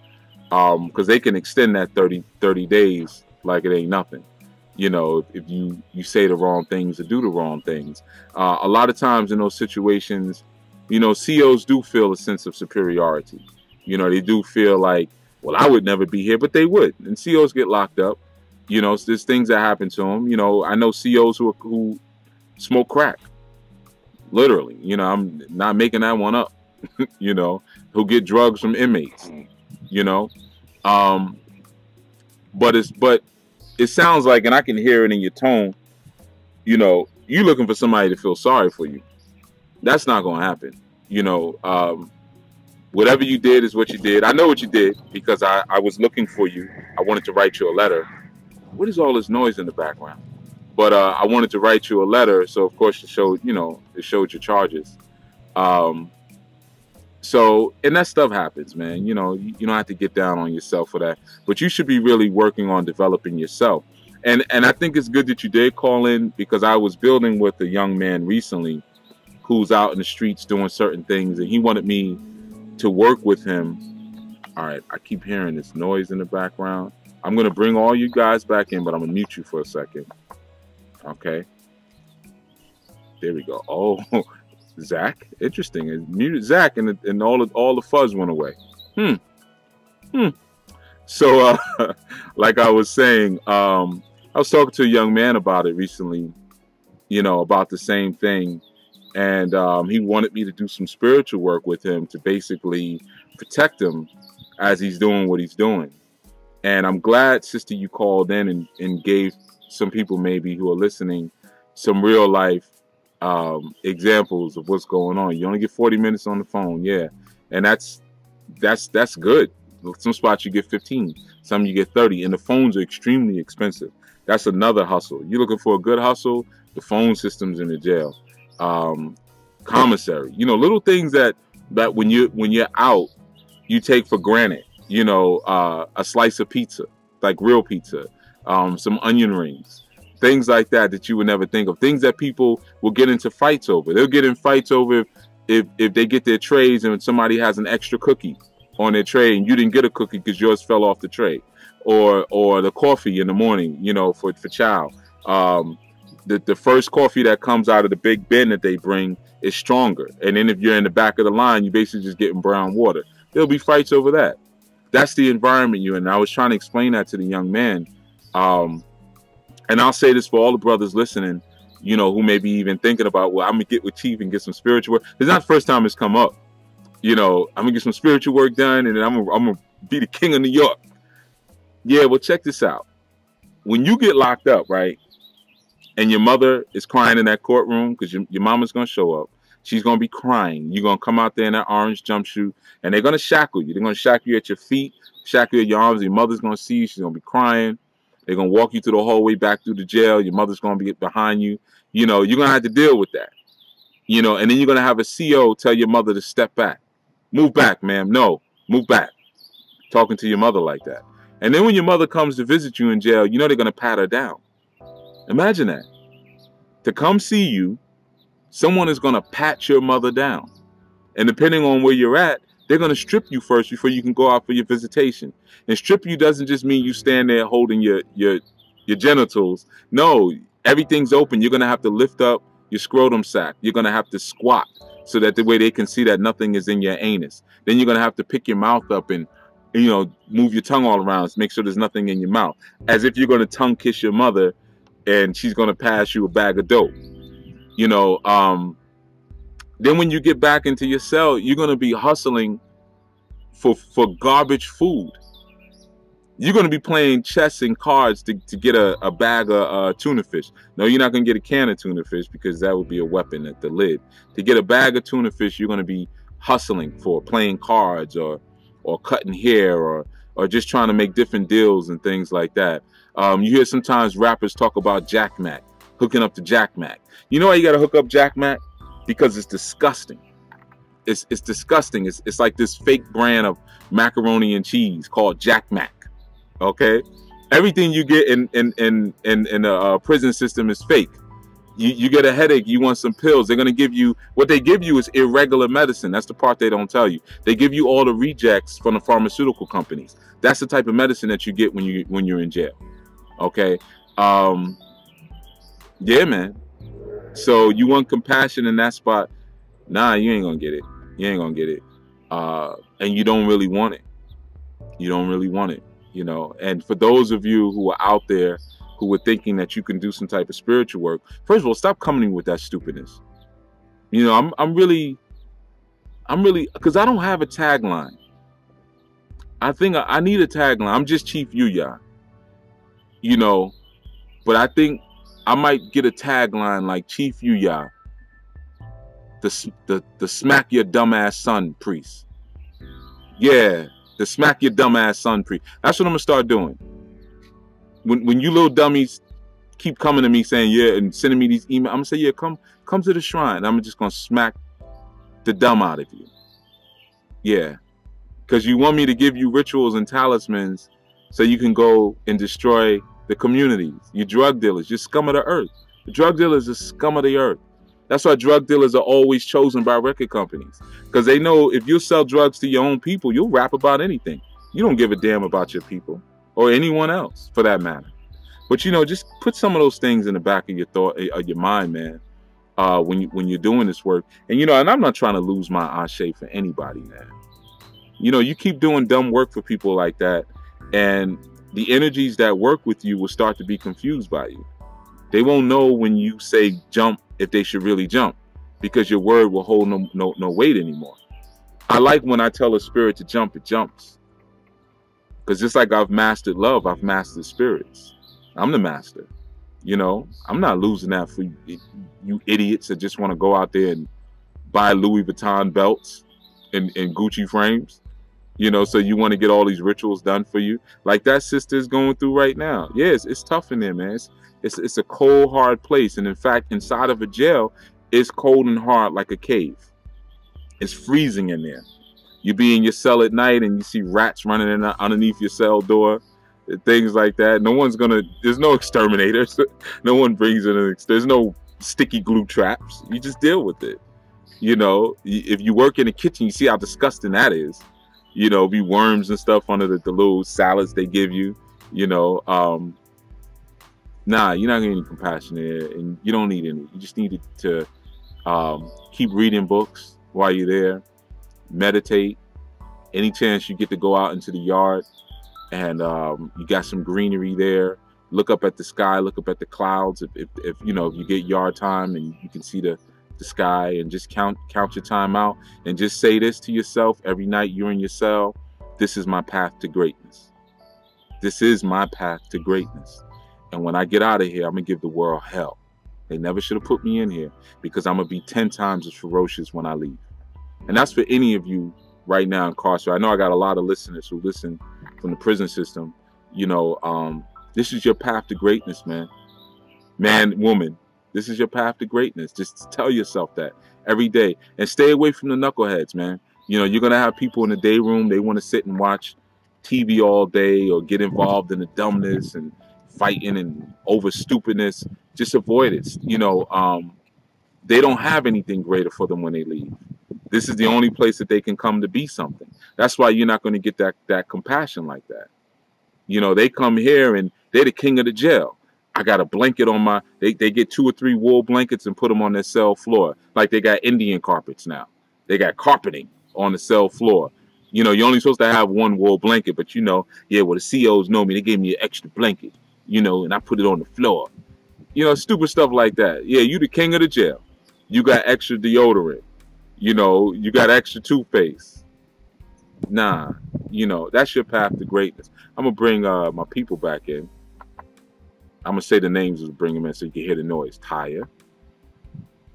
because they can extend that 30 days like it ain't nothing. You know, if you say the wrong things or do the wrong things. A lot of times in those situations, you know, COs do feel a sense of superiority. You know, they do feel like, well, I would never be here, but they would. And COs get locked up. You know, there's things that happen to them. You know, I know COs who smoke crack. Literally. You know, I'm not making that one up. You know, who get drugs from inmates. You know, but it sounds like, and I can hear it in your tone, you know, you looking for somebody to feel sorry for you. That's not going to happen. You know, whatever you did is what you did. I know what you did because I was looking for you. I wanted to write you a letter. What is all this noise in the background? But I wanted to write you a letter. So, of course, it showed your charges. So, and that stuff happens, man. You know, you don't have to get down on yourself for that. But you should be really working on developing yourself. And I think it's good that you did call in, because I was building with a young man recently who's out in the streets doing certain things, and he wanted me to work with him. All right, I keep hearing this noise in the background. I'm going to bring all you guys back in, but I'm going to mute you for a second. Okay. There we go. Oh, Zach, interesting. It muted Zach, and all the fuzz went away. So, like I was saying, I was talking to a young man about it recently, you know, about the same thing. And he wanted me to do some spiritual work with him to basically protect him as he's doing what he's doing. And I'm glad, sister, you called in and gave some people maybe who are listening some real life examples of what's going on. You only get 40 minutes on the phone, yeah, and that's good. Some spots you get 15, some you get 30, and the phones are extremely expensive. That's another hustle. You're looking for a good hustle, the phone system's in the jail. Commissary, you know, little things that when you're out, you take for granted. You know, a slice of pizza, like real pizza, some onion rings, things like that you would never think of. Things that people will get into fights over. They'll get in fights over if they get their trays and somebody has an extra cookie on their tray and you didn't get a cookie because yours fell off the tray, or the coffee in the morning, you know, for child. The first coffee that comes out of the big bin that they bring is stronger. And then if you're in the back of the line, you're basically just getting brown water. There'll be fights over that. That's the environment you're in. I was trying to explain that to the young man. And I'll say this for all the brothers listening, you know, who may be even thinking about, well, I'm going to get with Chief and get some spiritual work. It's not the first time it's come up. You know, I'm going to get some spiritual work done, and then I'm going to be the king of New York. Yeah, well, check this out. When you get locked up, right, and your mother is crying in that courtroom because your mama's going to show up. She's going to be crying. You're going to come out there in that orange jumpsuit, and they're going to shackle you. They're going to shackle you at your feet, shackle you at your arms. Your mother's going to see you. She's going to be crying. They're going to walk you through the hallway back through the jail. Your mother's going to be behind you. You know, you're going to have to deal with that. You know, and then you're going to have a CO tell your mother to step back. Move back, ma'am. No, move back. Talking to your mother like that. And then when your mother comes to visit you in jail, you know they're going to pat her down. Imagine that. To come see you, someone is going to pat your mother down. And depending on where you're at, they're going to strip you first before you can go out for your visitation. And strip you doesn't just mean you stand there holding your genitals. No, everything's open. You're going to have to lift up your scrotum sac. You're going to have to squat so that the way they can see that nothing is in your anus. Then you're going to have to pick your mouth up and, you know, move your tongue all around. Make sure there's nothing in your mouth. As if you're going to tongue kiss your mother and she's going to pass you a bag of dope. You know, then when you get back into your cell, you're going to be hustling for garbage food. You're going to be playing chess and cards to get a bag of tuna fish. No, you're not going to get a can of tuna fish because that would be a weapon at the lid. To get a bag of tuna fish, you're going to be hustling for playing cards or cutting hair or just trying to make different deals and things like that. You hear sometimes rappers talk about Jack Mac, hooking up to Jack Mac. You know why you got to hook up Jack Mac? Because it's disgusting. It's disgusting. It's like this fake brand of macaroni and cheese called Jack Mac. Okay, everything you get in the prison system is fake. You get a headache, you want some pills. They're going to give you, what they give you is irregular medicine. That's the part they don't tell you. They give you all the rejects from the pharmaceutical companies. That's the type of medicine that you get when you're in jail. Okay. Yeah, man. So you want compassion in that spot? Nah, you ain't gonna get it. You ain't gonna get it. And you don't really want it. You don't really want it, you know. And for those of you who are out there who were thinking that you can do some type of spiritual work, first of all, stop coming with that stupidness. You know, I'm really, because I don't have a tagline. I think I need a tagline. I'm just Chief Yuya, you know, but I think I might get a tagline like Chief Yuya, the smack your dumbass son priest. Yeah, the smack your dumbass son priest. That's what I'm gonna start doing. When you little dummies keep coming to me saying yeah and sending me these emails, I'm gonna say yeah, come to the shrine. I'm just gonna smack the dumb out of you. Yeah, because you want me to give you rituals and talismans so you can go and destroy the communities. You drug dealers, you're scum of the earth. The drug dealers are scum of the earth. That's why drug dealers are always chosen by record companies, because they know if you sell drugs to your own people, you'll rap about anything. You don't give a damn about your people or anyone else for that matter. But you know, just put some of those things in the back of your your mind, man. When you're doing this work, and you know, and I'm not trying to lose my ashe for anybody, man. You know, you keep doing dumb work for people like that, and the energies that work with you will start to be confused by you. They won't know when you say jump if they should really jump, because your word will hold no weight anymore. I like when I tell a spirit to jump, it jumps. Because just like I've mastered love, I've mastered spirits. I'm the master. You know, I'm not losing that for you idiots that just want to go out there and buy Louis Vuitton belts and Gucci frames. You know, so you want to get all these rituals done for you. Like that sister's going through right now. Yes, it's tough in there, man. It's a cold, hard place. And in fact, inside of a jail, it's cold and hard like a cave. It's freezing in there. You be in your cell at night and you see rats running in underneath your cell door, things like that. No one's gonna, there's no exterminators. No one brings in, there's no sticky glue traps. You just deal with it. You know, if you work in the kitchen, you see how disgusting that is. You know, be worms and stuff under the little salads they give you, you know. Nah, you're not getting any compassion there, and you don't need any. You just need to keep reading books while you're there, meditate. Any chance you get to go out into the yard and you got some greenery there, look up at the sky, look up at the clouds. If you know, if you get yard time and you can see the sky, and just count your time out and just say this to yourself every night you're in your cell: this is my path to greatness. This is my path to greatness. And when I get out of here, I'm gonna give the world hell. They never should have put me in here, because I'm gonna be 10 times as ferocious when I leave. And that's for any of you right now incarcerated. I know I got a lot of listeners who listen from the prison system. You know, this is your path to greatness, man. Man, woman, this is your path to greatness. Just tell yourself that every day, and stay away from the knuckleheads, man. You know, you're gonna have people in the day room. They want to sit and watch TV all day or get involved in the dumbness and fighting and over stupidness. Just avoid it. You know, they don't have anything greater for them when they leave. This is the only place that they can come to be something. That's why you're not going to get that compassion like that. You know, they come here and they're the king of the jail. I got a blanket on my, they get 2 or 3 wool blankets and put them on their cell floor. Like they got Indian carpets now. They got carpeting on the cell floor. You know, you're only supposed to have 1 wool blanket, but you know, yeah, well, the COs know me. They gave me an extra blanket, you know, and I put it on the floor. You know, stupid stuff like that. Yeah, you the king of the jail. You got extra deodorant. You know, you got extra toothpaste. Nah, you know, that's your path to greatness. I'm going to bring my people back in. I'm going to say the names and bring them in so you can hear the noise. Taya,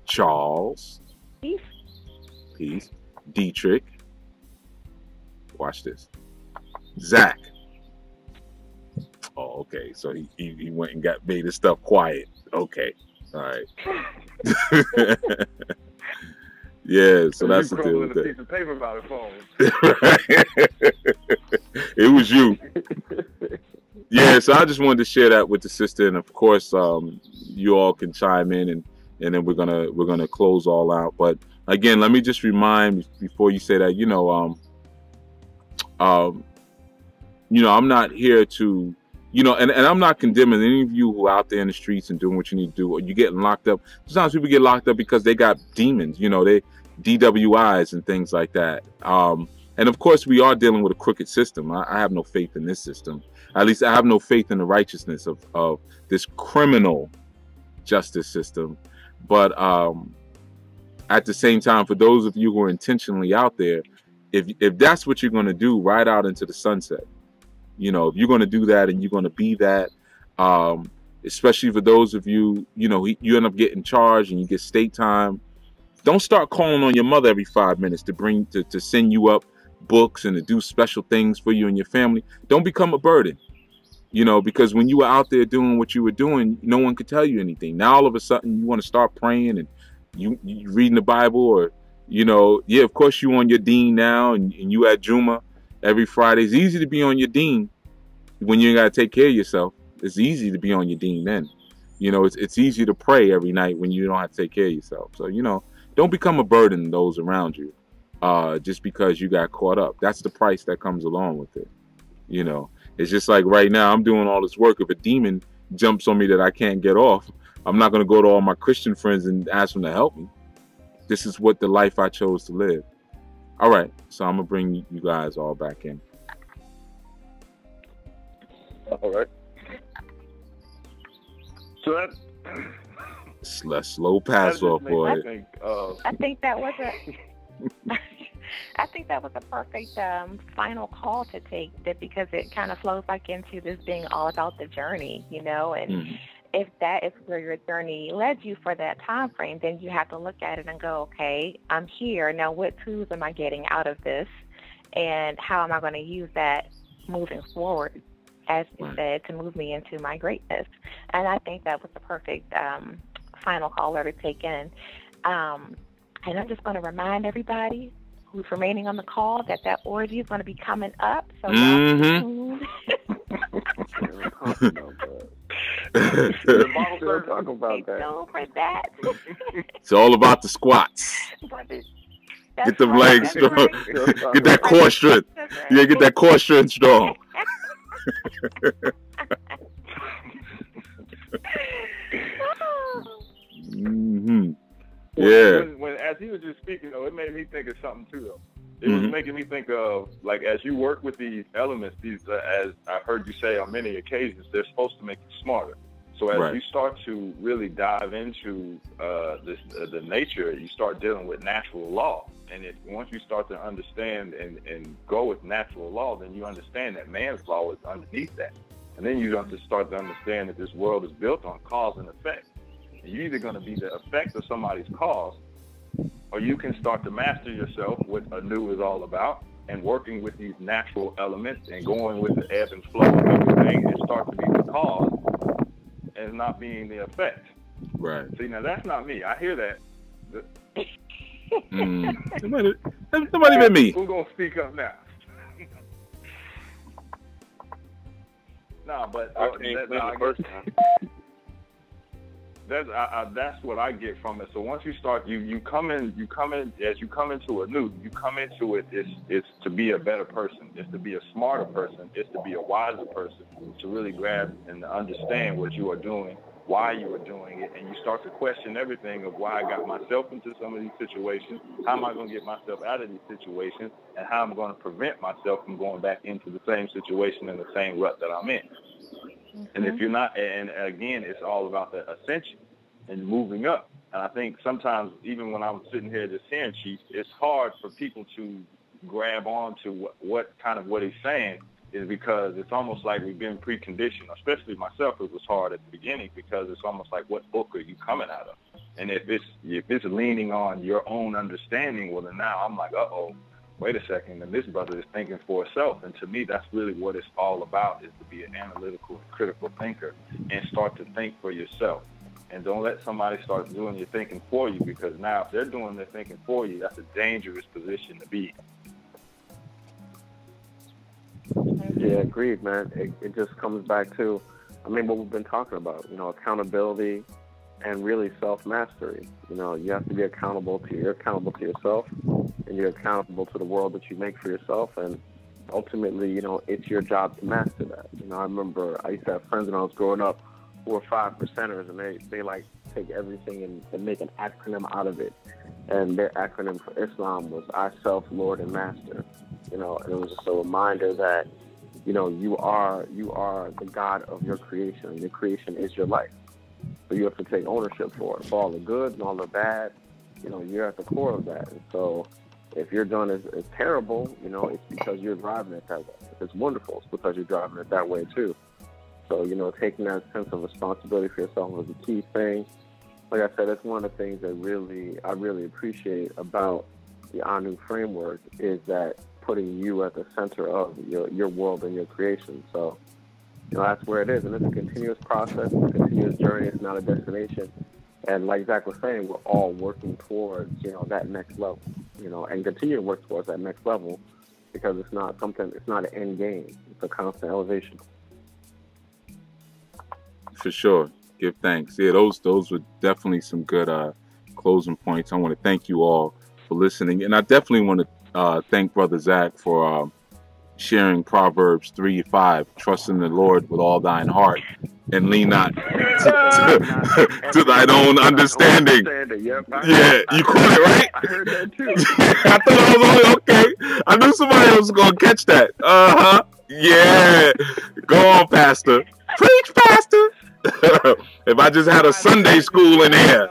Charles, Peace, Dietrich, watch this, Zach. Oh, okay, so he went and made his stuff quiet. Okay, all right. Yeah, so that's the deal with that. Piece of paper about a phone. It was you. Yeah, so I just wanted to share that with the sister, and of course, you all can chime in and and then we're gonna close all out. But again, let me just remind before you say that, I'm not here to, and I'm not condemning any of you who are out there in the streets and doing what you need to do, or you getting locked up. Sometimes people get locked up because they got demons, they DWIs and things like that. And of course, we are dealing with a crooked system. I have no faith in this system. At least I have no faith in the righteousness of this criminal justice system. But at the same time, for those of you who are intentionally out there, if that's what you're going to do, ride out into the sunset. If you're going to do that and you're going to be that, especially for those of you, you end up getting charged and you get state time. Don't start calling on your mother every 5 minutes to send you up books and to do special things for you and your family. Don't become a burden, because when you were out there doing what you were doing, no one could tell you anything. Now all of a sudden you want to start praying and you reading the Bible, or of course you on your dean now and you at Juma every Friday. It's easy to be on your dean when you ain't got to take care of yourself. It's easy to be on your dean then. It's easy to pray every night when you don't have to take care of yourself. So don't become a burden to those around you just because you got caught up. That's the price that comes along with it. It's just like right now I'm doing all this work. If a demon jumps on me that I can't get off, I'm not going to go to all my Christian friends and ask them to help me. This is what the life I chose to live. All right, so I'm going to bring you guys all back in. All right. So that... Let's slow pass off, boy. I think that was a perfect final call to take, because it kind of flows back into this being all about the journey, and if that is where your journey led you for that time frame, then you have to look at it and go, okay, I'm here now. What tools am I getting out of this, and how am I going to use that moving forward, as you said, to move me into my greatness? And I think that was the perfect final caller to take in. And I'm just going to remind everybody who's remaining on the call that orgy is going to be coming up. So talk about that. It's all about the squats. Get them legs strong. Get that core strength. Yeah, get that core strength strong. Yeah. When as he was just speaking, though, it made me think of something too, though. It was making me think of, like, as you work with these elements, as I've heard you say on many occasions, they're supposed to make you smarter. So as you start to really dive into the nature, you start dealing with natural law. And once you start to understand and go with natural law, then you understand that man's law is underneath that. And then you have to start to understand that this world is built on cause and effect. And you're either going to be the effect of somebody's cause, or you can start to master yourself, what anew is all about, and working with these natural elements and going with the ebb and flow of everything, and start to be the cause and not being the effect. Right. See, now that's not me. I hear that. Somebody but me. Who's going to speak up now? No, but that's what I get from it. So once you start, you come in as you come into it new, you come into it, it's to be a better person, it's to be a smarter person, it's to be a wiser person, to really grab and understand what you are doing, why you are doing it, and you start to question everything of why I got myself into some of these situations, how am I going to get myself out of these situations, and how I'm going to prevent myself from going back into the same situation and the same rut that I'm in. And if you're not, and again, it's all about the ascension and moving up. And I think sometimes, even when I'm sitting here just hearing Chief, it's hard for people to grab on to what he's saying, is because it's almost like we've been preconditioned, especially myself. It was hard at the beginning because it's almost like, what book are you coming out of? And if it's leaning on your own understanding, well, then now I'm like, wait a second, and this brother is thinking for himself. And to me, that's really what it's all about, is to be an analytical and critical thinker and start to think for yourself. And don't let somebody start doing your thinking for you, because now if they're doing their thinking for you, that's a dangerous position to be in. Yeah, agreed, man. It just comes back to, what we've been talking about, accountability and really self-mastery. You know, you have to be accountable to yourself, and you're accountable to the world that you make for yourself, and ultimately, you know, it's your job to master that. You know, I remember I used to have friends when I was growing up who were 5%ers, and they like take everything and make an acronym out of it. And their acronym for Islam was I, Self, Lord, and Master. You know, and it was just a reminder that, you know, you are the God of your creation, and your creation is your life. So you have to take ownership for it. For all the good and all the bad, you know, you're at the core of that. And so if you're done as terrible, you know, it's because you're driving it that way. If it's wonderful, it's because you're driving it that way too. So, you know, taking that sense of responsibility for yourself is a key thing. Like I said, that's one of the things that I really appreciate about the Anu framework is that putting you at the center of your world and your creation. So, you know, that's where it is. And it's a continuous process, it's a continuous journey. It's not a destination. And like Zach was saying, we're all working towards, you know, that next level, you know, and continue to work towards that next level because it's not an end game. It's a constant elevation. For sure. Give thanks. Yeah, those were definitely some good closing points. I want to thank you all for listening. And I definitely want to thank Brother Zach for sharing Proverbs 3:5, trust in the Lord with all thine heart and lean not to thine own understanding. Yep, yeah, you caught it, right? I heard that too. I thought I was only okay. I knew somebody else was going to catch that. Yeah. Go on, Pastor. Preach, Pastor. If I just had a Sunday school in here.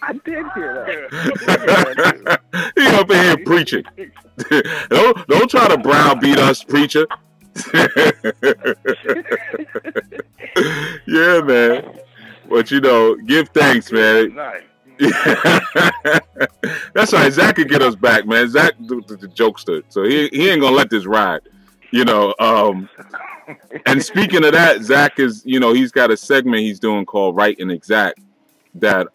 I did hear that. He up in here preaching. Don't try to browbeat us, preacher. Yeah, man. But you know, give thanks, man. That's right. Zach could get us back, man. Zach the jokester, so he ain't gonna let this ride. You know. And speaking of that, Zach is, you know, he's got a segment he's doing called Right and Exact that,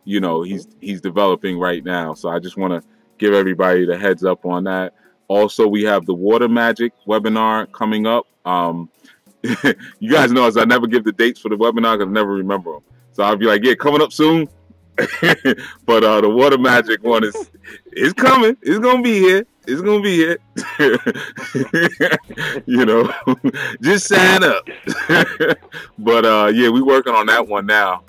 you know, he's developing right now. So I just want to give everybody the heads up on that. Also, we have the Water Magic webinar coming up. You guys know as I never give the dates for the webinar because I never remember them. So I'll be like, yeah, coming up soon. But the Water Magic one is coming. It's going to be here. It's going to be here. You know, just sign up. But yeah, we're working on that one now.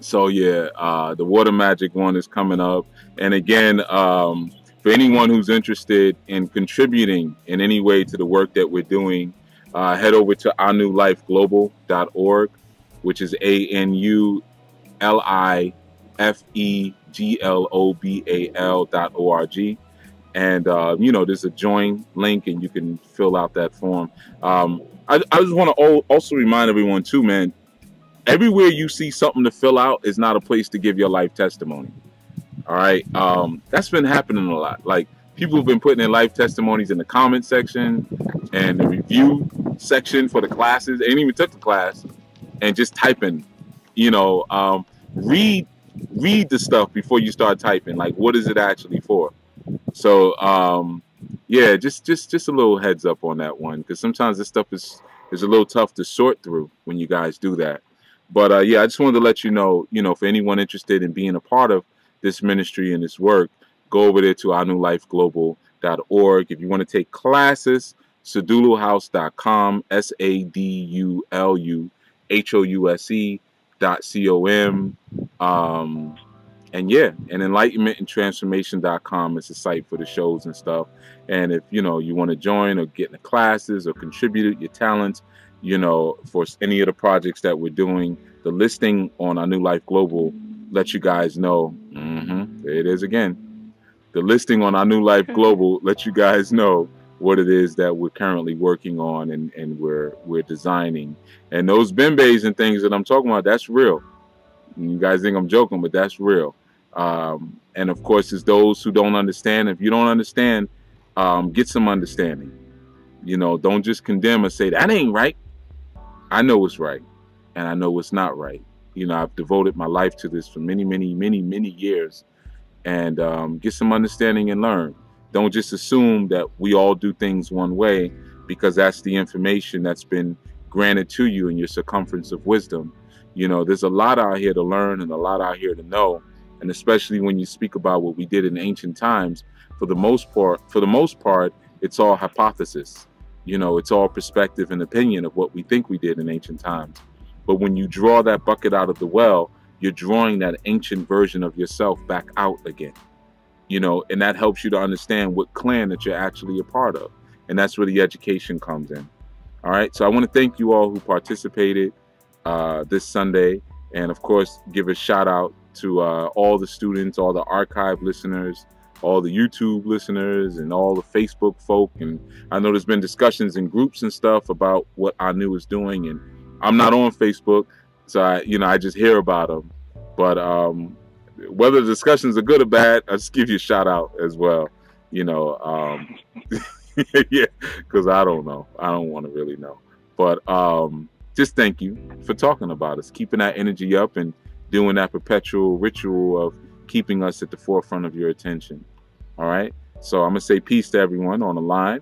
So yeah, the Water Magic one is coming up. And again, for anyone who's interested in contributing in any way to the work that we're doing, head over to anulifeglobal.org, which is ANULIFEGLOBAL.org. And, you know, there's a join link and you can fill out that form. I just want to also remind everyone too, man, everywhere you see something to fill out is not a place to give your life testimony. All right. That's been happening a lot. Like people have been putting their life testimonies in the comment section and the review section for the classes. They ain't even took the class and just typing, you know, read the stuff before you start typing. Like, what is it actually for? So, yeah, just a little heads up on that one, because sometimes this stuff is a little tough to sort through when you guys do that. But yeah, I just wanted to let you know, for anyone interested in being a part of this ministry and this work, go over there to anulifeglobal.org. If you want to take classes, saduluhouse.com, SADULUHOUSE.com. And yeah, and enlightenmentandtransformation.com is the site for the shows and stuff. And if, you want to join or get in the classes or contribute your talents, for any of the projects that we're doing, the listing on our New Life Global lets you guys know. There it is again. The listing on our New Life Global lets you guys know what it is that we're currently working on and we're designing. And those bimbays and things that I'm talking about, that's real. You guys think I'm joking, but that's real. And of course, it's those who don't understand. If you don't understand, get some understanding. Don't just condemn or say that ain't right. I know it's right, and I know it's not right. I've devoted my life to this for many, many, many, many years, and get some understanding and learn. Don't just assume that we all do things one way, because that's the information that's been granted to you in your circumference of wisdom. You know, there's a lot out here to learn and a lot out here to know. And especially when you speak about what we did in ancient times, for the most part, it's all hypothesis. You know, it's all perspective and opinion of what we think we did in ancient times. But when you draw that bucket out of the well, you're drawing that ancient version of yourself back out again. You know, and that helps you to understand what clan that you're actually a part of. And that's where the education comes in. All right. So I want to thank you all who participated this Sunday. And of course, give a shout out to all the students, all the archive listeners, all the YouTube listeners, and all the Facebook folk. And I know there's been discussions in groups and stuff about what Anu is doing. And I'm not on Facebook, so I just hear about them. But whether the discussions are good or bad, I just give you a shout out as well. You know, yeah, because I don't know. I don't want to really know. But just thank you for talking about us, keeping that energy up and doing that perpetual ritual of keeping us at the forefront of your attention. All right. So I'm going to say peace to everyone on the line,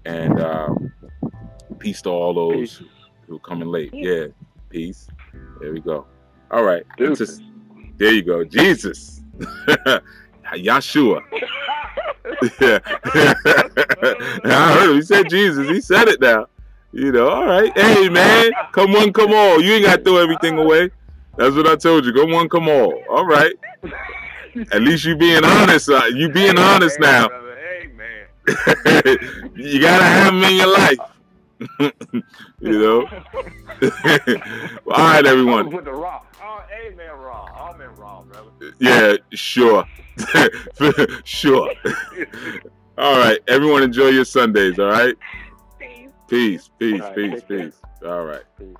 and peace to all those who are coming late. Yeah. Peace. There we go. All right. There you go. Jesus. Yahshua. Yeah. I heard him. He said Jesus. He said it now. You know, all right. Hey, man. Come one, come all. You ain't got to throw everything away. That's what I told you. Come one, come all. All right. At least you being honest. You being honest now. Hey, man. You got to have them in your life. You know? Well, all right, everyone. With the raw. Oh, amen, raw. Amen, raw, brother. Yeah, sure. Sure. All right. Everyone enjoy your Sundays, all right? Peace, peace, peace, peace. All right. Peace.